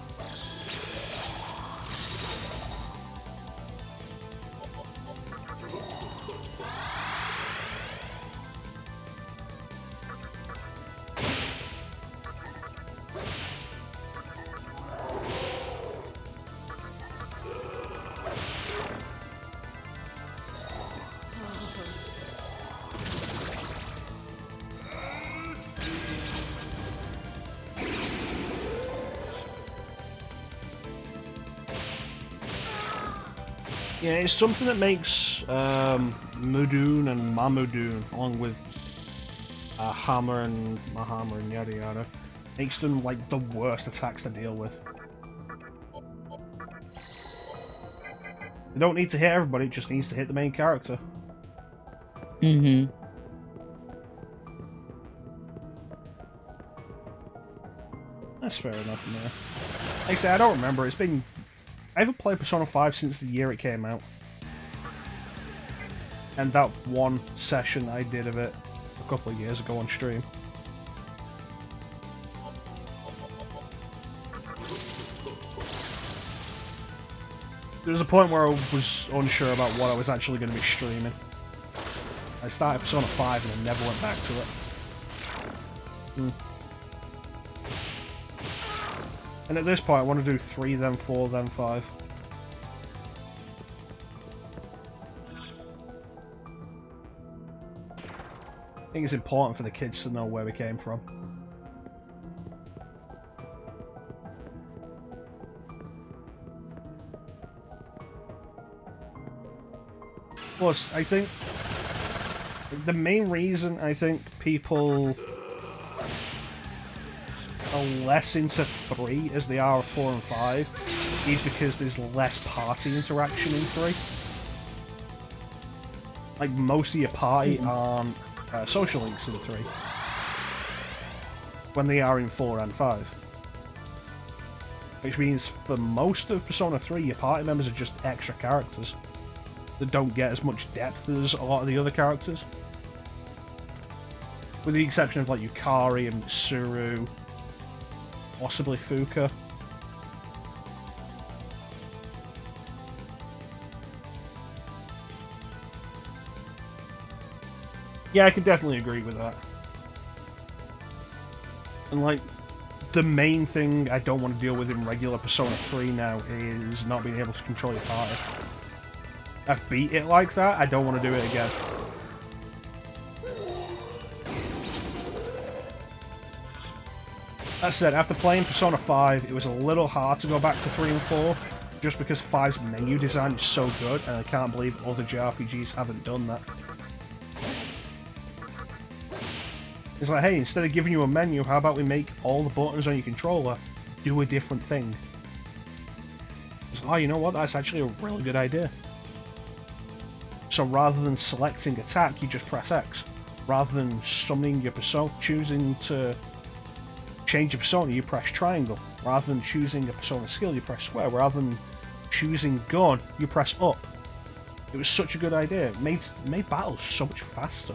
Yeah, it's something that makes Mudun and Mamudun, along with Hammer and Mahammer and yada yada, makes them like the worst attacks to deal with. They don't need to hit everybody, it just needs to hit the main character. Mm-hmm. That's fair enough in there. Like I say, I don't remember, it's been... I haven't played Persona 5 since the year it came out. And that one session I did of it a couple of years ago on stream. There was a point where I was unsure about what I was actually going to be streaming. I started Persona 5 and I never went back to it. And at this point I want to do 3, then 4, then 5. I think it's important for the kids to know where we came from. Plus, I think the main reason I think people are less into 3 as they are 4 and 5 is because there's less party interaction in 3. like most of your party aren't social links in 3. When they are in 4 and 5. Which means for most of Persona 3, your party members are just extra characters that don't get as much depth as a lot of the other characters. With the exception of like Yukari and Mitsuru, possibly Fuka. Yeah, I can definitely agree with that. And like, the main thing I don't want to deal with in regular Persona 3 now is not being able to control your party. I've beat it like that, I don't want to do it again. That said, after playing Persona 5, it was a little hard to go back to 3 and 4, just because 5's menu design is so good, and I can't believe other JRPGs haven't done that. It's like, hey, instead of giving you a menu, how about we make all the buttons on your controller do a different thing? It's like, oh, you know what, that's actually a really good idea. So rather than selecting attack, you just press X. Rather than summoning your persona, choosing to change your persona, you press triangle. Rather than choosing a persona skill, you press square. Rather than choosing gun, you press up. It was such a good idea. It made battles so much faster.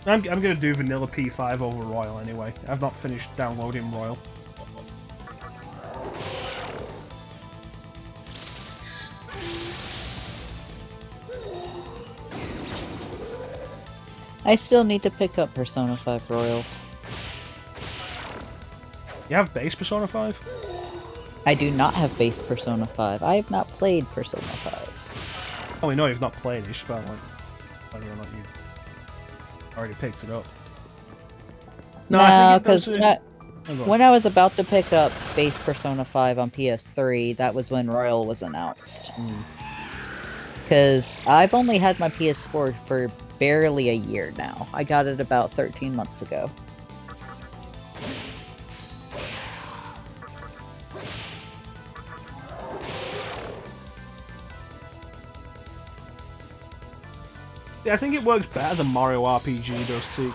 I'm going to do vanilla P5 over Royal anyway. I've not finished downloading Royal. I still need to pick up Persona 5 Royal. You have base Persona 5? I do not have base Persona 5. I have not played Persona 5. Oh, we know you've not played it. It's about like whether or not you already picked it up. No, because when I was about to pick up base Persona 5 on PS3, that was when Royal was announced. Because I've only had my PS4 for barely a year now. I got it about 13 months ago. Yeah, I think it works better than Mario RPG does too.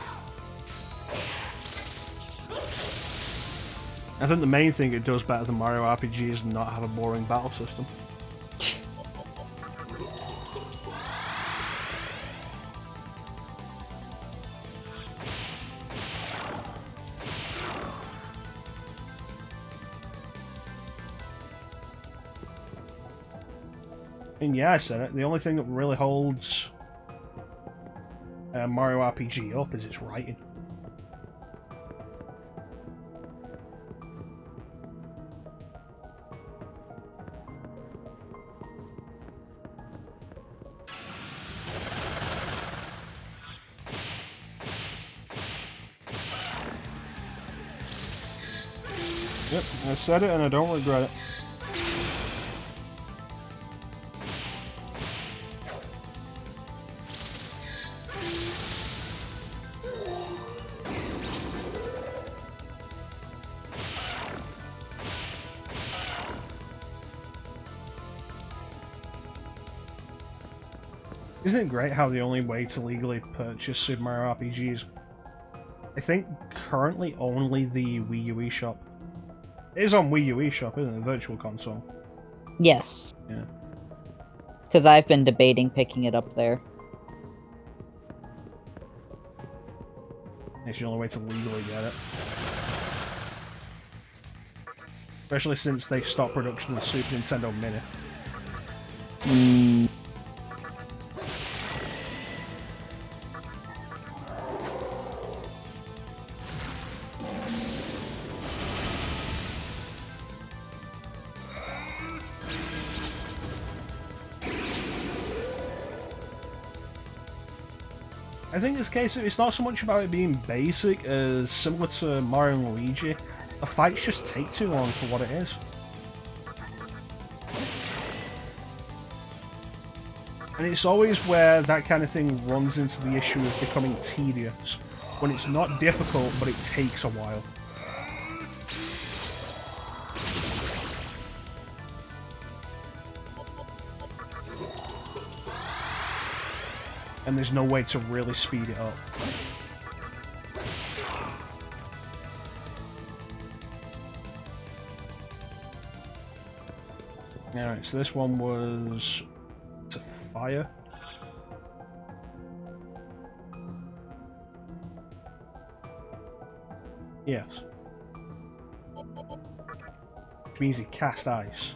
I think the main thing it does better than Mario RPG is not have a boring battle system. And yeah, I said it. The only thing that really holds Mario RPG up is its writing. Yep, I said it and I don't regret it. Isn't it great how the only way to legally purchase Super Mario RPG is, I think, currently only the Wii U eShop? It is on Wii U eShop, isn't it? The Virtual Console. Yes. Yeah. Because I've been debating picking it up there. It's the only way to legally get it. Especially since they stopped production of the Super Nintendo Mini. I think in this case, it's not so much about it being basic as similar to Mario and Luigi. The fights just take too long for what it is. And it's always where that kind of thing runs into the issue of becoming tedious. When it's not difficult, but it takes a while. and there's no way to really speed it up. Alright, so this one was to fire. Yes. Which means he cast ice.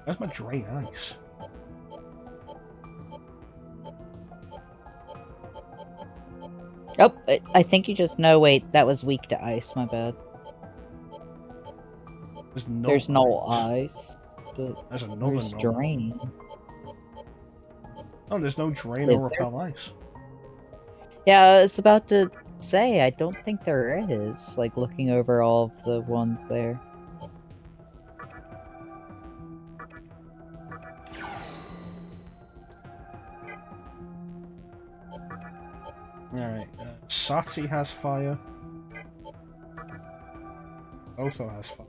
Where's my drain ice? Oh, I think you just... No, wait, that was weak to ice, my bad. There's no ice. But there's another there's drain. Oh, there's no drain or repel ice. Yeah, I was about to say, I don't think there is, like, looking over all of the ones there. Alright, Sati has fire. Otho has fire.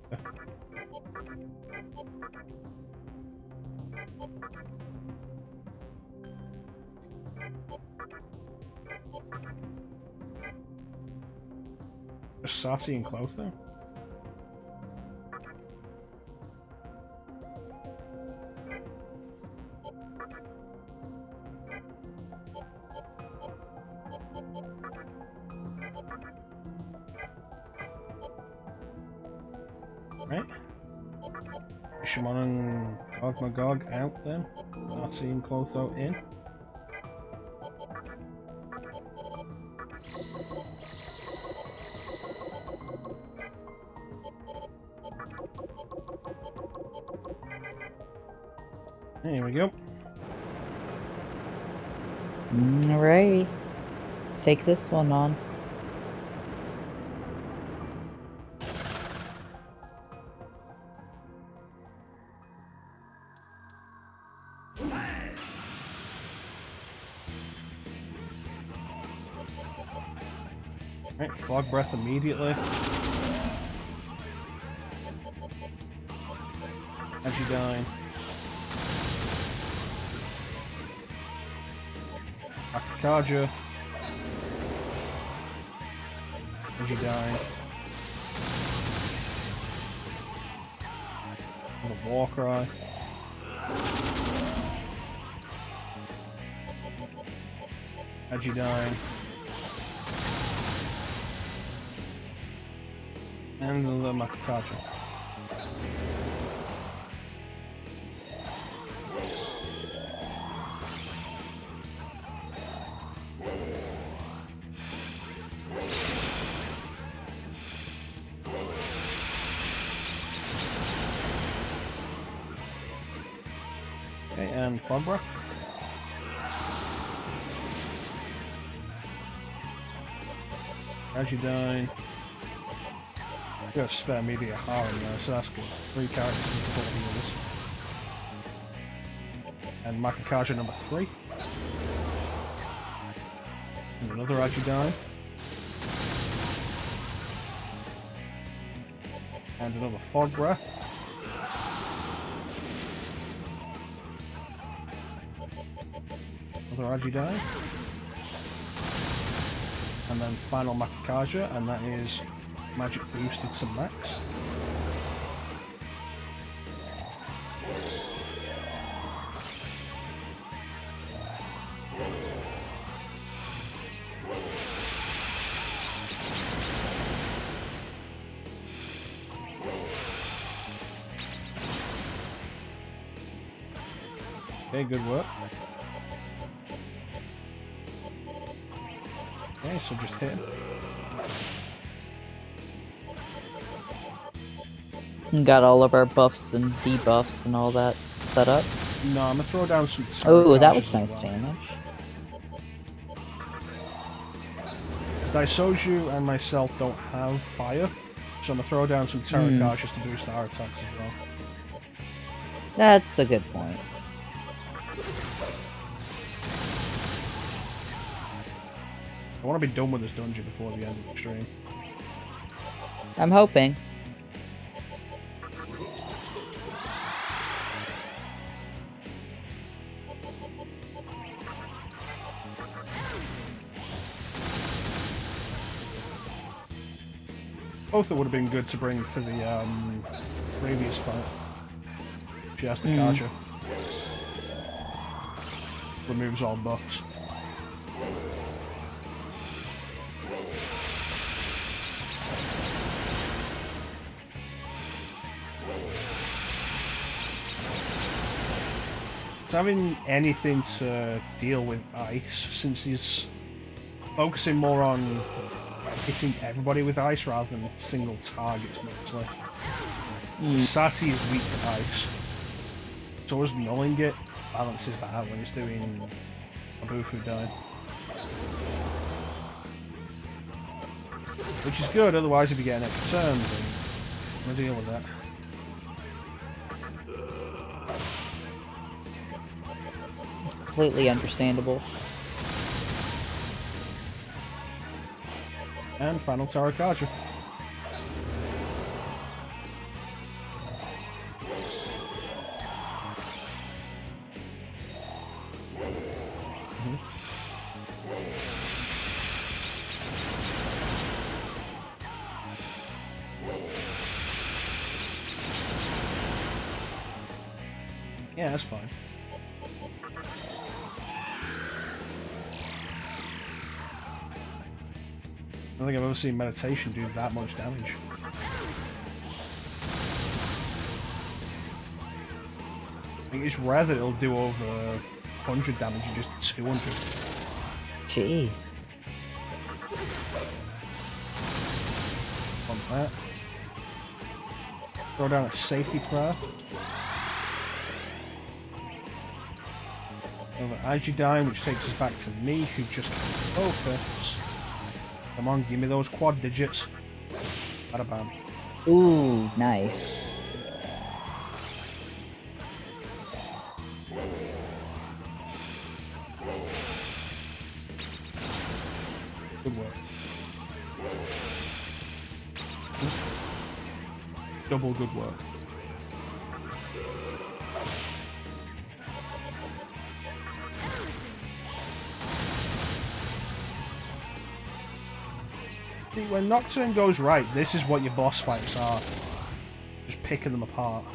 Just Sati and Clotho? Right. Shimon and Gog Magog out then. Sati and Clotho in. Here we go. Alrighty. Take this one on. Right, fog breath immediately. As you die. Akakaja. As you die. Another war cry. As you die. And another Makakaja. Okay, and fog breath. As you die. I've got a spare media harem there, so that's good. 3 characters and 4 healers. And Makakaja number 3. And another Ajidai. And another Fog Breath. Another Ajidai. And then final Makakaja, and that is magic boosted to max. Okay, good work. Okay, so just hit. Got all of our buffs and debuffs and all that set up. No, I'm gonna throw down some. Oh, that was nice damage. Daisoju and myself don't have fire, so I'm gonna throw down some Terracards just to boost our attacks as well. That's a good point. I want to be done with this dungeon before the end of the stream. I'm hoping. Both would have been good to bring for the previous fight. She has the Karcher. Removes all buffs. Having anything to deal with ice, since he's focusing more on hitting everybody with ice rather than single targets mostly. Sati is weak to ice, so as nulling it balances that out when he's doing a Bufu die. Which is good, otherwise if you get an extra turn, then we'll deal with that. Completely understandable. And final Tarot Karcher. Yeah, that's fine. I don't think I've ever seen meditation do that much damage. I think it's rare that it'll do over 100 damage and just 200. Jeez. On that. Throw down a safety prayer. Over Ajidine, which takes us back to me, who just has focus. Come on, give me those quad digits. Bada bam. Ooh, nice. Good work. Double good work. See, when Nocturne goes right, this is what your boss fights are. Just picking them apart.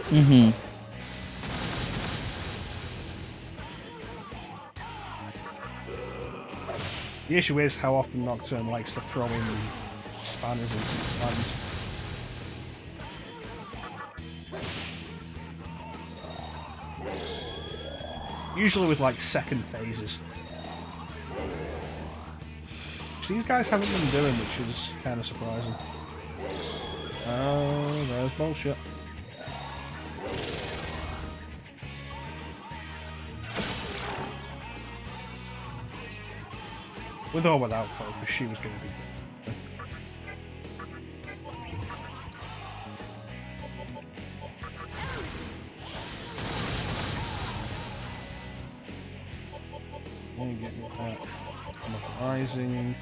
Mm-hmm. The issue is how often Nocturne likes to throw in spanners into his plans. Usually with like second phases. Which these guys haven't been doing, which is kind of surprising. Oh, there's bullshit. With or without focus, she was going to be good. Let me get me that. Enough rising.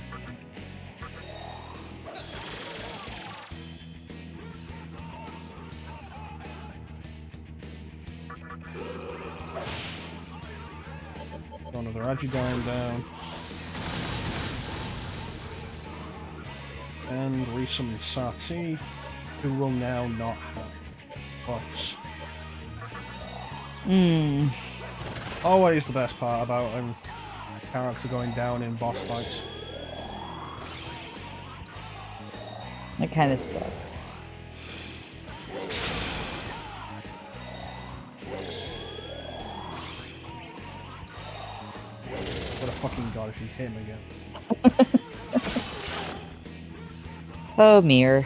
Throw another Ajidine down. And resummon Sati, who will now not have buffs. Always the best part about a character going down in boss fights. That kind of sucks. What a fucking god if you hit him again. Oh, mirror.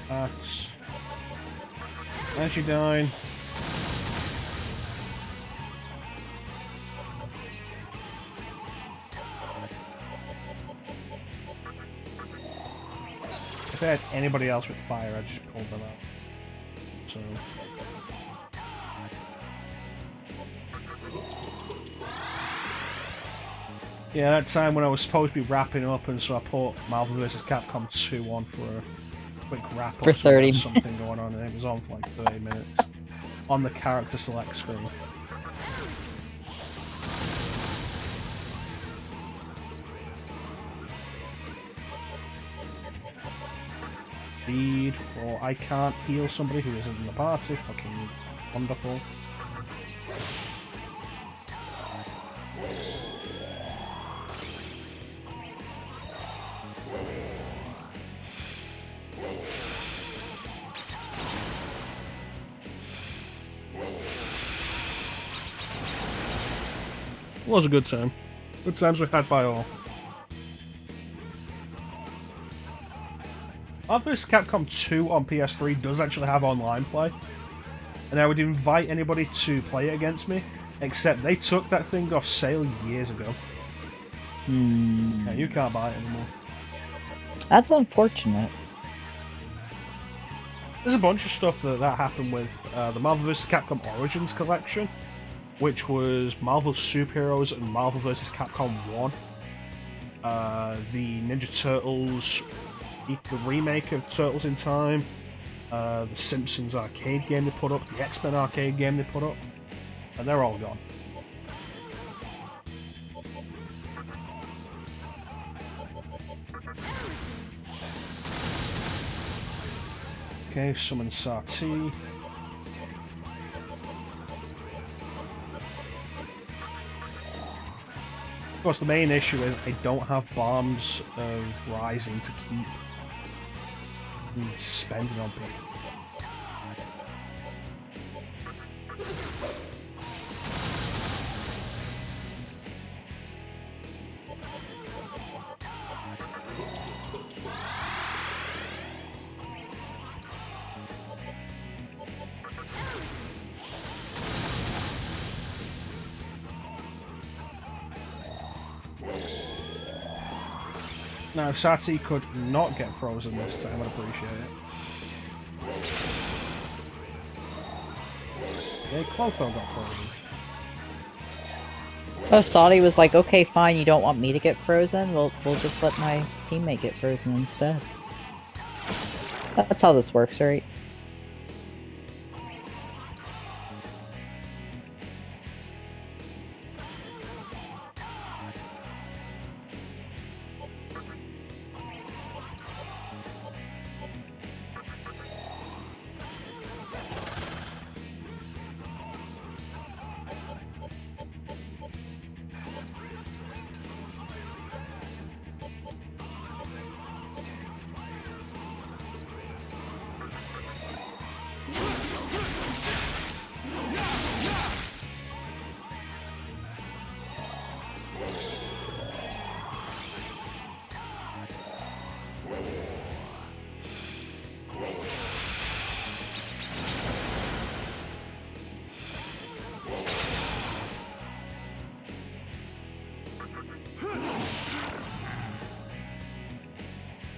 Axe. Ajidine. If I had anybody else with fire, I'd just pull them out. So... Yeah, that time when I was supposed to be wrapping up, and so I put Marvel vs. Capcom 2 on for a quick wrap up. For 30 minutes. Something going on, and it was on for like 30 minutes. On the character select screen. Speed for I can't heal somebody who isn't in the party. Fucking wonderful. It was a good time. Good times we had by all. Marvel vs. Capcom 2 on PS3 does actually have online play. And I would invite anybody to play it against me, except they took that thing off sale years ago. Yeah, you can't buy it anymore. That's unfortunate. There's a bunch of stuff that happened with the Marvel vs. Capcom Origins collection, which was Marvel Superheroes and Marvel vs. Capcom 1. The Ninja Turtles, the remake of Turtles in Time, the Simpsons arcade game they put up, the X-Men arcade game they put up, and they're all gone. Okay, summon Sati. Of course, the main issue is I don't have bombs of Rising to keep spending on people. Now, if Sati could not get frozen this time, I'd appreciate it. Yeah, Clotho got frozen. Oh, Sati was like, okay, fine, you don't want me to get frozen? We'll just let my teammate get frozen instead. That's how this works, right?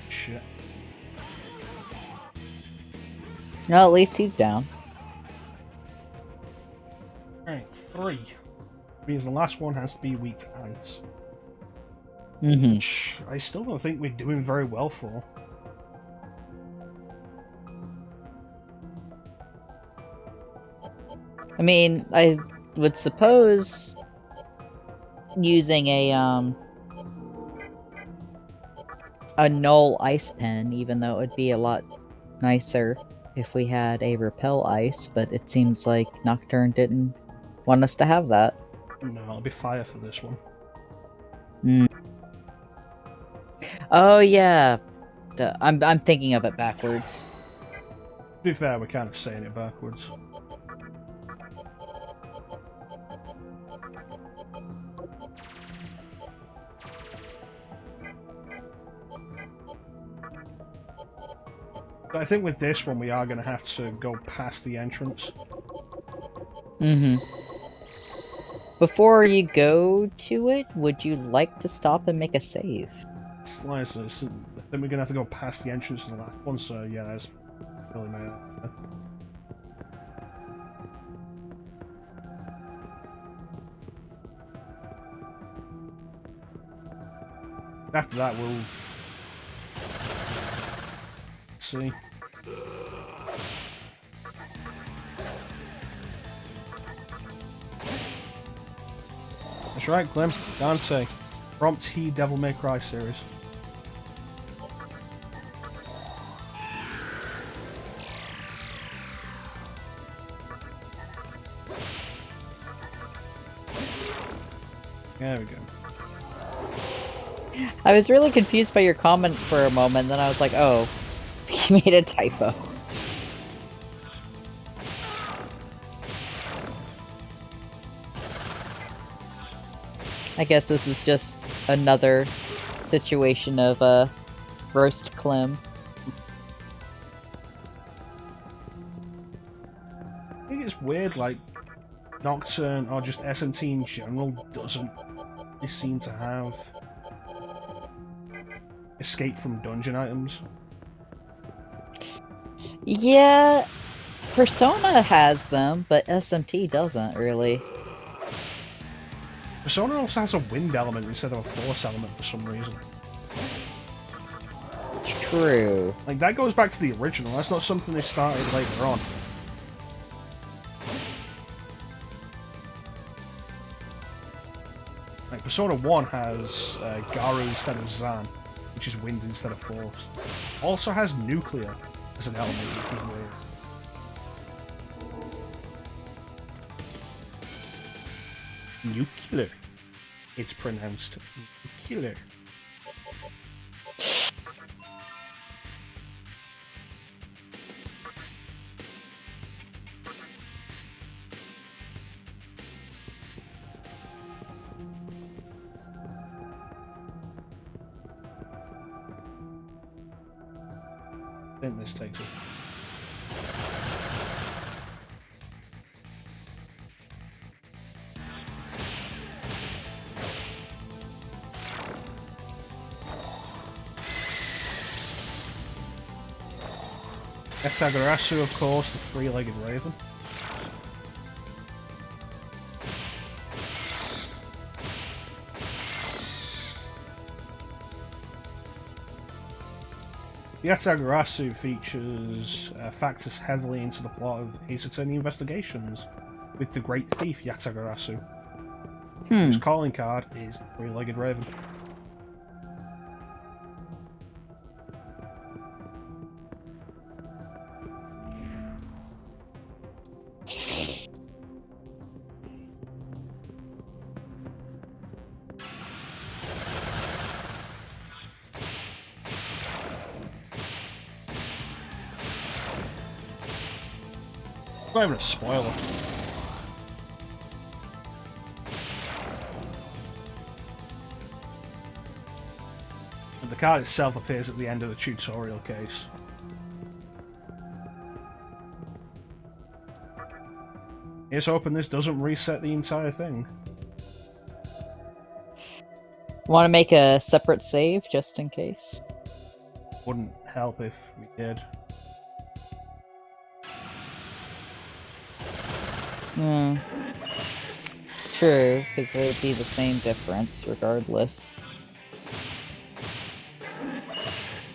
Shit. No, at least he's down. Alright, 3. Means the last one has to be weak to ice. Which I still don't think we're doing very well for. I mean, I would suppose using a null ice pen, even though it would be a lot nicer if we had a repel ice, but it seems like Nocturne didn't want us to have that. No, it'll be fire for this one. Oh yeah, I'm thinking of it backwards. To be fair, we're kind of saying it backwards. But I think with this one, we are going to have to go past the entrance. Before you go to it, would you like to stop and make a save? Slices. Then we're gonna have to go past the entrance to the last one, so yeah, that's really my After that, we'll see. That's right, Clem. Tensei. Prompt T Devil May Cry series. There we go. I was really confused by your comment for a moment, then I was like, oh, he made a typo. I guess this is just another situation of roast Clem. I think it's weird, like, Nocturne, or just SMT in general, doesn't seem to have escape from dungeon items. Yeah, Persona has them, but SMT doesn't, really. Persona also has a wind element instead of a force element for some reason. True. Like, that goes back to the original, that's not something they started later on. Like, Persona 1 has Garu instead of Zan, which is wind instead of force. Also has nuclear as an element, which is weird. Nuclear. It's pronounced nuclear. I think this takes it. Yatsagarasu, of course, the three-legged raven. Yatsagarasu features factors heavily into the plot of Ace Attorney Investigations, with the great thief Yatsagarasu, whose calling card is the three-legged raven. Not even a spoiler. And the card itself appears at the end of the tutorial case. Here's hoping this doesn't reset the entire thing. Want to make a separate save, just in case? Wouldn't help if we did. True, because it would be the same difference regardless.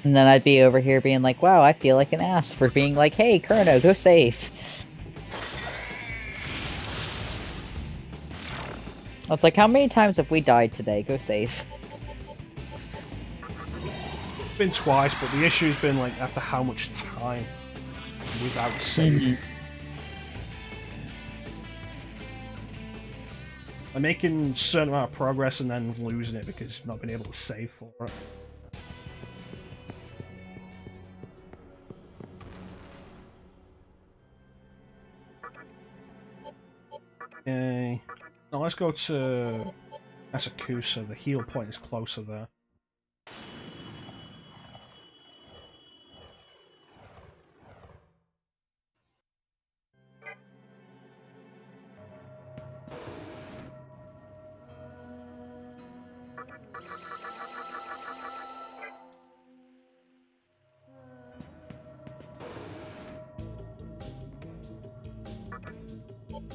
And then I'd be over here being like, wow, I feel like an ass for being like, hey, Chrono, go save. It's like, how many times have we died today? Go save. It's been twice, but the issue's been like after how much time without saving. I'm making a certain amount of progress and then losing it because I've not been able to save for it. Okay. Now let's go to Asakusa. The heal point is closer there.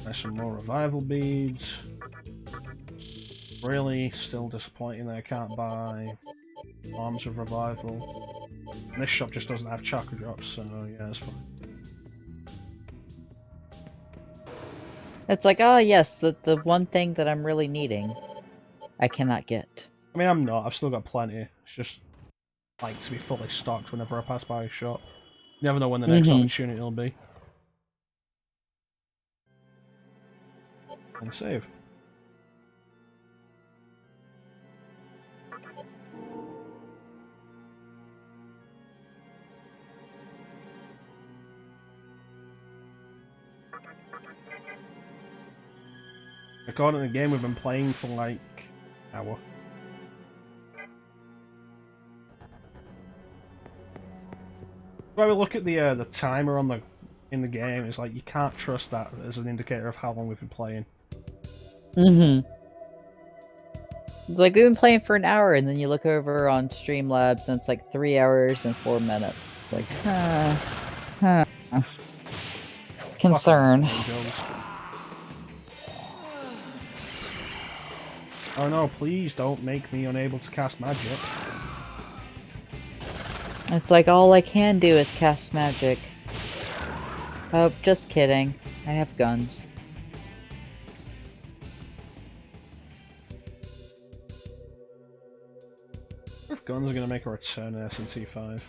There's some more revival beads. Really, still disappointing that I can't buy Arms of Revival. And this shop just doesn't have chakra drops, so yeah, it's fine. It's like, oh yes, the one thing that I'm really needing, I cannot get. I mean, I'm not. I've still got plenty. It's just like to be fully stocked whenever I pass by a shop. You never know when the next opportunity will be. And save. According to the game, we've been playing for like an hour. When we look at the timer on in the game, it's like you can't trust that as an indicator of how long we've been playing. It's like we've been playing for an hour, and then you look over on Streamlabs, and it's like 3 hours and 4 minutes. It's like, concern. Oh no, please don't make me unable to cast magic. It's like all I can do is cast magic. Oh, just kidding. I have guns. If guns are going to make a return in SNT5.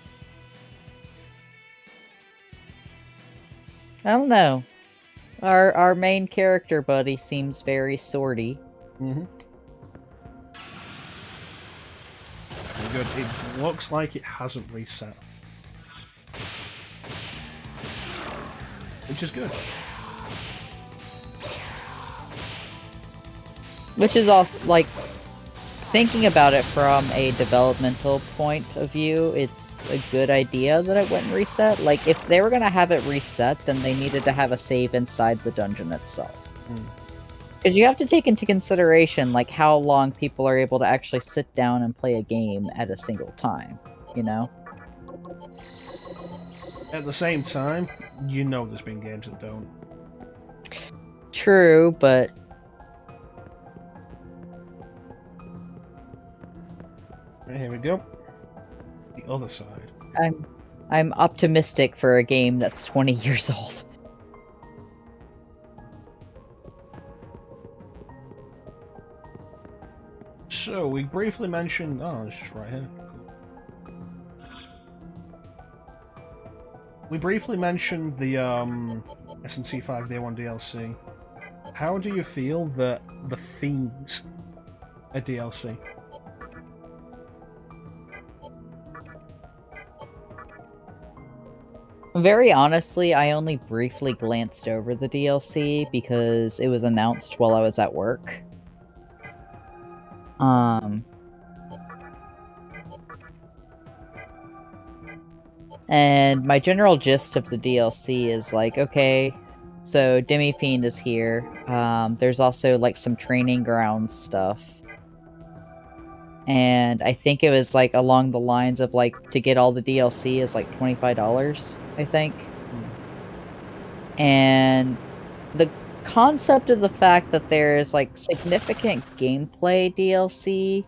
I don't know. Our main character buddy seems very swordy. Good. It looks like it hasn't reset. Which is good. Which is also, like, thinking about it from a developmental point of view, it's a good idea that it wouldn't reset. Like, if they were gonna have it reset, then they needed to have a save inside the dungeon itself. Because you have to take into consideration, like, how long people are able to actually sit down and play a game at a single time, you know? At the same time, you know there's been games that don't. True, but... Right, here we go. The other side. I'm optimistic for a game that's 20 years old. So, we briefly mentioned... Oh, it's just right here. We briefly mentioned the SNT5 Day 1 DLC. How do you feel that the Fiends are DLC? Very honestly, I only briefly glanced over the DLC because it was announced while I was at work. And my general gist of the DLC is like, okay, so Demi-Fiend is here. There's also like some training ground stuff. And I think it was like along the lines of like to get all the DLC is like $25, I think. And the concept of the fact that there's like significant gameplay DLC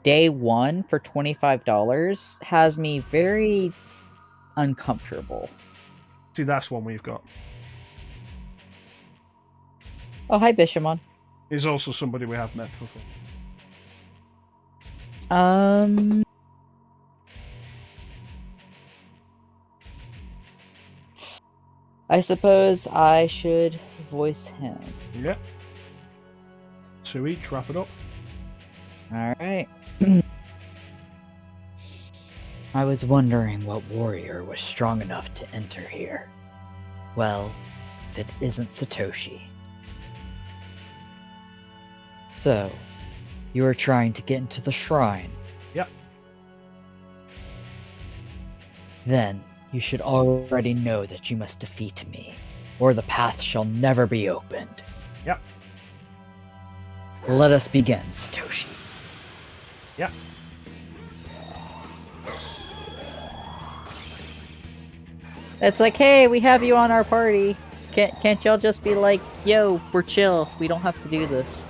day one for $25 has me very uncomfortable. See, that's one we've got. Oh, hi, Bishamon. He's also somebody we have met before. I suppose I should voice him. Yep. 2 each, wrap it up. Alright. I was wondering what warrior was strong enough to enter here. Well, if it isn't Satoshi. So, you are trying to get into the shrine? Yep. Then, you should already know that you must defeat me, or the path shall never be opened. Yep. Let us begin, Satoshi. Yep. It's like, hey, we have you on our party. Can't y'all just be like, yo, we're chill. We don't have to do this.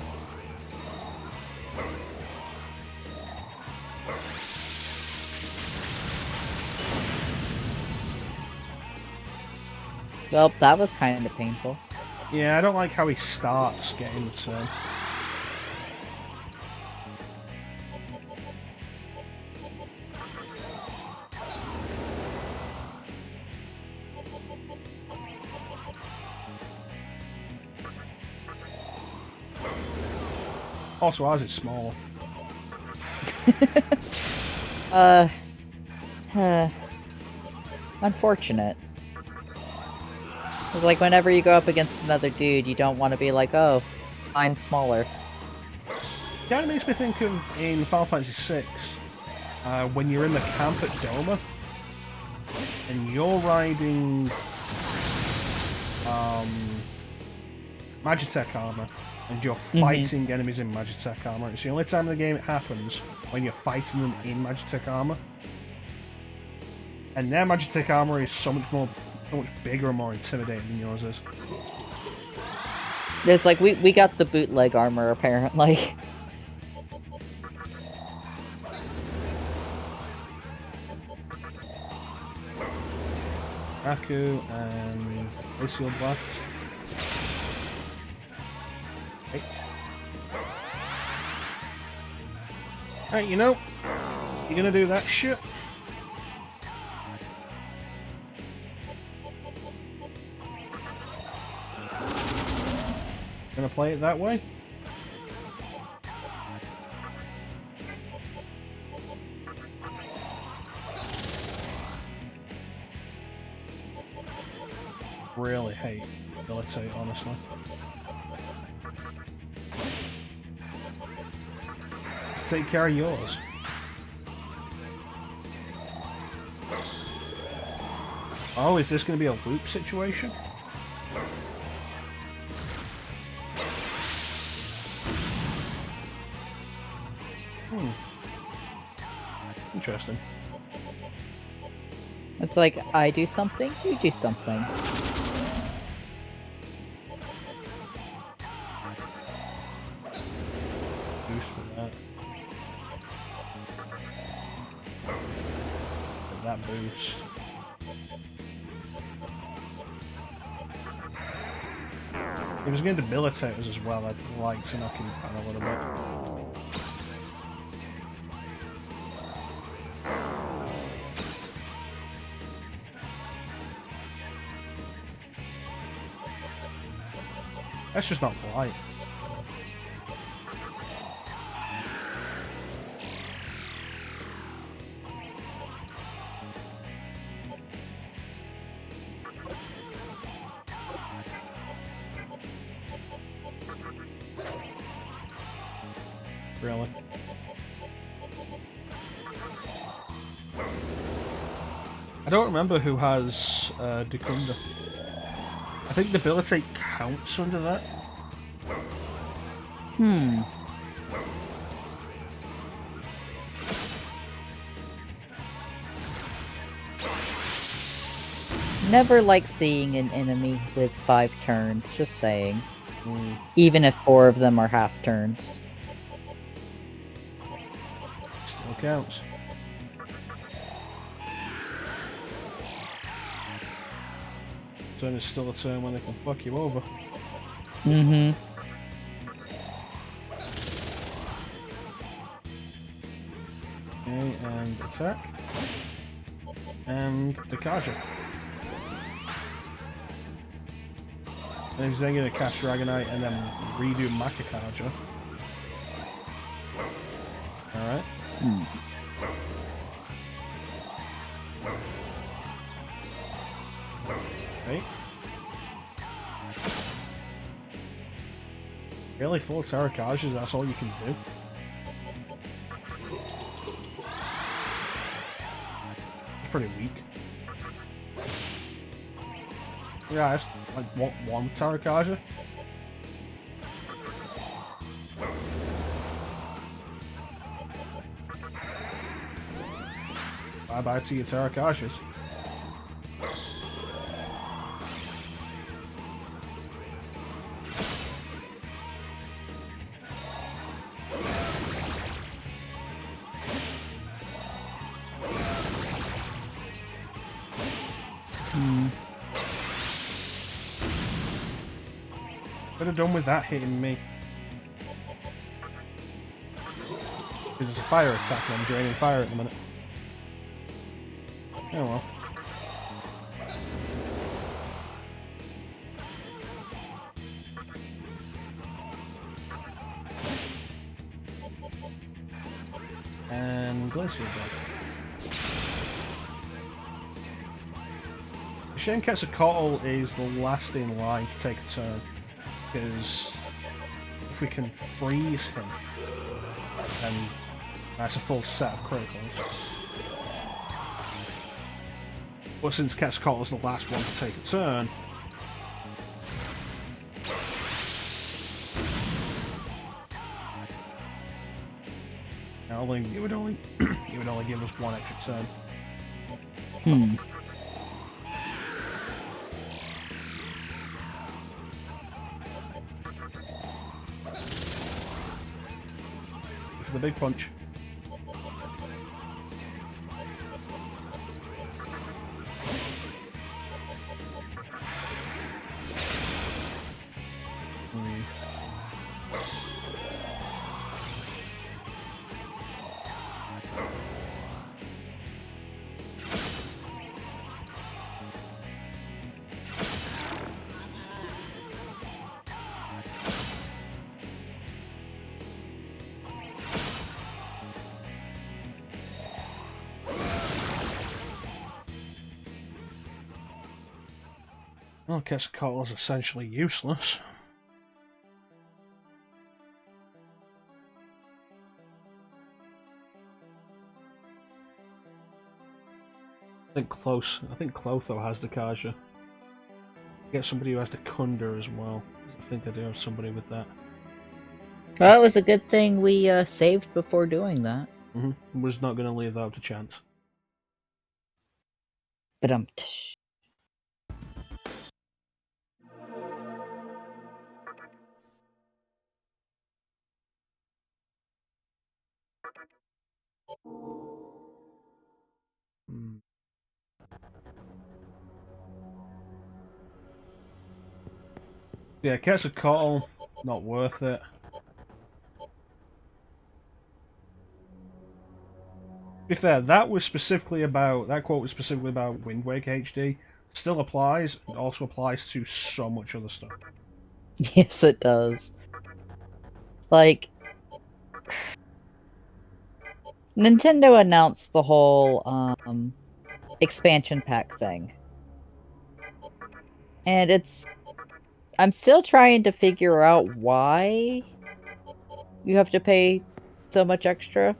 Well, that was kind of painful. Yeah, I don't like how he starts getting the turn. Also, ours is small. Unfortunate. It's like whenever you go up against another dude, you don't want to be like, oh, mine's smaller. Kind of makes me think of in Final Fantasy VI, when you're in the camp at Doma, and you're riding Magitech armor, and you're fighting enemies in Magitech armor. It's the only time in the game it happens when you're fighting them in Magitech armor. And their Magitech armor is so much bigger and more intimidating than yours is. It's like we got the bootleg armor apparently. Aku and Glacial Blast. Hey. Alright, you know, you're gonna do that shit. Gonna play it that way? Really hate ability, honestly. Let's take care of yours. Oh, is this gonna be a loop situation? Interesting. It's like, I do something, you do something. Boost for that. Get that boost. If it was going to debilitate us as well, I'd like to knock him down a little bit. That's just not polite. Really? I don't remember who has Dekunda. I think debilitate counts under that. Never like seeing an enemy with 5 turns, just saying. Even if 4 of them are half turns. Still counts. Turn is still a turn when they can fuck you over. Mm-hmm. Okay, and attack. And Dekaja. And he's then going to cast Dragonite and then redo Makakaja. Alright. Okay. Really, 4 Terrakajas, that's all you can do? It's pretty weak. Yeah, it's like one Terrakaja. Bye bye to your Terrakajas. Could have done with that hitting me. Because it's a fire attack and I'm draining fire at the minute. Oh well. And Glacier Drop. Shin Quetzalcoatl is the last in line to take a turn, because if we can freeze him, then that's a full set of criticals. But since Quetzalcoatl is the last one to take a turn, it would only give us one extra turn. For the big punch. Well, Quetzalcoatl is essentially useless. I think Clotho has the Kaja. Get somebody who has the Kunda as well. I think I do have somebody with that. Well, it was a good thing we saved before doing that. Was not going to leave that up to chance. But Yeah, Quetzalcoatl, not worth it. To be fair, that quote was specifically about Wind Waker HD. Still applies, it also applies to so much other stuff. yes, it does. Like, Nintendo announced the whole expansion pack thing. And I'm still trying to figure out why you have to pay so much extra.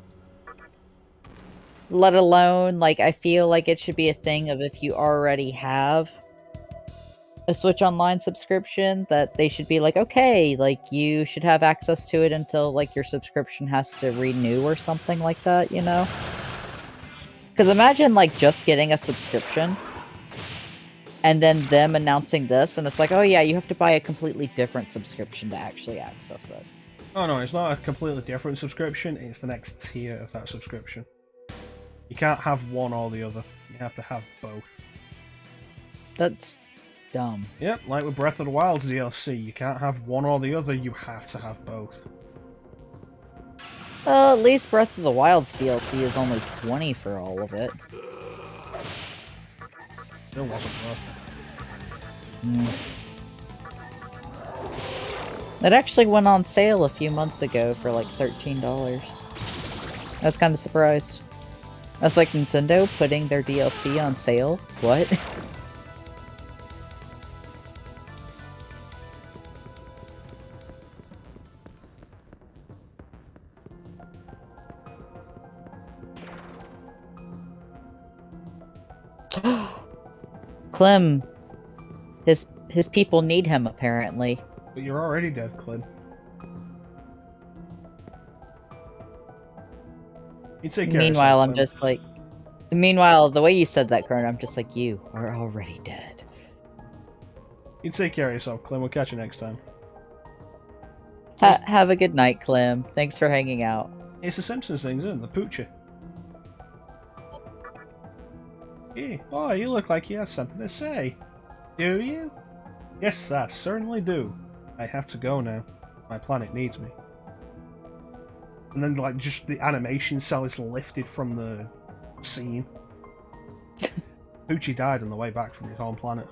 Let alone, like, I feel like it should be a thing of if you already have a Switch Online subscription, that they should be like, okay, like, you should have access to it until, like, your subscription has to renew or something like that, you know? Because imagine, like, just getting a subscription and then them announcing this, and it's like, oh yeah, you have to buy a completely different subscription to actually access it. Oh no, it's not a completely different subscription, it's the next tier of that subscription. You can't have one or the other. You have to have both. That's dumb. Yep, like with Breath of the Wild's DLC, you can't have one or the other, you have to have both. At least Breath of the Wild's DLC is only $20 for all of it. Still wasn't worth it. It actually went on sale a few months ago for like $13. I was kind of surprised. I was like, Nintendo putting their DLC on sale? What? Clem, his people need him apparently. But you're already dead, Clint. You take care Meanwhile, of yourself, I'm Clint. just like. Meanwhile, the way you said that, Kern, I'm just like, you are already dead. You take care of yourself, Clint. We'll catch you next time. Have a good night, Clem. Thanks for hanging out. It's the Simpsons thing, isn't it? The poocher. Yeah. Oh, you look like you have something to say. Do you? Yes, I certainly do. I have to go now. My planet needs me. And then, like, just the animation cell is lifted from the scene. Poochie died on the way back from his home planet.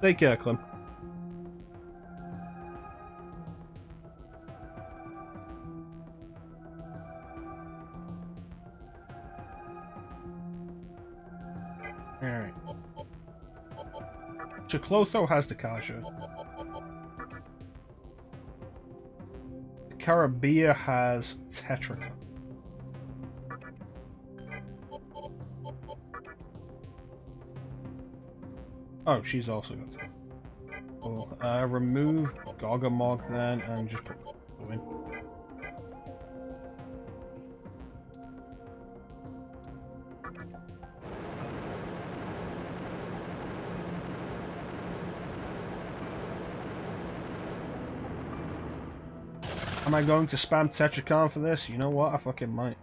Take care, Clem. Alright. Chiclotho has the Kaja. Caribia has Tetraca. Oh, she's also got it. Cool. Remove Gargamog then and just put Blue in. Am I going to spam Tetracon for this? You know what? I fucking might.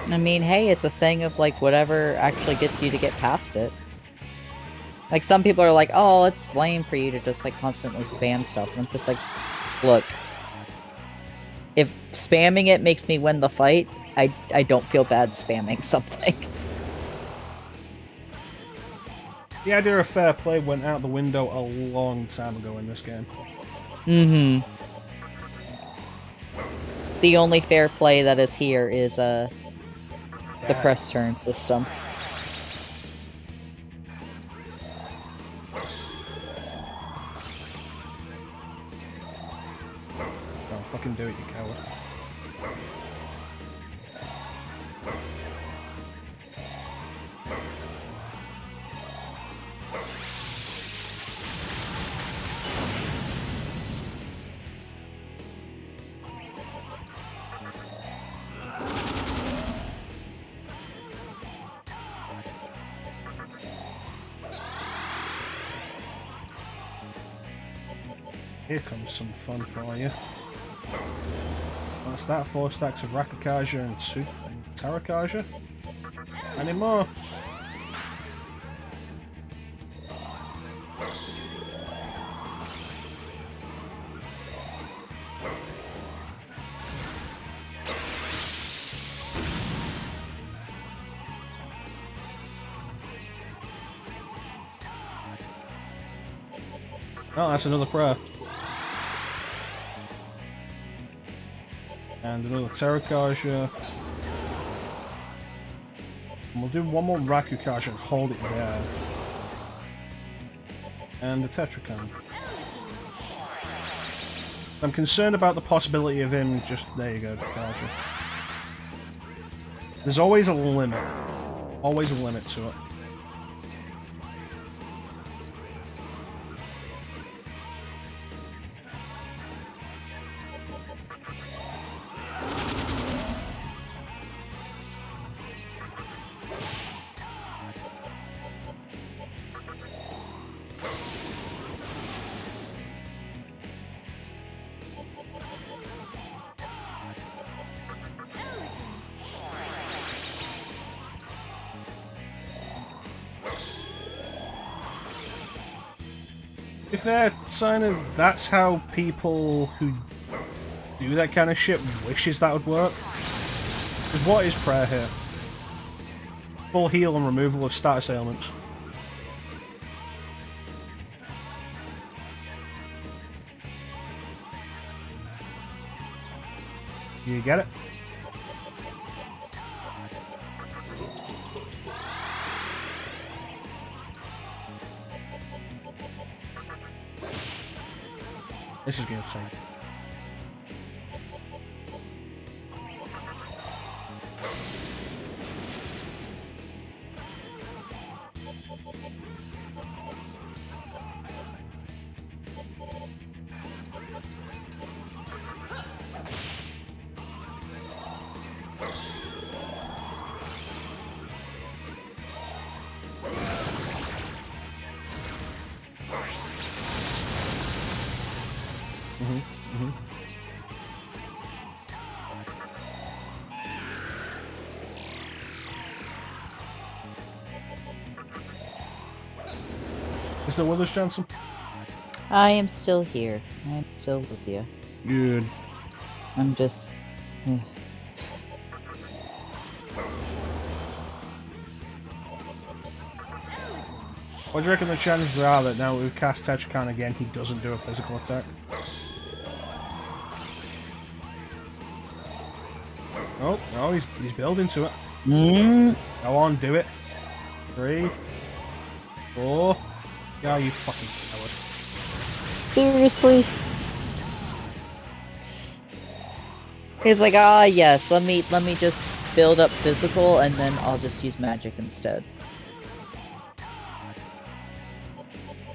I mean, hey, it's a thing of, like, whatever actually gets you to get past it. Like, some people are like, oh, it's lame for you to just, like, constantly spam stuff. And I'm just like, look. If spamming it makes me win the fight, I don't feel bad spamming something. The idea of fair play went out the window a long time ago in this game. Mm-hmm. The only fair play that is here is, the press turn system. Don't fucking do it, you coward. Here comes some fun for you. What's that? 4 stacks of Rakukaja and Tarakaja? Any more? Oh, that's another prayer. And another Terrakaja. And we'll do one more Rakukaja and hold it there. And the Tetracan. I'm concerned about the possibility of him just... There you go, Kaja. There's always a limit. Always a limit to it. If they're kind of, that's how people who do that kind of shit wishes that would work. Because what is prayer here? Full heal and removal of status ailments. You get it? This is going to take. You still with us, ChanceEm? I am still here. I'm still with you. Good. I'm just... What do you reckon the chances are that now we've cast Tetsukan again, he doesn't do a physical attack? Oh, no, he's building to it. Go on, do it. 3, 4. Yeah, you fucking coward. Seriously? He's like, ah, yes, let me just build up physical, and then I'll just use magic instead.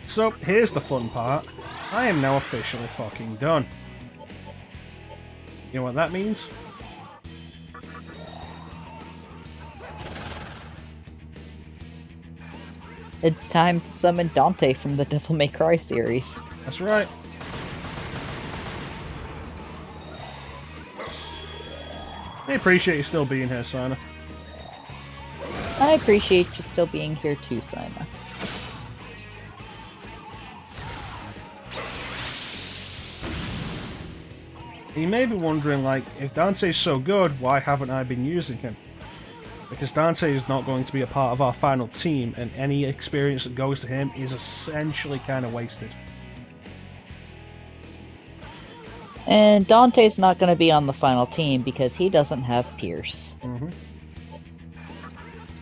So, here's the fun part. I am now officially fucking done. You know what that means? It's time to summon Dante from the Devil May Cry series. That's right. I appreciate you still being here, Sana. I appreciate you still being here too, Simon. You may be wondering, like, if Dante's so good, why haven't I been using him? Because Dante is not going to be a part of our final team, and any experience that goes to him is essentially kind of wasted. And Dante's not going to be on the final team because he doesn't have Pierce. Mm-hmm.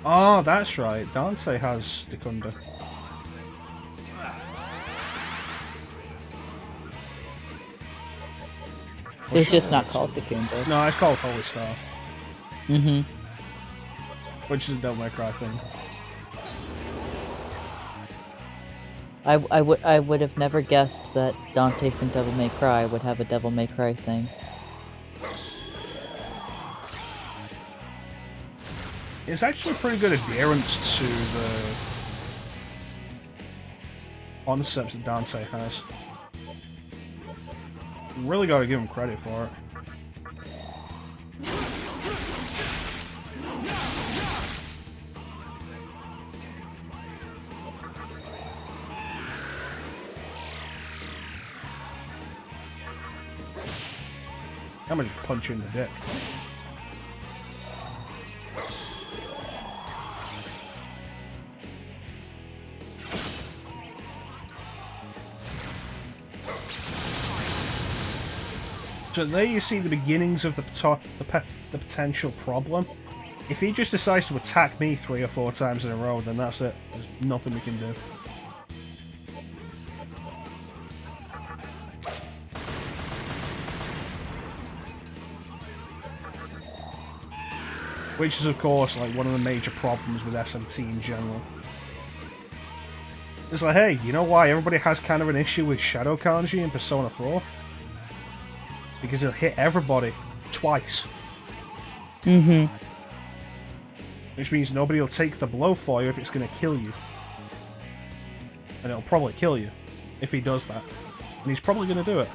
Oh, that's right. Dante has Dekunda. It's just not called Dekunda. No, it's called Holy Star. Mm-hmm. Which is a Devil May Cry thing. I would have never guessed that Dante from Devil May Cry would have a Devil May Cry thing. It's actually pretty good adherence to the concepts that Dante has. Really gotta give him credit for it. I'm gonna just punch you in the dick. So there you see the beginnings of the potential problem. If he just decides to attack me 3 or 4 times in a row, then that's it. There's nothing we can do. Which is, of course, like one of the major problems with SMT in general. It's like, hey, you know why everybody has kind of an issue with Shadow Kanji in Persona 4? Because it'll hit everybody twice. Mm-hmm. Which means nobody will take the blow for you if it's going to kill you. And it'll probably kill you if he does that. And he's probably going to do it.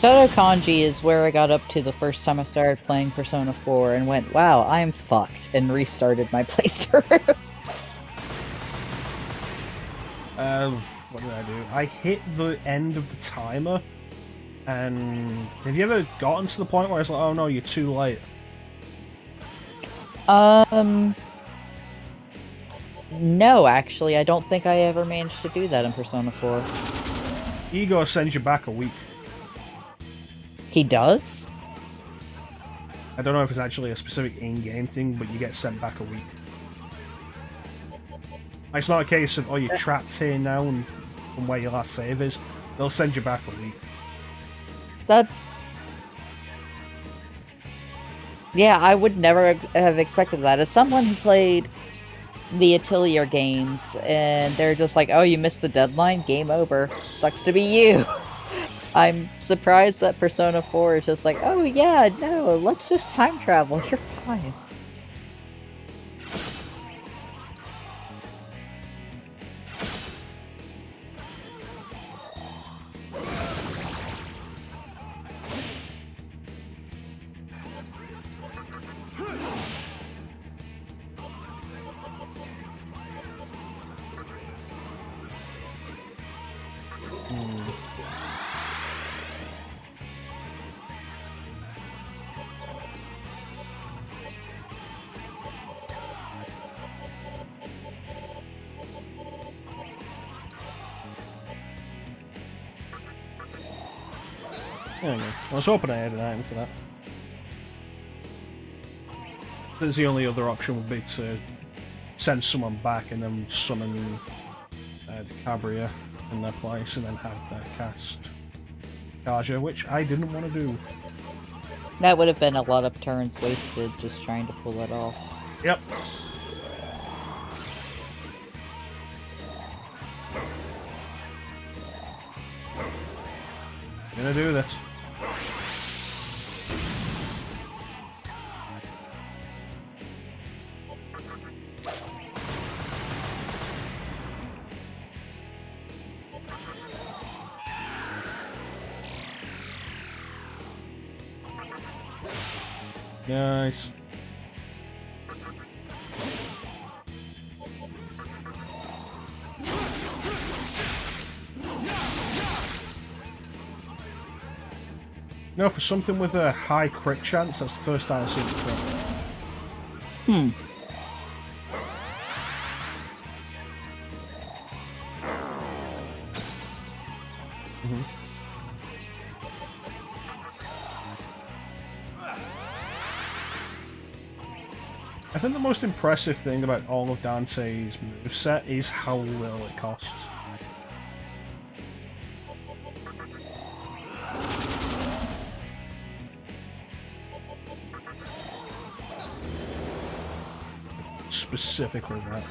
Shadow Kanji is where I got up to the first time I started playing Persona 4 and went, wow, I'm fucked, and restarted my playthrough. What did I do? I hit the end of the timer, and have you ever gotten to the point where it's like, oh no, you're too late? No, actually, I don't think I ever managed to do that in Persona 4. Ego sends you back a week. He does? I don't know if it's actually a specific in-game thing, but you get sent back a week. It's not a case of, oh, you're trapped here now and from where your last save is. They'll send you back a week. That's... Yeah, I would never have expected that. As someone who played the Atelier games, and they're just like, oh, you missed the deadline? Game over. Sucks to be you. I'm surprised that Persona 4 is just like, oh yeah, no, let's just time travel, you're fine. There we go. I was hoping I had an item for that. There's the only other option would be to send someone back and then summon Cabria in their place and then have that cast Kaja, which I didn't want to do. That would have been a lot of turns wasted just trying to pull it off. Yep. I'm gonna do this. Nice. No, for something with a high crit chance, that's the first time I've seen it crit. I think the most impressive thing about all of Dante's moveset is how little it costs. Specifically that.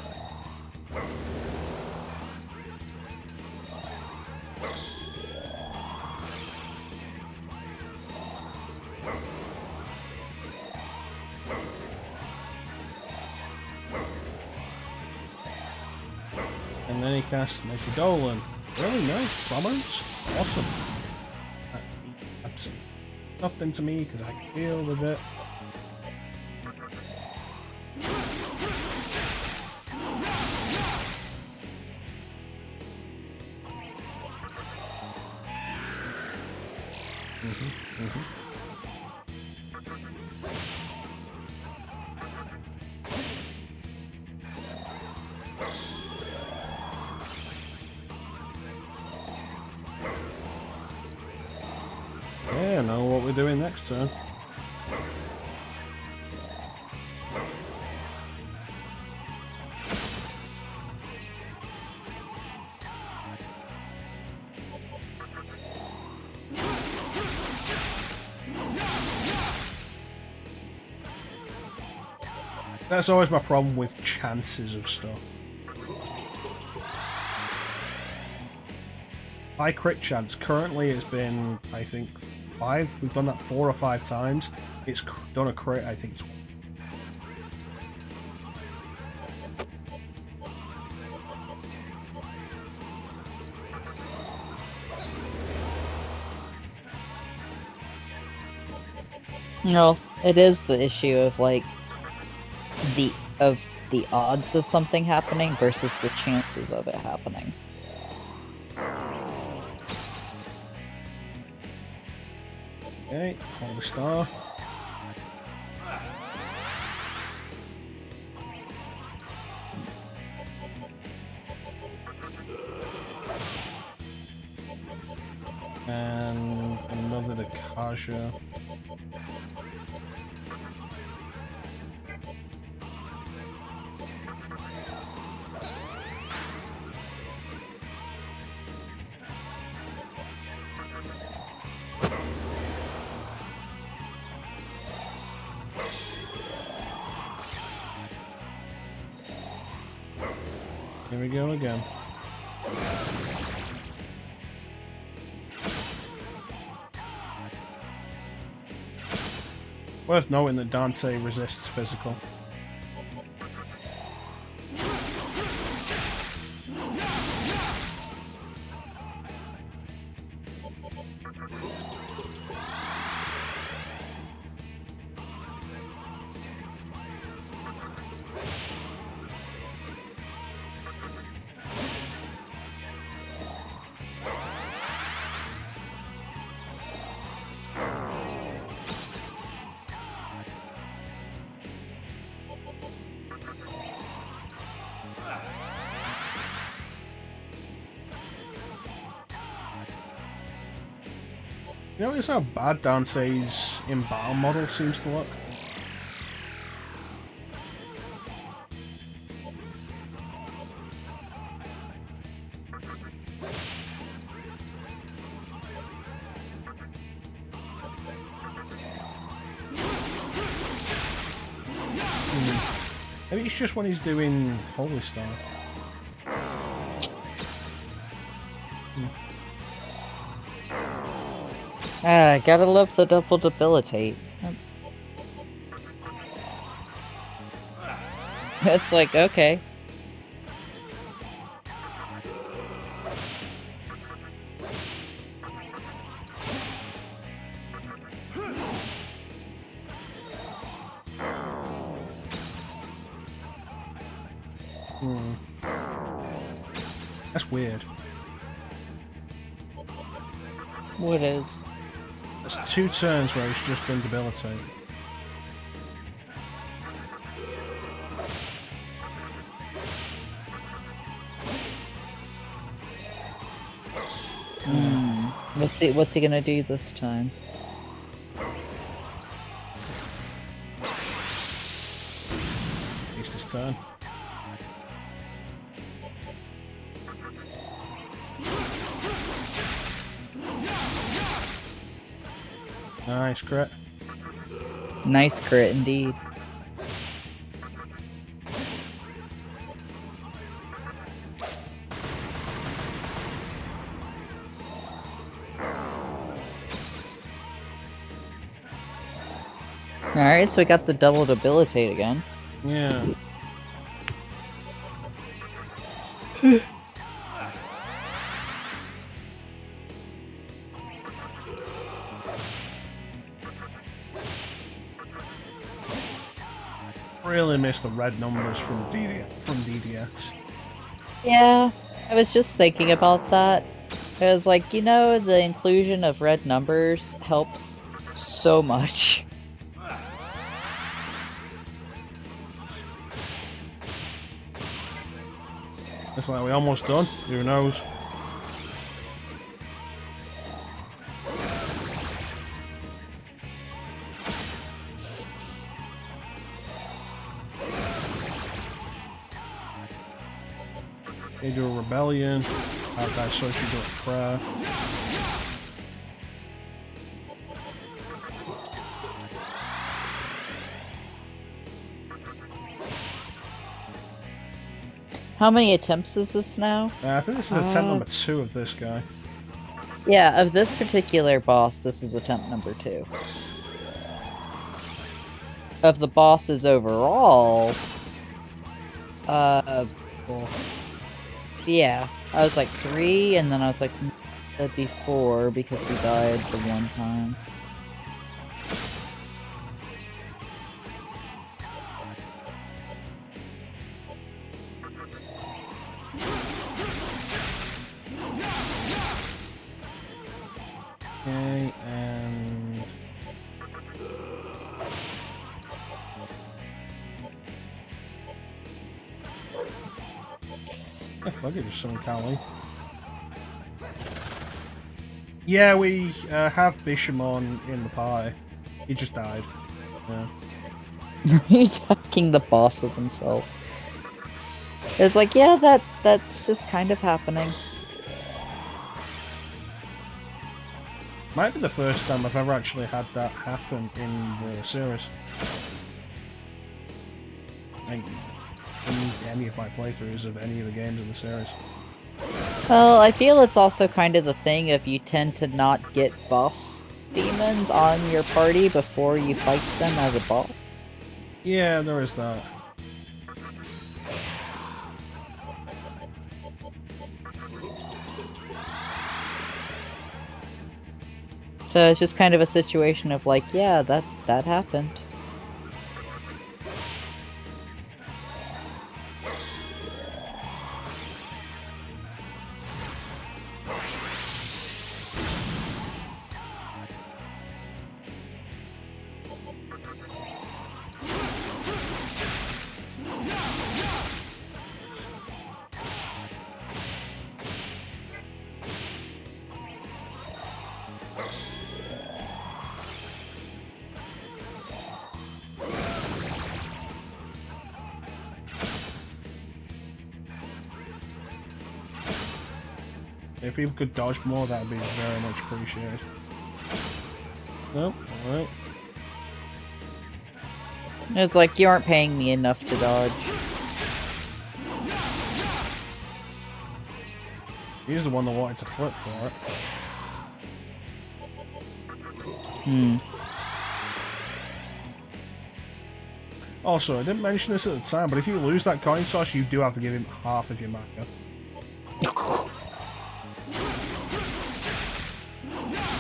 And then he casts Major Dolan. Really nice, prominence. Awesome. That means absolutely nothing to me because I can deal with it. Yeah, I know what we're doing next turn. That's always my problem with chances of stuff. High crit chance. Currently it's been, I think, 5. We've done that 4 or 5 times. It's done a crit, I think, twice. No, it is the issue of like the odds of something happening versus the chances of it happening. Okay, hold the star. And another Dakaja. Here we go again. Worth noting that Dante resists physical. You notice how bad Dante's in battle model seems to look? Maybe it's just when he's doing Holy Star. Ah, gotta love the double debilitate. It's like, okay. That's weird. What is? That's 2 turns where he's just been debilitated. What's he gonna do this time? It's his turn. Nice crit. Nice crit indeed. Alright, so we got the double debilitate again. Yeah. Really miss the red numbers from DDS. Yeah, I was just thinking about that. I was like, you know, the inclusion of red numbers helps so much. It's like, we almost done. Who knows? They do a rebellion. Have that social do a prayer. How many attempts is this now? I think this is attempt number 2 of this guy. Yeah, of this particular boss, this is attempt number 2. Of the bosses overall, yeah, I was like 3, and then I was like, that'd be 4 because we died the one time. Okay, and... Oh, fuck it, just summon Kali. Yeah, we have Bishamon in the party. He just died. Yeah. He's attacking the boss with himself. It's like, yeah, that's just kind of happening. Might be the first time I've ever actually had that happen in the series. Like, in any of my playthroughs of any of the games in the series. Well, I feel it's also kind of the thing of you tend to not get boss demons on your party before you fight them as a boss. Yeah, there is that. So it's just kind of a situation of like, yeah, that happened. If people could dodge more, that would be very much appreciated. Nope, alright. It's like you aren't paying me enough to dodge. He's the one that wanted to flip for it. Also, I didn't mention this at the time, but if you lose that coin toss, you do have to give him half of your macca.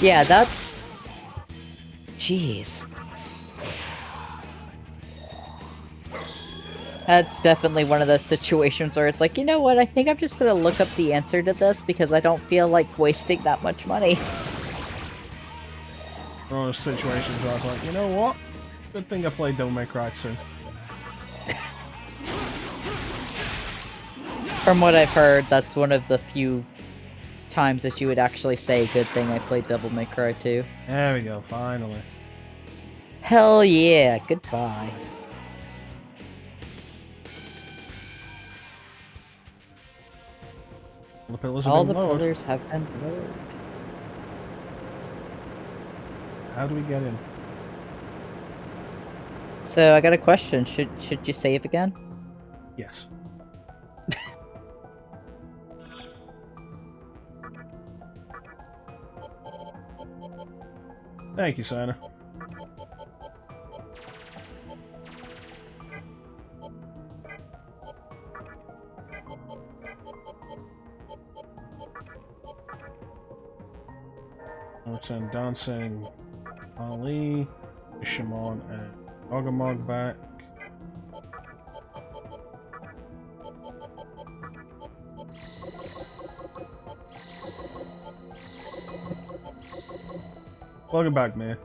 Yeah, that's... Jeez. That's definitely one of those situations where it's like, you know what, I think I'm just gonna look up the answer to this because I don't feel like wasting that much money. One of those situations where I was like, you know what? Good thing I played Devil May Cry 2. From what I've heard, that's one of the few times that you would actually say, good thing I played Devil May Cry 2. There we go, finally. Hell yeah, goodbye. All the pillars have been lowered. How do we get in? So I got a question. Should you save again? Yes. Thank you, Sana. Return dancing Ali, Shaun, and Ogamog back. Welcome back, man.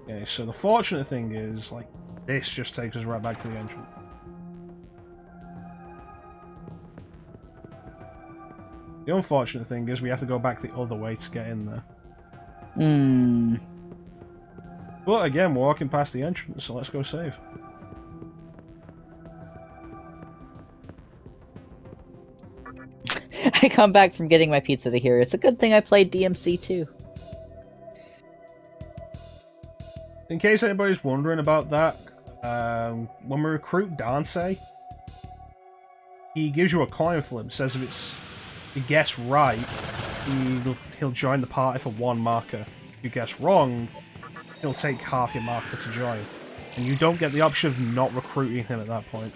Okay, so the fortunate thing is, like, this just takes us right back to the entrance. The unfortunate thing is we have to go back the other way to get in there. But again, we're walking past the entrance, so let's go save. I come back from getting my pizza to here. It's a good thing I played DMC too. In case anybody's wondering about that, when we recruit Dante, he gives you a coin flip. Says if you guess right, he'll join the party for 1 marker. If you guess wrong, he'll take half your marker to join. And you don't get the option of not recruiting him at that point.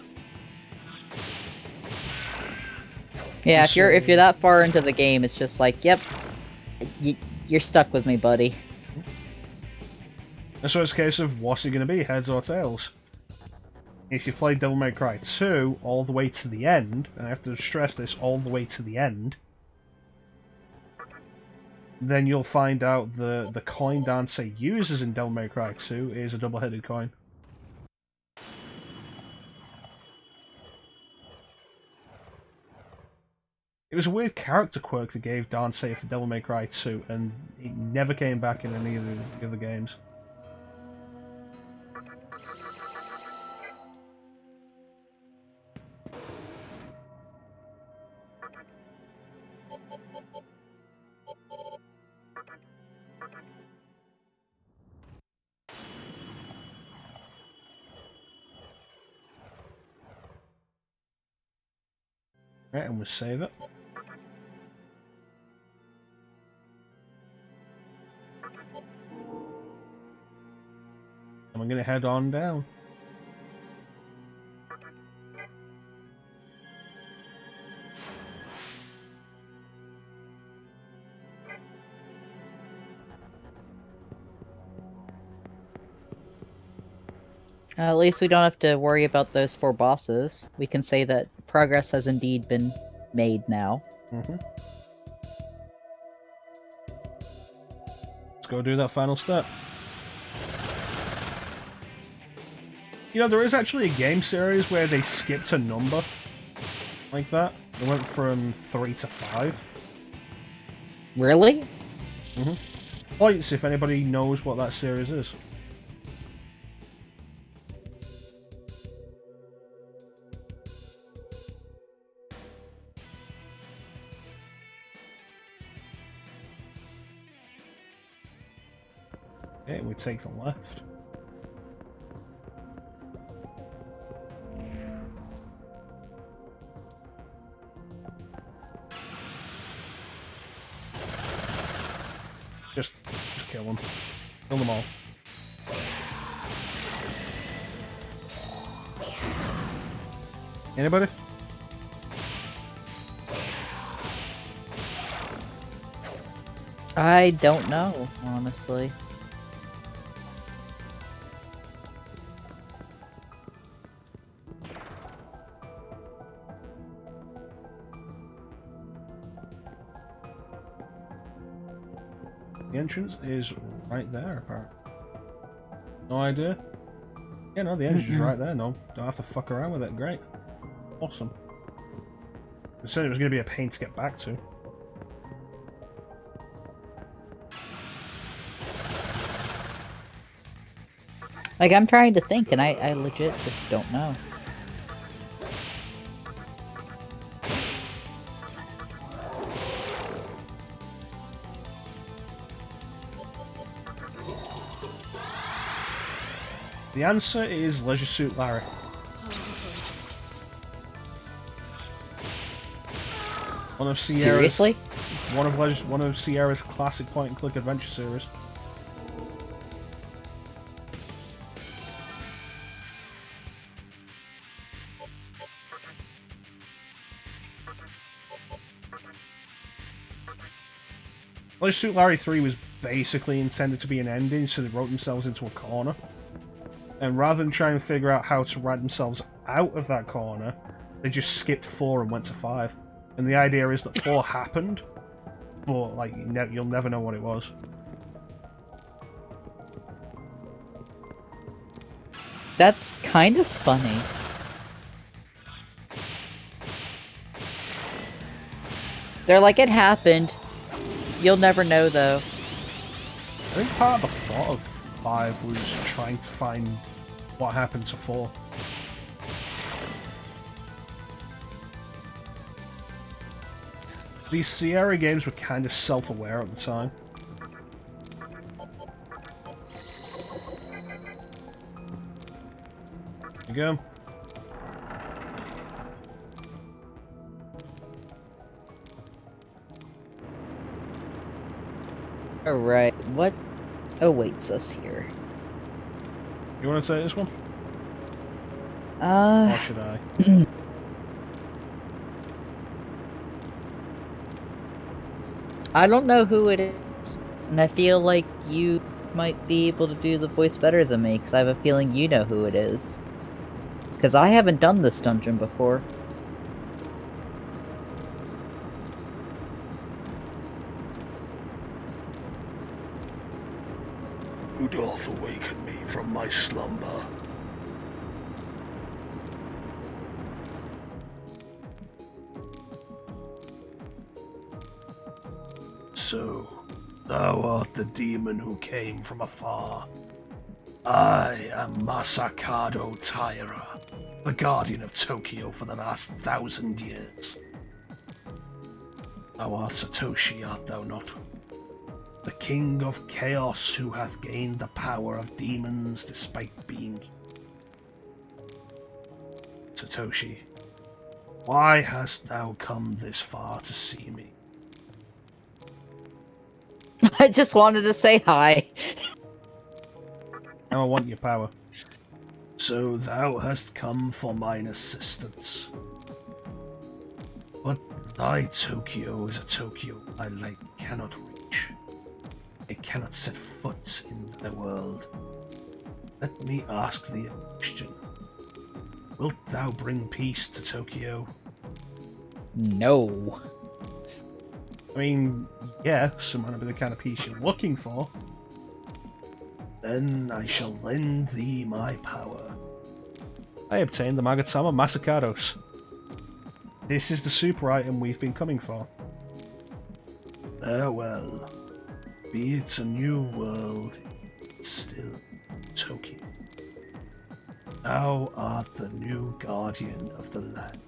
Yeah, if you're that far into the game, it's just like, yep, you're stuck with me, buddy. And so it's a case of, what's it going to be, heads or tails? If you play Devil May Cry 2 all the way to the end, and I have to stress this, all the way to the end, then you'll find out the coin Dante uses in Devil May Cry 2 is a double-headed coin. It was a weird character quirk they gave Dante for Devil May Cry 2, and it never came back in any of the other games. Right, and we'll save it. And we're going to head on down. At least we don't have to worry about those 4 bosses. We can say that progress has indeed been made now. Let's go do that final step. You know, there is actually a game series where they skipped a number like that. They went from 3 to 5. Really? Points if anybody knows what that series is. Okay, we take the left. Just kill them. Kill them all. Anybody? I don't know, honestly. The entrance is right there, apparently. No idea? Yeah, no, the entrance is right there. No, don't have to fuck around with it. Great. Awesome. I said it was going to be a pain to get back to. Like, I'm trying to think, and I legit just don't know. The answer is Leisure Suit Larry. One of Sierra's, Seriously? one of Sierra's classic point-and-click adventure series. Leisure Suit Larry 3 was basically intended to be an ending, so they wrote themselves into a corner. And rather than try and figure out how to write themselves out of that corner, they just skipped 4 and went to 5. And the idea is that 4 happened, but like you'll never know what it was. That's kind of funny. They're like, it happened. You'll never know, though. I think part of the plot of 5 was trying to find what happened to 4. These Sierra games were kind of self-aware at the time. There you go. Alright, what awaits us here? You want to say this one? Or should I? I don't know who it is, and I feel like you might be able to do the voice better than me, because I have a feeling you know who it is. Because I haven't done this dungeon before. Who doth awaken me from my slumber? So, thou art the demon who came from afar. I am Masakado Taira, the guardian of Tokyo for the last 1,000 years. Thou art Satoshi, art thou not? The king of chaos who hath gained the power of demons despite being... Satoshi, why hast thou come this far to see me? I just wanted to say hi. Now I want your power. So thou hast come for mine assistance. But thy Tokyo is a Tokyo my light cannot reach. It cannot set foot in thy world. Let me ask thee a question. Wilt thou bring peace to Tokyo? No. I mean, yes, it might not be the kind of peace you're looking for. Then I shall lend thee my power. I obtained the Magatama Masakados. This is the super item we've been coming for. Farewell. Be it a new world, still Tokyo. Thou art the new guardian of the land.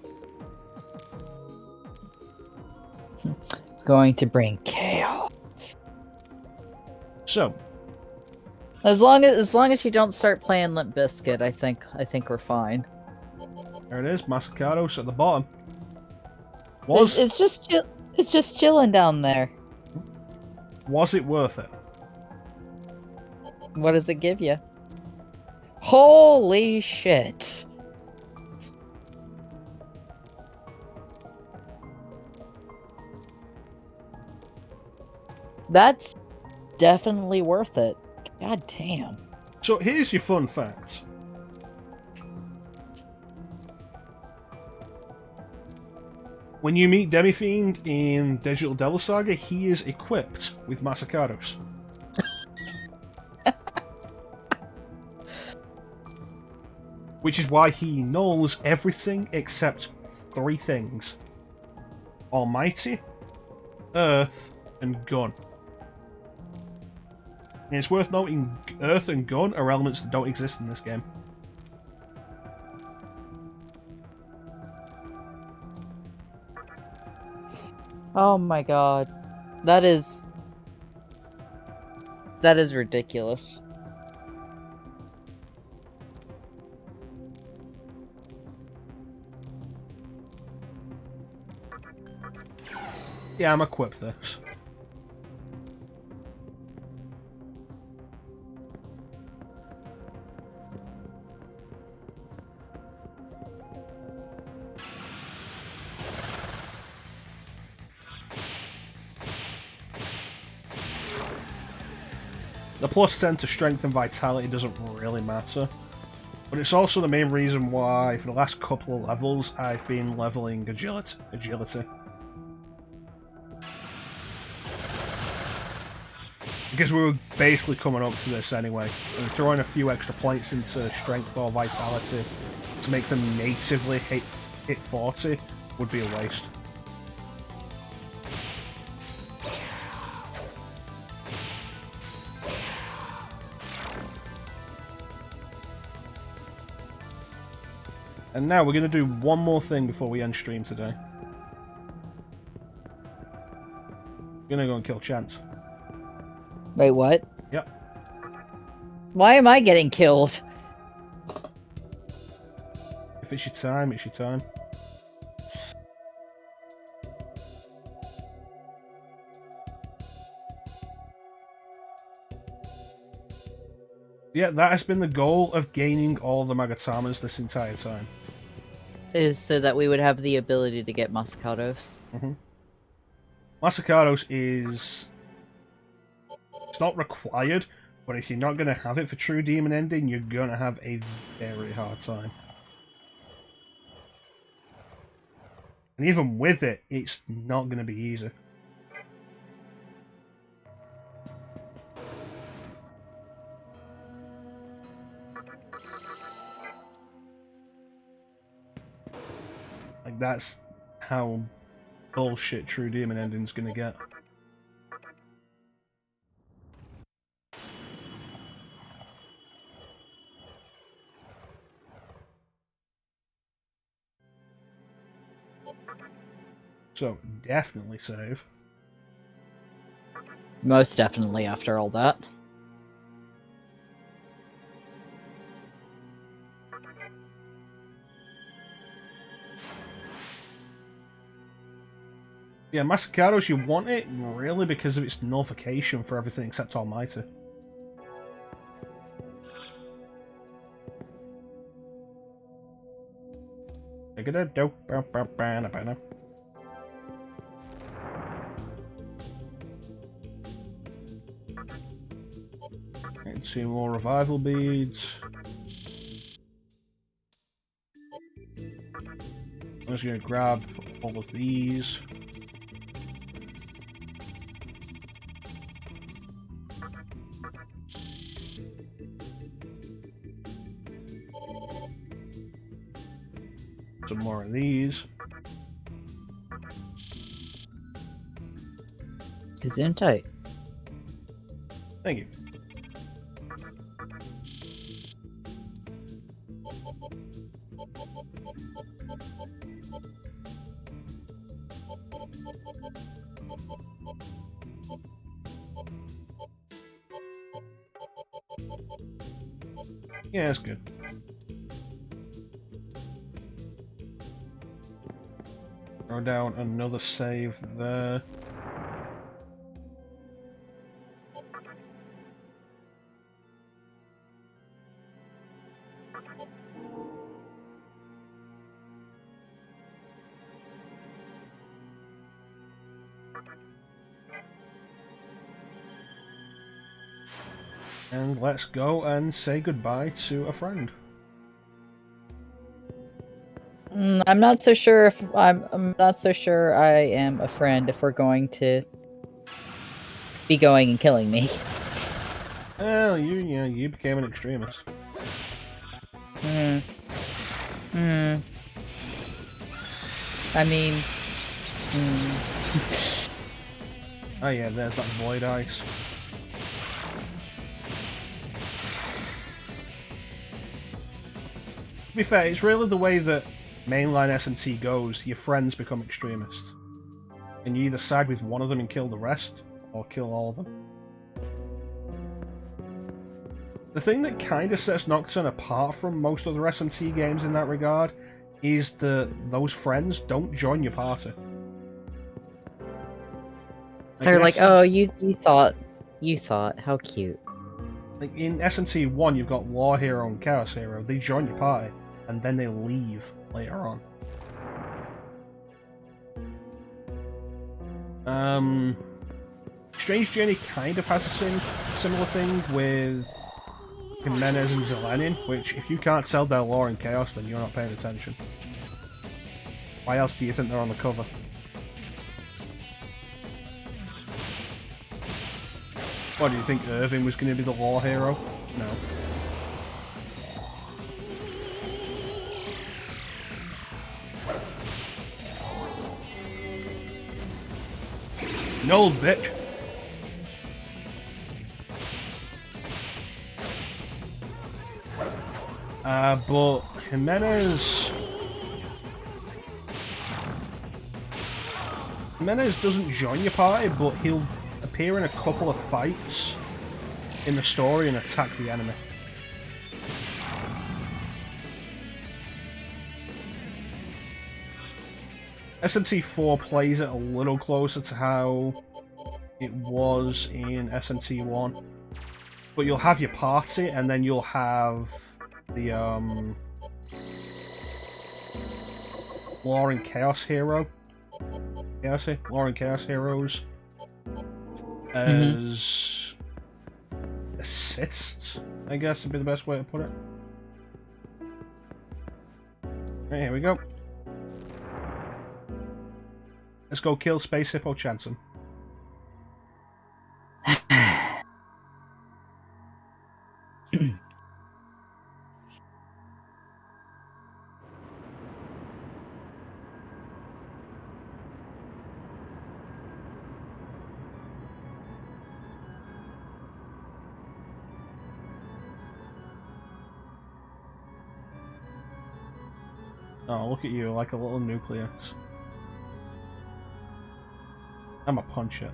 Going to bring chaos. So, As long as you don't start playing Limp Bizkit, I think we're fine. There it is, Masacados at the bottom. It's just chilling down there. Was it worth it? What does it give you? Holy shit! That's definitely worth it. God damn. So here's your fun facts. When you meet Demi-Fiend in Digital Devil Saga, he is equipped with Masacados. Which is why he knows everything except 3 things. Almighty, Earth, and Gun. And it's worth noting, Earth and Gun are elements that don't exist in this game. Oh my god. That is ridiculous. Yeah, I'm equipped this. The plus 10 to strength and vitality doesn't really matter, but it's also the main reason why for the last couple of levels I've been leveling agility. Because we were basically coming up to this anyway, and throwing a few extra points into strength or vitality to make them natively hit 40 would be a waste. And now we're going to do one more thing before we end stream today. We're going to go and kill Chance. Wait, what? Yep. Why am I getting killed? If it's your time, it's your time. Yeah, that has been the goal of gaining all the Magatamas this entire time. Is so that we would have the ability to get Masacados. Masacados is... It's not required, but if you're not going to have it for True Demon Ending, you're going to have a very hard time. And even with it, it's not going to be easy. Like, that's how bullshit True Demon Ending's gonna get. So, definitely save. Most definitely after all that. Yeah, Masacados, you want it, really, because of its nullification for everything except Almighty. And 2 more revival beads. I'm just going to grab all of these. Some more of these. Gesundheit. Thank you. Yeah, that's good. Throw down another save there. And let's go and say goodbye to a friend. I'm not so sure if I'm not so sure I am a friend if we're going to be going and killing me. Well, you became an extremist. I mean, Oh yeah, there's that void ice. To be fair, it's really the way that mainline S&T goes. Your friends become extremists. And you either side with one of them and kill the rest, or kill all of them. The thing that kind of sets Nocturne apart from most other S&T games in that regard is that those friends don't join your party. they're like, oh, you thought, how cute. Like in S&T 1, you've got Law Hero and Chaos Hero. They join your party, and then they leave later on. Strange Journey kind of has a similar thing with Jimenez and Zelenin, which if you can't tell their Law and Chaos, then you're not paying attention. Why else do you think they're on the cover? What, do you think Irving was going to be the Law Hero? No. No, bitch! But Jimenez doesn't join your party, but he'll appear in a couple of fights in the story and attack the enemy. SMT 4 plays it a little closer to how it was in SMT 1, but you'll have your party and then you'll have the Law and Chaos Hero. Law and Chaos Heroes as assists, I guess would be the best way to put it. Right, here we go. Let's go kill Space Hippo ChanceEm. Oh, look at you, like a little nucleus. I'm a puncher.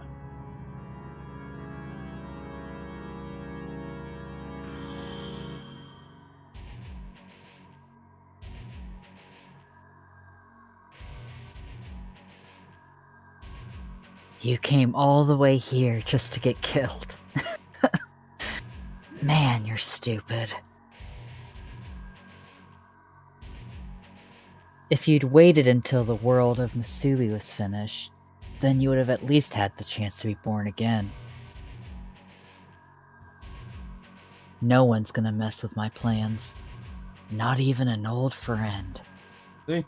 You came all the way here just to get killed. Man, you're stupid. If you'd waited until the world of Musubi was finished, then you would have at least had the chance to be born again. No one's gonna mess with my plans. Not even an old friend. See?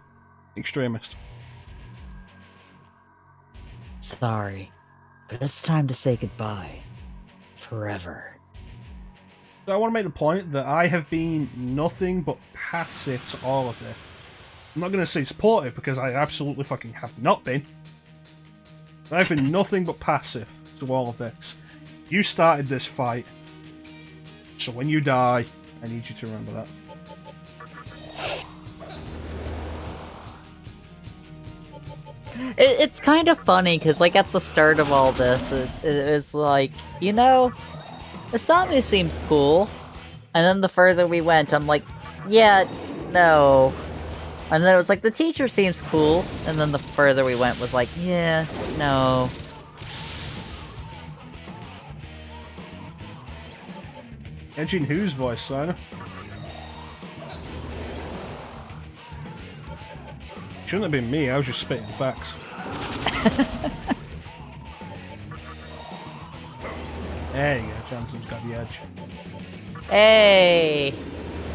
Extremist. Sorry, but it's time to say goodbye. Forever. So I want to make the point that I have been nothing but passive to all of this. I'm not going to say supportive because I absolutely fucking have not been. I've been nothing but passive to all of this. You started this fight, so when you die, I need you to remember that. It's kind of funny because, like, at the start of all this, it's like, you know, Isamu seems cool. And then the further we went, I'm like, yeah, no. And then it was like, the teacher seems cool. And then the further we went was like, yeah, no. Edging whose voice, Sina? Shouldn't have been me, I was just spitting facts. There you go, ChanceEm's got the edge. Hey!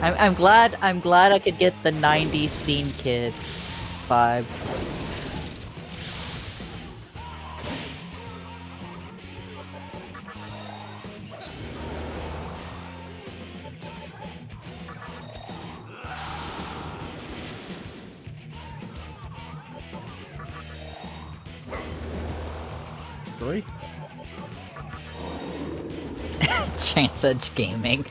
I'm glad I could get the 90s scene kid vibe. Three? Chance Edge Gaming.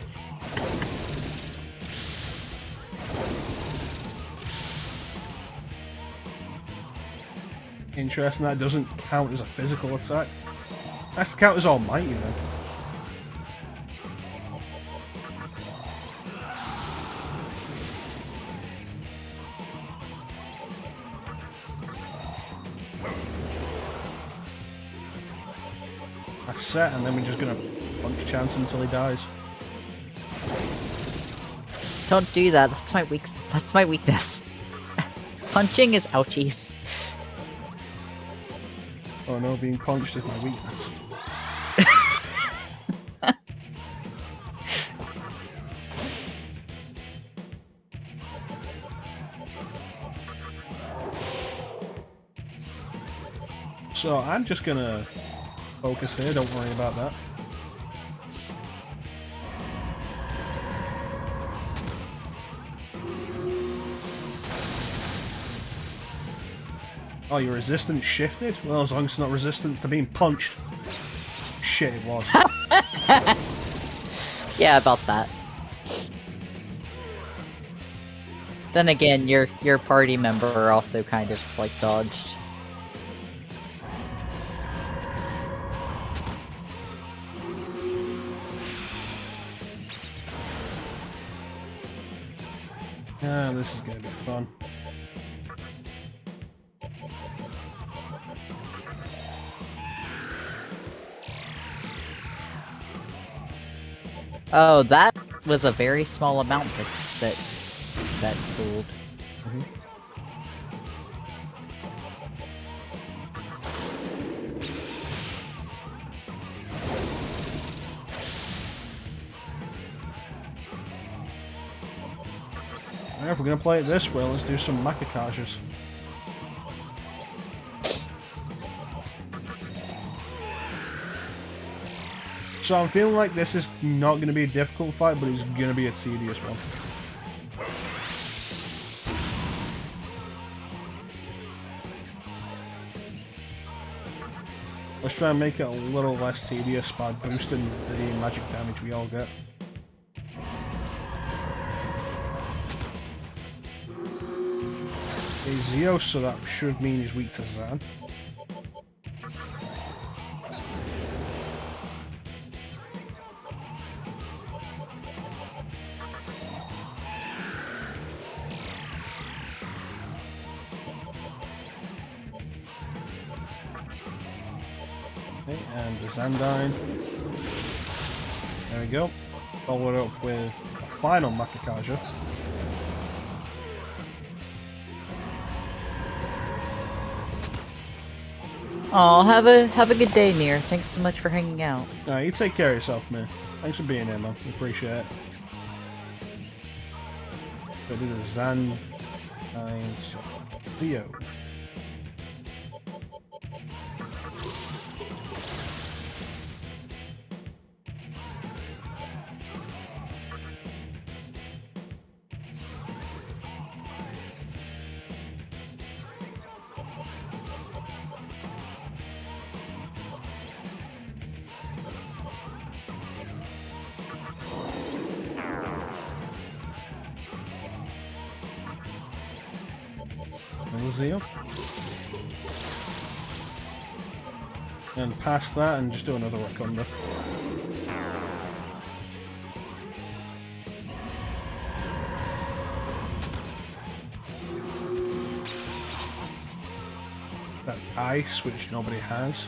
Interesting, that doesn't count as a physical attack. That's to count as almighty then. That's set, and then we're just gonna punch ChanceEm until he dies. Don't do that. That's my weakness. Punching is ouchies. Oh no, being punched is my weakness. So I'm just gonna focus here, don't worry about that. Oh, your resistance shifted? Well, as long as it's not resistance to being punched. Shit, it was. Yeah, about that. Then again, your party member also kind of like dodged. Ah, this is gonna be fun. Oh, that was a very small amount that pulled. Mm-hmm. If we're gonna play it this way, let's do some Makakages. So I'm feeling like this is not going to be a difficult fight, but it's going to be a tedious one. Let's try and make it a little less tedious by boosting the magic damage we all get. Okay, Zio, so that should mean he's weak to Zan. Okay, and the Zandine. There we go. Follow it up with the final Makakaja. Oh, have a good day, Mir. Thanks so much for hanging out. Alright, you take care of yourself, man. Thanks for being here, man. We appreciate it. So this is Zan and Theo. Zio. And past that and just do another Wakanda. that ice, which nobody has.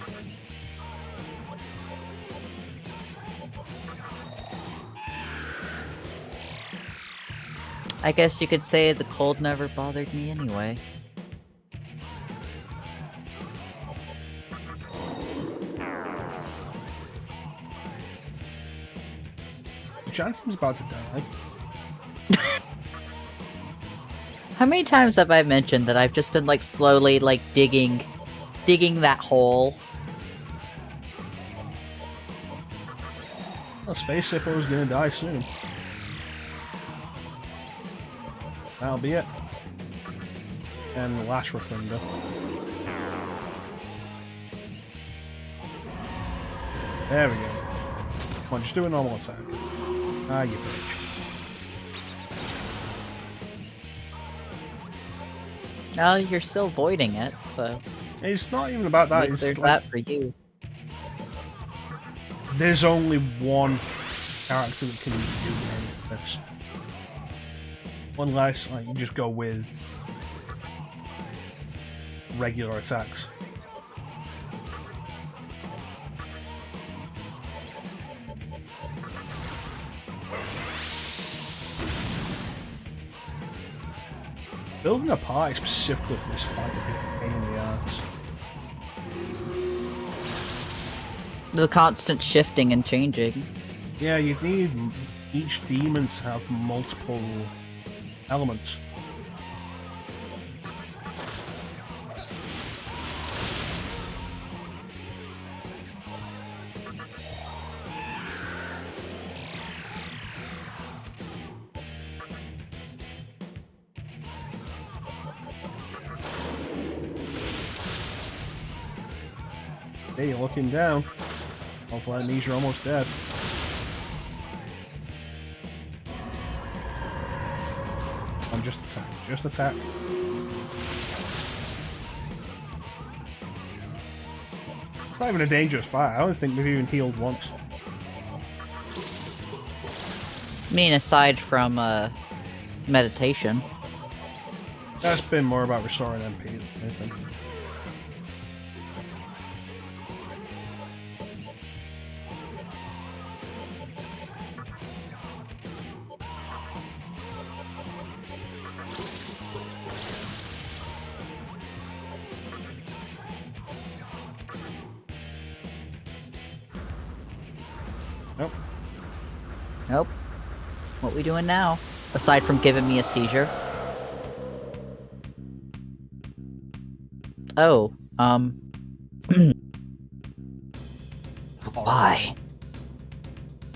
I guess you could say the cold never bothered me anyway. ChanceEm's about to die. How many times have I mentioned that I've just been like slowly like digging that hole? Well, Space Hippo's gonna die soon. That'll be it. And the last Rotunda. There we go. Come on, just do a normal attack. Ah, you bitch. No, you're still voiding it, so It's not even about that. It's there's like, that for you. there's only one character that can do any of this. Unless like, you just go with regular attacks. Building a party specifically for this fight would be a pain in the ass. The constant shifting and changing. Yeah, you'd need each demon to have multiple elements. Hey, you're looking down. Hopefully that means you're almost dead. Just attack. Just attack. It's not even a dangerous fight. I don't think we've even healed once. I mean, aside from meditation. That's been more about restoring MP than anything. Nope. Nope. What we doing now? Aside from giving me a seizure. Oh, Why?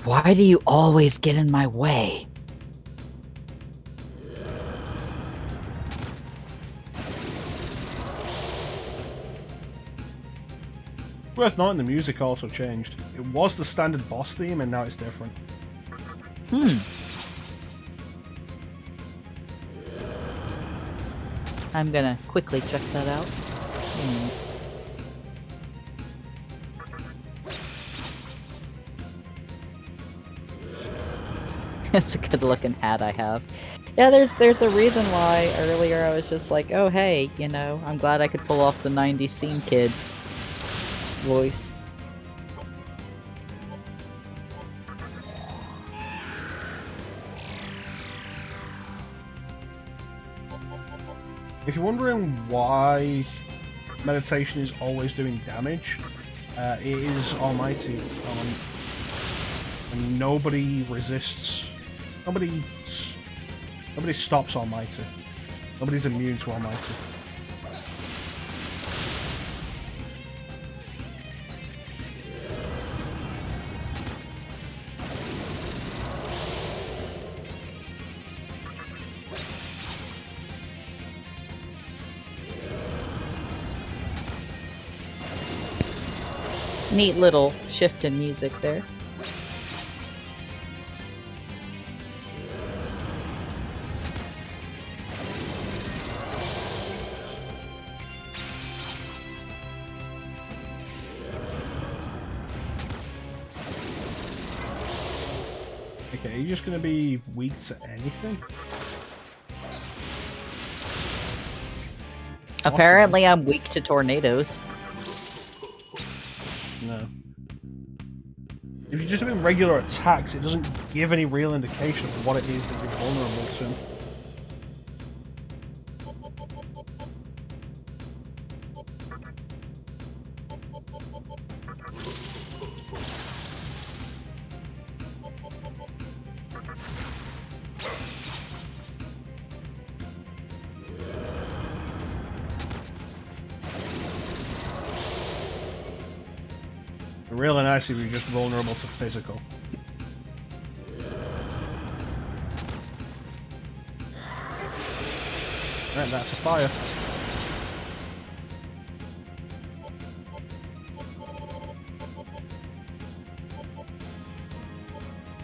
Why do you always get in my way? Worth noting, the music also changed. It was the standard boss theme, and now it's different. I'm gonna quickly check that out. It's a good looking hat I have. Yeah, there's a reason why earlier I was just like, oh hey, you know, I'm glad I could pull off the 90s scene kid voice. If you're wondering why meditation is always doing damage, it is almighty. And nobody resists. Nobody stops almighty. Nobody's immune to almighty. Neat little shift in music there. Okay, are you just gonna be weak to anything? Apparently, I'm weak to tornadoes. No. If you're just doing regular attacks, it doesn't give any real indication of what it is that you're vulnerable to. Really nice if you're just vulnerable to physical. Right, that's a fire.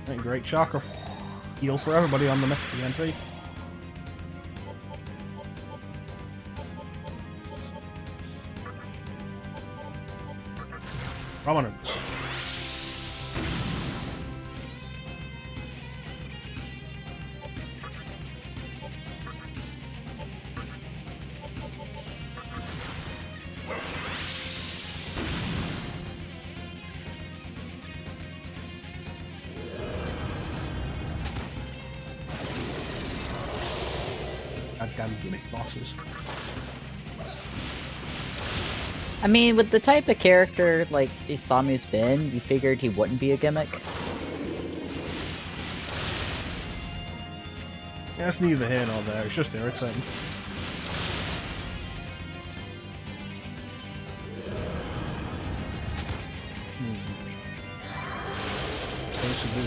Right, great chakra. Heal for everybody on the MP. Prominence. Goddamn gimmick bosses. I mean, with the type of character like Isamu's been, you figured he wouldn't be a gimmick. That's neither here nor there, it's just irritating.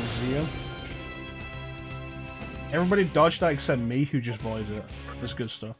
Zio. Everybody dodged that except me, who just voided it. That's good stuff.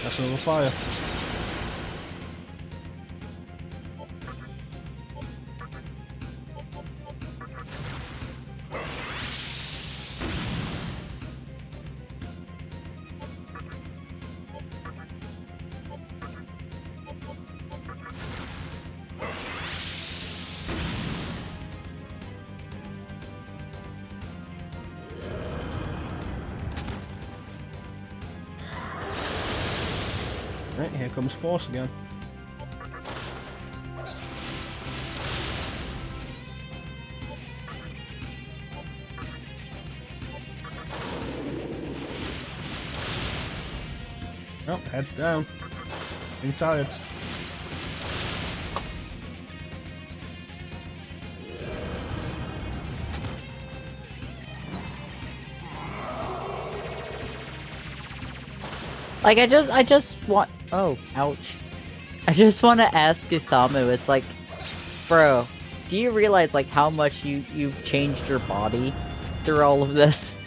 That's another fire. Right, here comes Force again. Oh, heads down. Being tired. Like, I just want... Oh, ouch. I just want to ask Isamu, it's like, bro, do you realize, like, how much you've changed your body through all of this?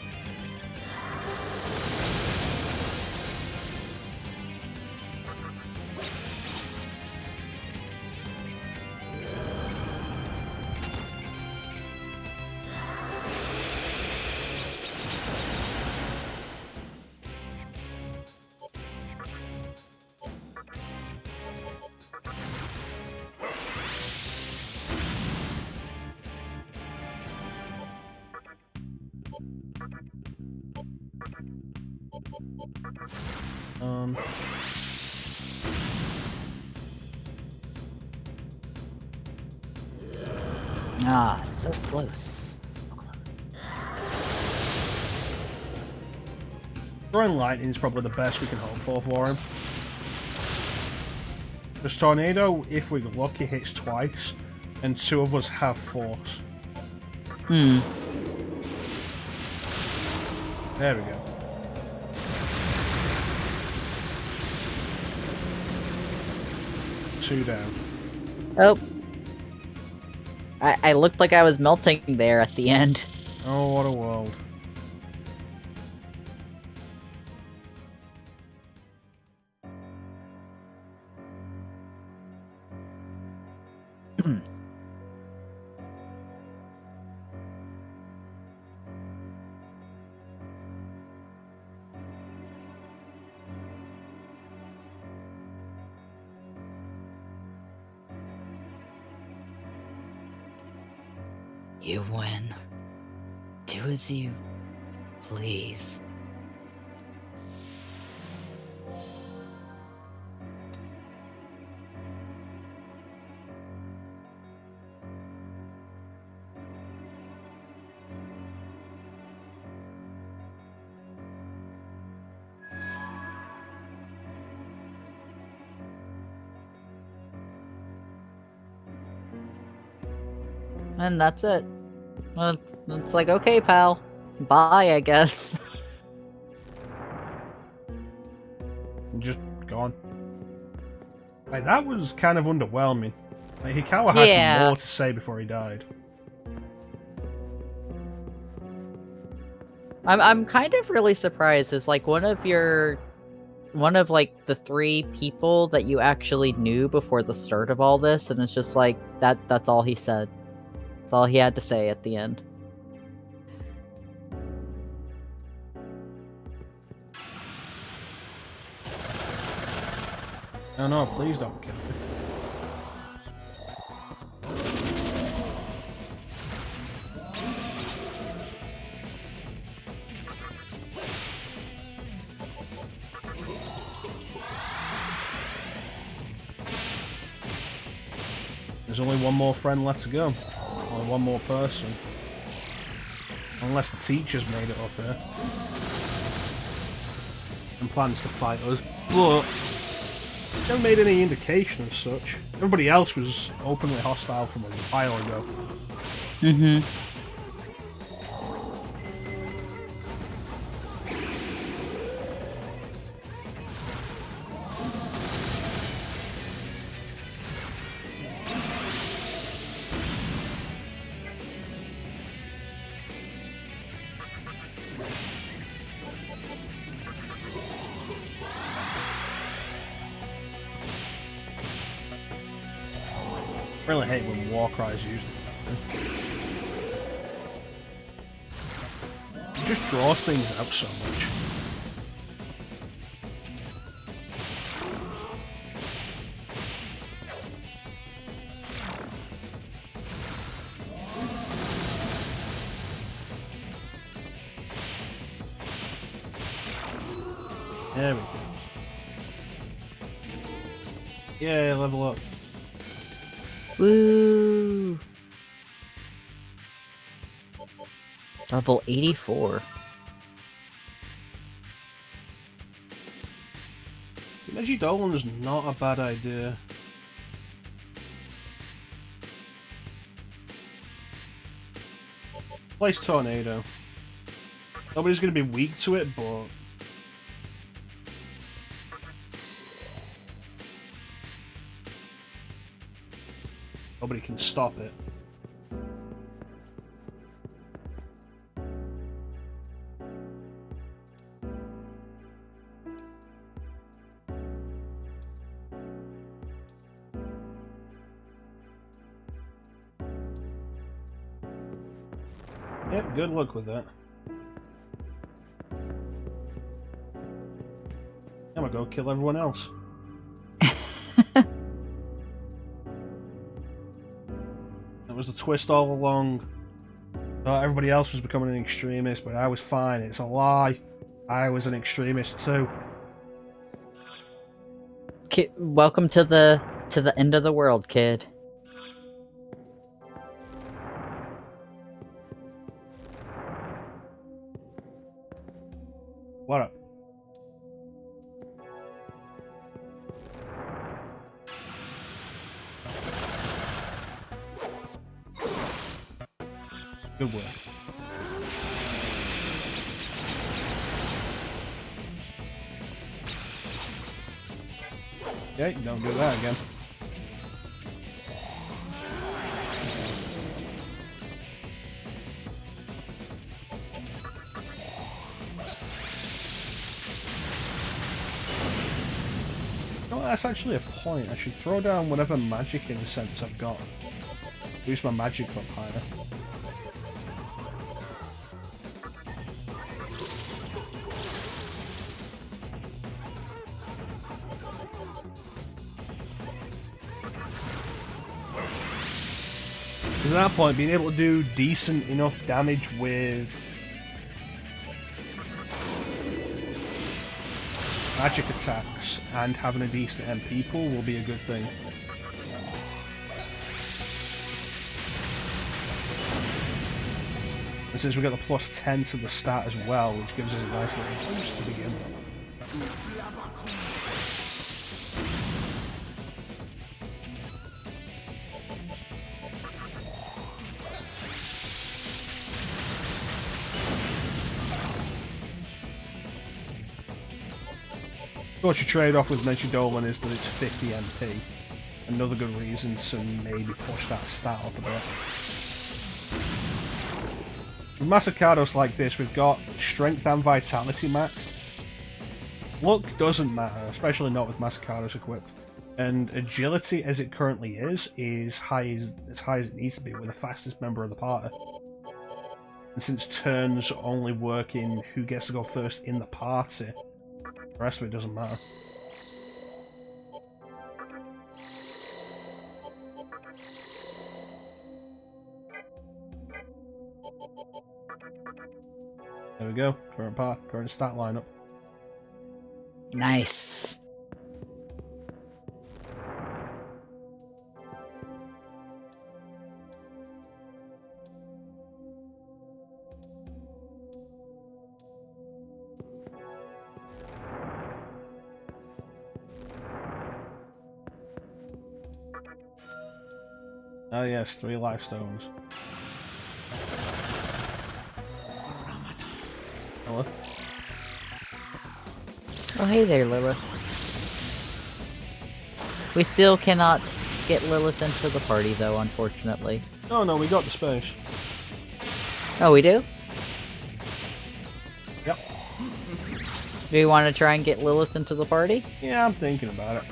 Ah, so close. Throwing lightning is probably the best we can hope for him. This tornado, if we're lucky, hits twice, and two of us have force. There we go. Two down. Oh. I looked like I was melting there at the end. Oh, what a world. You win. Do as you please. And that's it. Well, it's like, okay, pal. Bye, I guess. Just gone. Like, that was kind of underwhelming. Like, Hikawa had Yeah. more to say before he died. I'm kind of really surprised. It's like one of like the 3 people that you actually knew before the start of all this, and it's just like that's all he said. That's all he had to say at the end. Oh no, please don't kill me. There's only one more friend left to go. Or one more person. Unless the teacher's made it up here. And plans to fight us. But never made any indication as such. Everybody else was openly hostile from a while ago. Mm-hmm. I really hate when war cries used. It just draws things out so much. There we go. Yeah, level up. Woo! Level 84. Energy Dolan's not a bad idea. Place Tornado. Nobody's going to be weak to it, but nobody can stop it. Yep, good luck with that. I'm gonna go kill everyone else. That was the twist all along. Thought everybody else was becoming an extremist, but I was fine. It's a lie. I was an extremist too. Welcome to the end of the world, kid. What up? Good work. Okay, don't do that again. that's actually a point. I should throw down whatever magic incense I've got. Boost my magic up higher. Because at that point, being able to do decent enough damage with magic attacks and having a decent MP pool will be a good thing. And since we got the plus 10 to the stat as well, which gives us a nice little boost to begin with. Of course, your trade-off with Metrodolan is that it's 50 MP. Another good reason to maybe push that stat up a bit. With Masacados like this, we've got Strength and Vitality maxed. Luck doesn't matter, especially not with Masacados equipped. And Agility, as it currently is as high as it needs to be with the fastest member of the party. And since turns only work in who gets to go first in the party, the rest of it doesn't matter. There we go. Current stat lineup. Nice. Oh yes, 3 life stones. Lilith. Oh, hey there, Lilith. We still cannot get Lilith into the party, though, unfortunately. Oh no, we got the space. Oh, we do? Yep. Do you want to try and get Lilith into the party? Yeah, I'm thinking about it.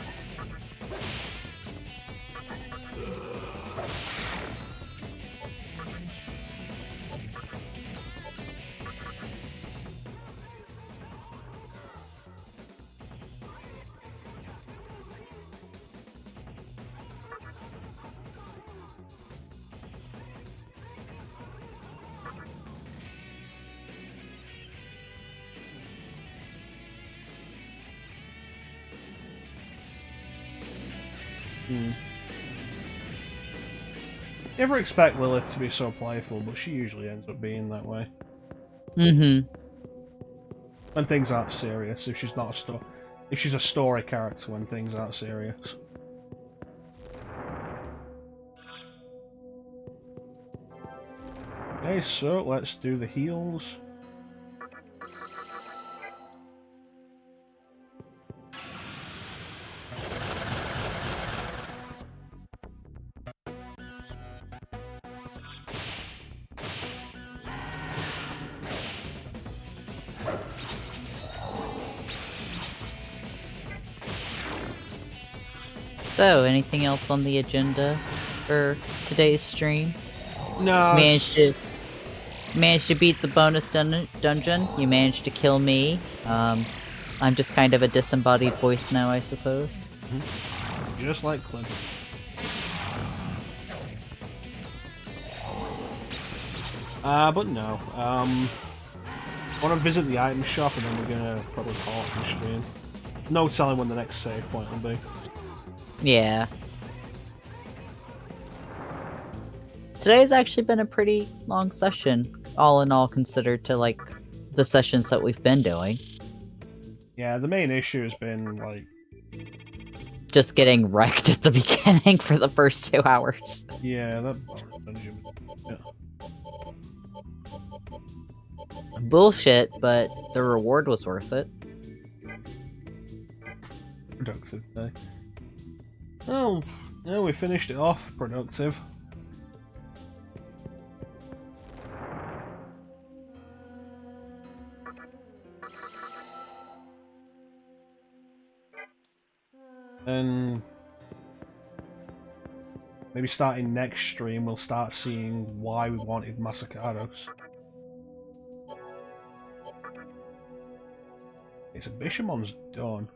Never expect Lilith to be so playful, but she usually ends up being that way. Mm-hmm. When things aren't serious, if she's a story character when things aren't serious. Okay, so let's do the heals. So, anything else on the agenda for today's stream? No. Managed to beat the bonus dungeon. You managed to kill me. I'm just kind of a disembodied voice now, I suppose. Just like Clint. But no. I want to visit the item shop and then we're gonna probably call it the stream. No telling when the next save point will be. Yeah. Today's actually been a pretty long session, all in all considered to, like, the sessions that we've been doing. Yeah, the main issue has been, like... just getting wrecked at the beginning for the first 2 hours. Yeah, that dungeon. Yeah. Bullshit, but the reward was worth it. Productive day. Oh, yeah, we finished it off. Productive. And maybe starting next stream, we'll start seeing why we wanted Masacados. Okay, so Bishamon's done.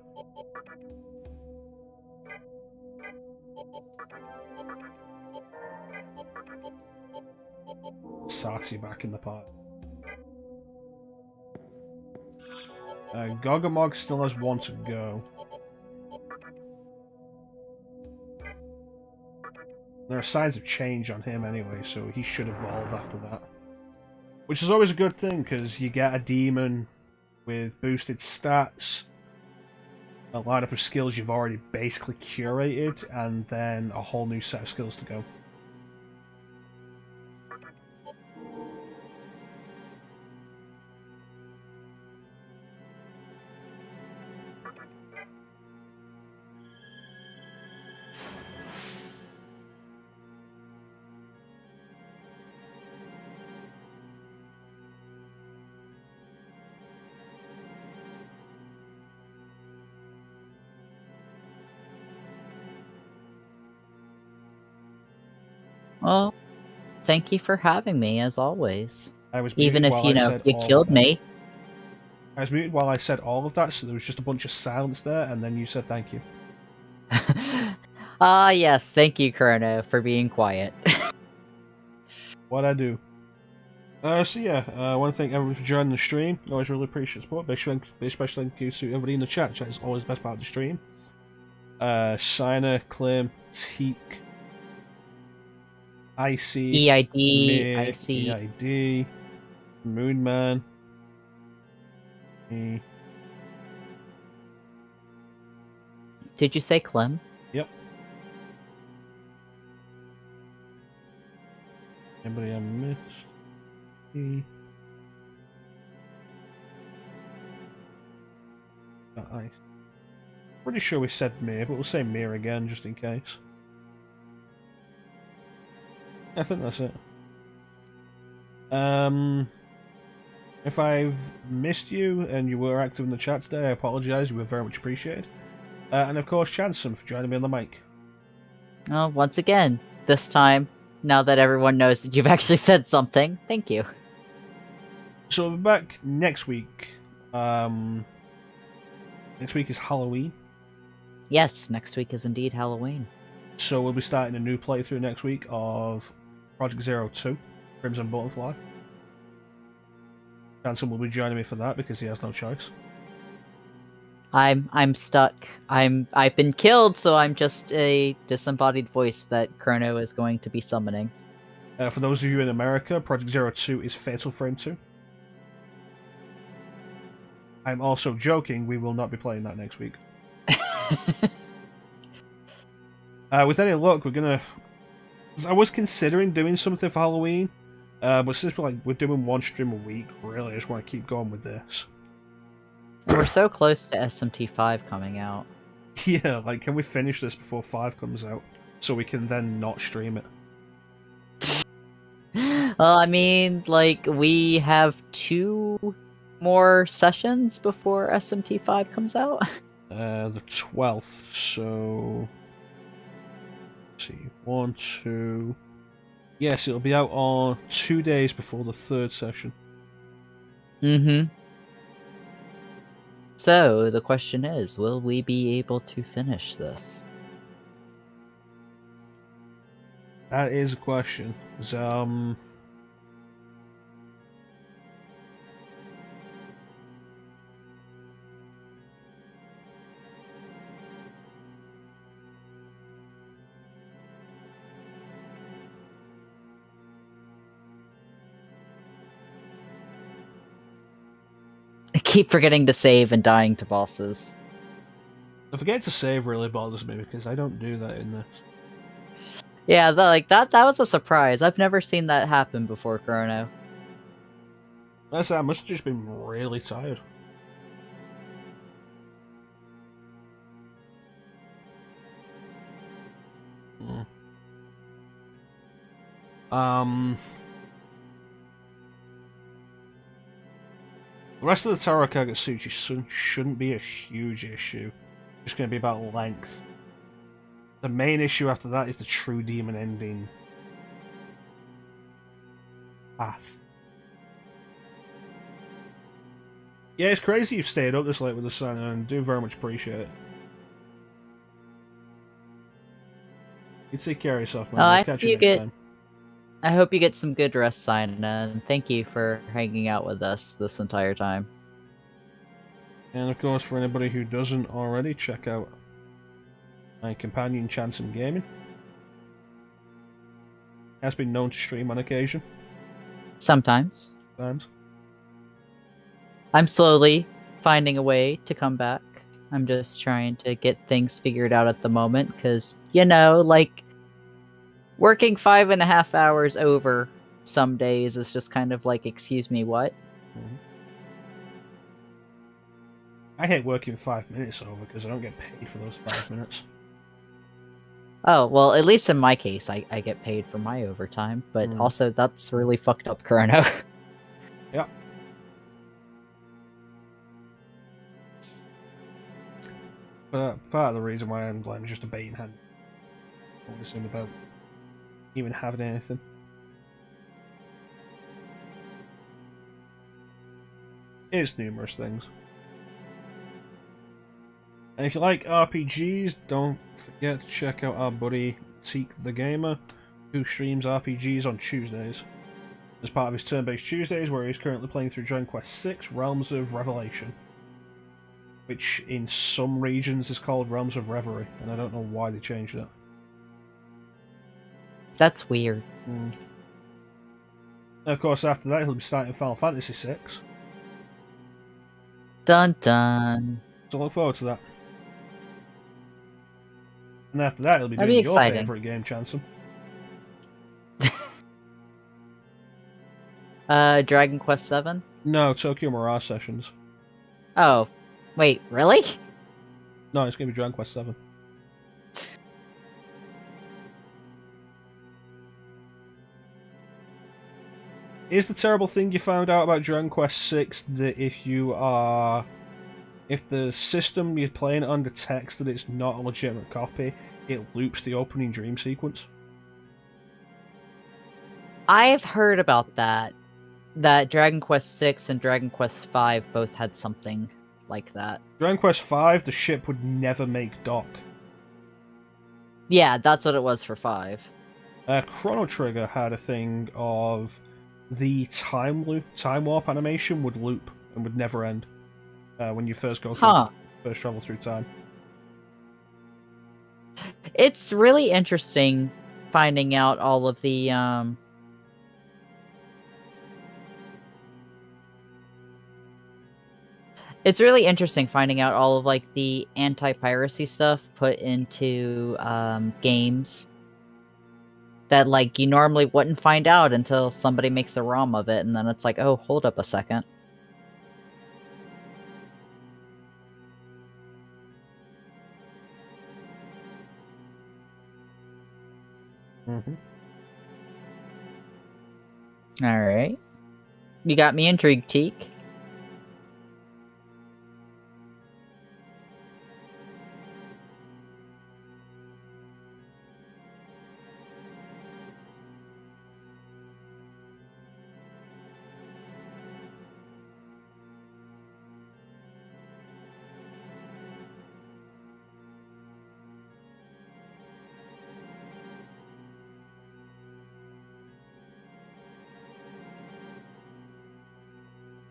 Sati back in the part. Gogamog still has one to go. There are signs of change on him anyway, so he should evolve after that. Which is always a good thing, because you get a demon with boosted stats, a lineup of skills you've already basically curated, and then a whole new set of skills to go. Well, thank you for having me, as always. I was Even if, you know, you killed me. I was muted while I said all of that, so there was just a bunch of silence there, and then you said thank you. Ah, yes, thank you, Chrono, for being quiet. What I do. So yeah, I want to thank everyone for joining the stream. Always really appreciate support. Big special thank you to everybody in the chat. Chat is always the best part of the stream. Shiner, Clem, Teak, IC, EID, Mir, IC. EID, Moonman, me. Did you say Clem? Yep. Anybody I missed? E. Ice. Pretty sure we said Mir, but we'll say Mir again just in case. I think that's it. If I've missed you and you were active in the chat today, I apologise. You were very much appreciated. And of course, ChanceEm for joining me on the mic. Oh, once again, this time, now that everyone knows that you've actually said something, thank you. So we'll be back next week. Next week is Halloween. Yes, next week is indeed Halloween. So we'll be starting a new playthrough next week of Project 02, Crimson Butterfly. ChanceEm will be joining me for that because he has no choice. I'm stuck. I've been killed, so I'm just a disembodied voice that Chrono is going to be summoning. For those of you in America, Project 02 is Fatal Frame 2. I'm also joking, we will not be playing that next week. With any luck, we're gonna... I was considering doing something for Halloween, but since we're doing one stream a week, really, I just want to keep going with this. We're so close to SMT5 coming out. Yeah, like, can we finish this before 5 comes out, so we can then not stream it? Well, I mean, like, we have 2 more sessions before SMT5 comes out. The 12th, so... Let's see, 1, 2... Yes, it'll be out on 2 days before the 3rd session. Mm-hmm. So, the question is, will we be able to finish this? That is a question. I keep forgetting to save and dying to bosses. The forgetting to save really bothers me because I don't do that in this. Yeah, that was a surprise. I've never seen that happen before, Chrono. I must have just been really tired. The rest of the Tarot Kagetsuchi shouldn't be a huge issue. It's just going to be about length. The main issue after that is the true demon ending path. Yeah, it's crazy you've stayed up this late with the sun, and do very much appreciate it. You take care of yourself, man. I'll catch you next time. I hope you get some good rest, Simon, and thank you for hanging out with us this entire time. And of course, for anybody who doesn't already, check out my companion ChanceEm Gaming. Has been known to stream on occasion. Sometimes. Sometimes. I'm slowly finding a way to come back. I'm just trying to get things figured out at the moment, because, you know, like, working 5.5 hours over some days is just kind of like, excuse me, what? Mm-hmm. I hate working 5 minutes over because I don't get paid for those 5 minutes. Oh, well, at least in my case, I get paid for my overtime, but also that's really fucked up, Chrono. Yeah. But part of the reason why I'm just a baiting hand, obviously, without even having anything. It's numerous things. And if you like RPGs, don't forget to check out our buddy Teak the Gamer, who streams RPGs on Tuesdays. As part of his Turn-Based Tuesdays, where he's currently playing through Dragon Quest VI Realms of Revelation, which in some regions is called Realms of Reverie, and I don't know why they changed it. That's weird. And of course, after that, he'll be starting Final Fantasy VI. Dun dun. So look forward to that. And after that, he'll be doing your favourite game, ChanceEm. Dragon Quest VII? No, Tokyo Mirage Sessions. Oh. Wait, really? No, it's going to be Dragon Quest VII. Is the terrible thing you found out about Dragon Quest VI that if the system you're playing on detects that it's not a legitimate copy, it loops the opening dream sequence? I've heard about that. That Dragon Quest VI and Dragon Quest V both had something like that. Dragon Quest V, the ship would never make dock. Yeah, that's what it was for 5. Chrono Trigger had a thing of the time warp animation would loop and would never end when you first go through, first travel through time. It's really interesting finding out all of the It's really interesting finding out all of like the anti-piracy stuff put into games that like you normally wouldn't find out until somebody makes a ROM of it, and then it's like, oh, hold up a second. Alright. You got me intrigued, Teak.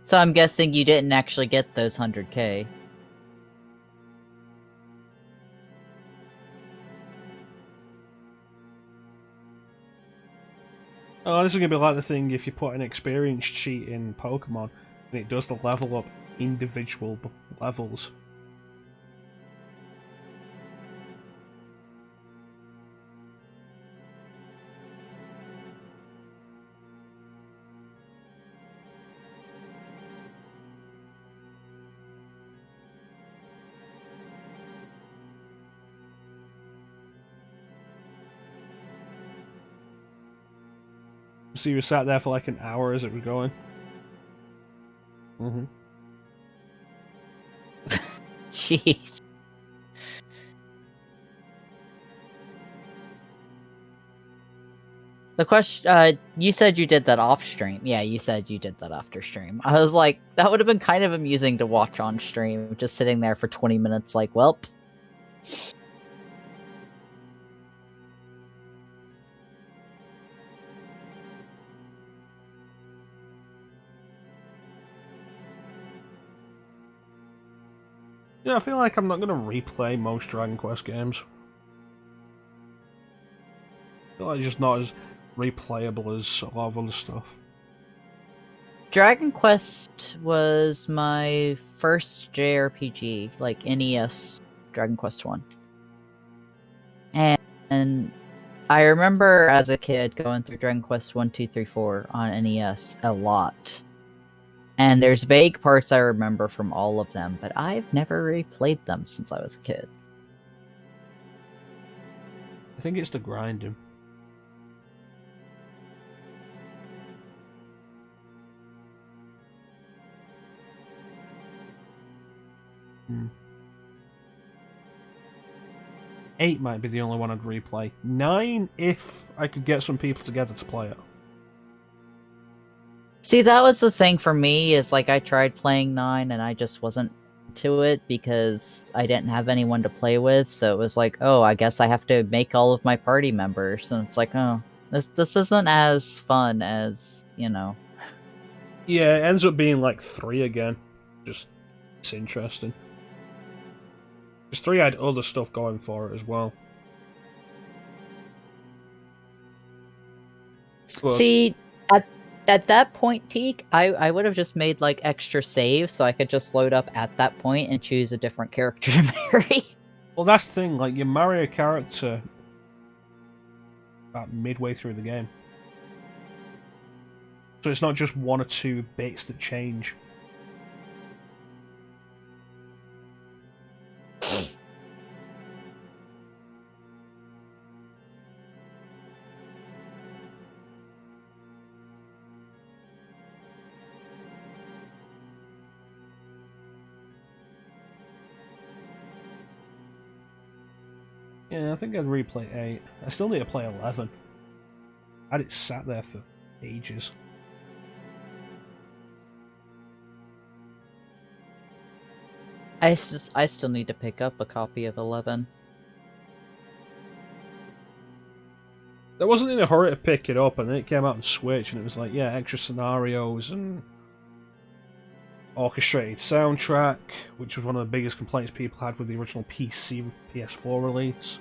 So I'm guessing you didn't actually get those 100k. Oh, this is going to be like the thing if you put an experience cheat in Pokemon and it does the level up individual levels. So you were sat there for like an hour as it was going? Jeez. The question, you said you did that off stream. Yeah, you said you did that after stream. I was like, that would have been kind of amusing to watch on stream, just sitting there for 20 minutes like, welp. Yeah, I feel like I'm not going to replay most Dragon Quest games. I feel like it's just not as replayable as a lot of other stuff. Dragon Quest was my first JRPG, like NES Dragon Quest 1. And I remember as a kid going through Dragon Quest 1, 2, 3, 4 on NES a lot. And there's vague parts I remember from all of them, but I've never replayed them since I was a kid. I think it's the grinding. Hmm. 8 might be the only one I'd replay. 9, if I could get some people together to play it. See, that was the thing for me, is like I tried playing 9 and I just wasn't into it because I didn't have anyone to play with, so it was like, oh, I guess I have to make all of my party members, and it's like, oh, this isn't as fun as, you know. Yeah, it ends up being like 3 again. Just, it's interesting. Because 3 had other stuff going for it as well. But See, at that point, Teak, I would have just made like extra saves so I could just load up at that point and choose a different character to marry. well, that's the thing, like, you marry a character about midway through the game. So it's not just 1 or 2 bits that change. Yeah, I think I'd replay 8. I still need to play 11. I had it sat there for ages. I still need to pick up a copy of 11. I wasn't in a hurry to pick it up, and then it came out on Switch, and it was like, yeah, extra scenarios and orchestrated soundtrack, which was one of the biggest complaints people had with the original PC PS4 release.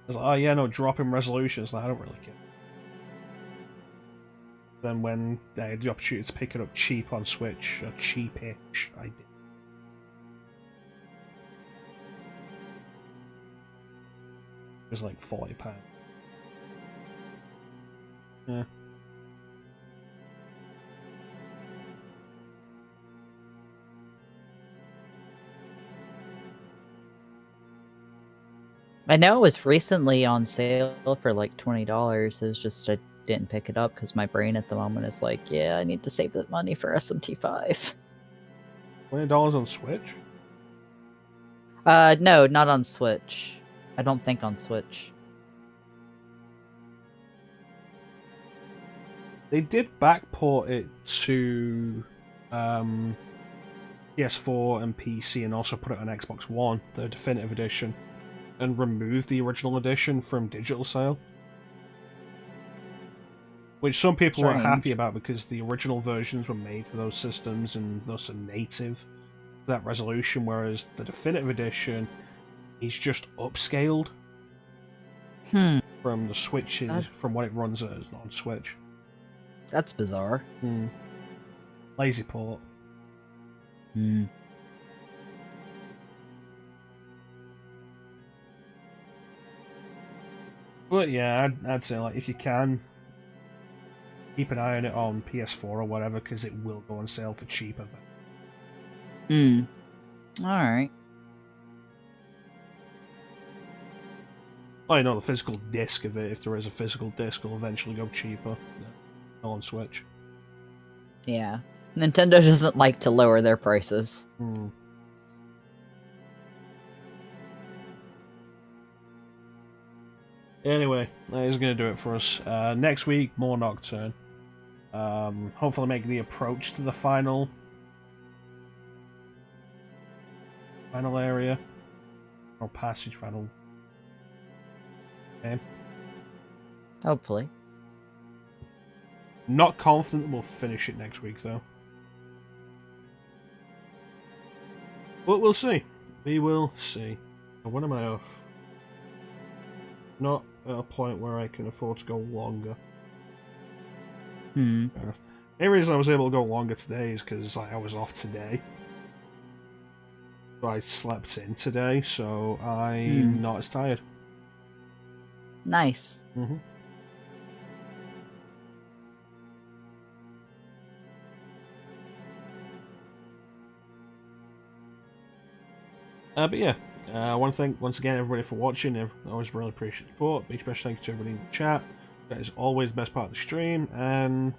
I was like, oh yeah, no, drop in resolutions. Like, I don't really care. Then when I had the opportunity to pick it up cheap on Switch, or cheapish, I did. It was like £40. Yeah. I know it was recently on sale for like $20. It was just I didn't pick it up because my brain at the moment is like, yeah, I need to save that money for SMT5. $20 on Switch? No, not on Switch. I don't think on Switch. They did backport it to PS4 and PC, and also put it on Xbox One, the Definitive Edition, and remove the original edition from digital sale. Which some people weren't happy about because the original versions were made for those systems and thus are native to that resolution, whereas the Definitive Edition is just upscaled from the Switch, from what it runs as on Switch. That's bizarre. Lazy port. But yeah, I'd say, like, if you can, keep an eye on it on PS4 or whatever, because it will go on sale for cheaper. Alright. I know the physical disc of it, if there is a physical disc, will eventually go cheaper on Switch. Yeah. Nintendo doesn't like to lower their prices. Anyway, that is going to do it for us. Next week, more Nocturne. Hopefully make the approach to the final area. Or passage, final game. Hopefully. Not confident that we'll finish it next week, though. But we'll see. We will see. And when am I off? Not at a point where I can afford to go longer. Hmm. The only reason I was able to go longer today is because I was off today. So I slept in today, so I'm not as tired. Nice. Mm-hmm. But yeah, I want to thank once again everybody for watching. I always really appreciate the support. Big special thank you to everybody in the chat. That is always the best part of the stream. And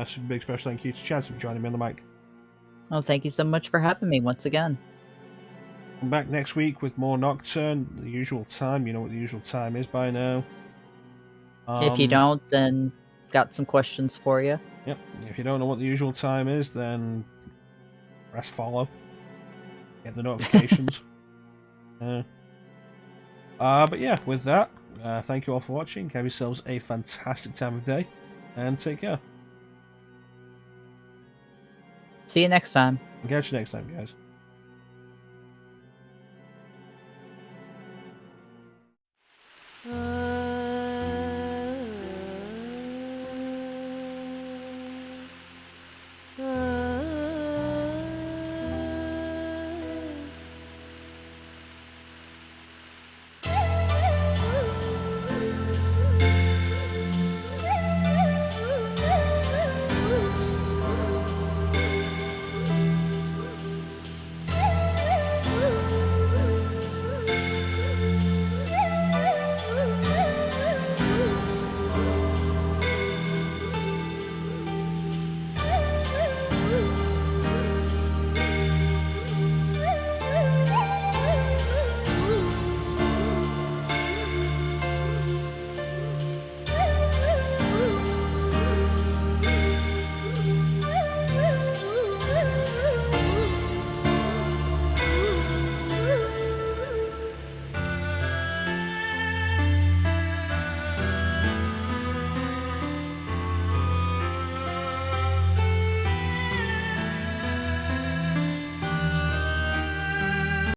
super big special thank you to ChanceEm for joining me on the mic. Oh, thank you so much for having me once again. I'm back next week with more Nocturne, the usual time. You know what the usual time is by now. If you don't, then got some questions for you. Yep. If you don't know what the usual time is, then press follow. Get the notifications. But yeah, with that, thank you all for watching. Have yourselves a fantastic time of day, and take care. See you next time. I'll catch you next time, guys.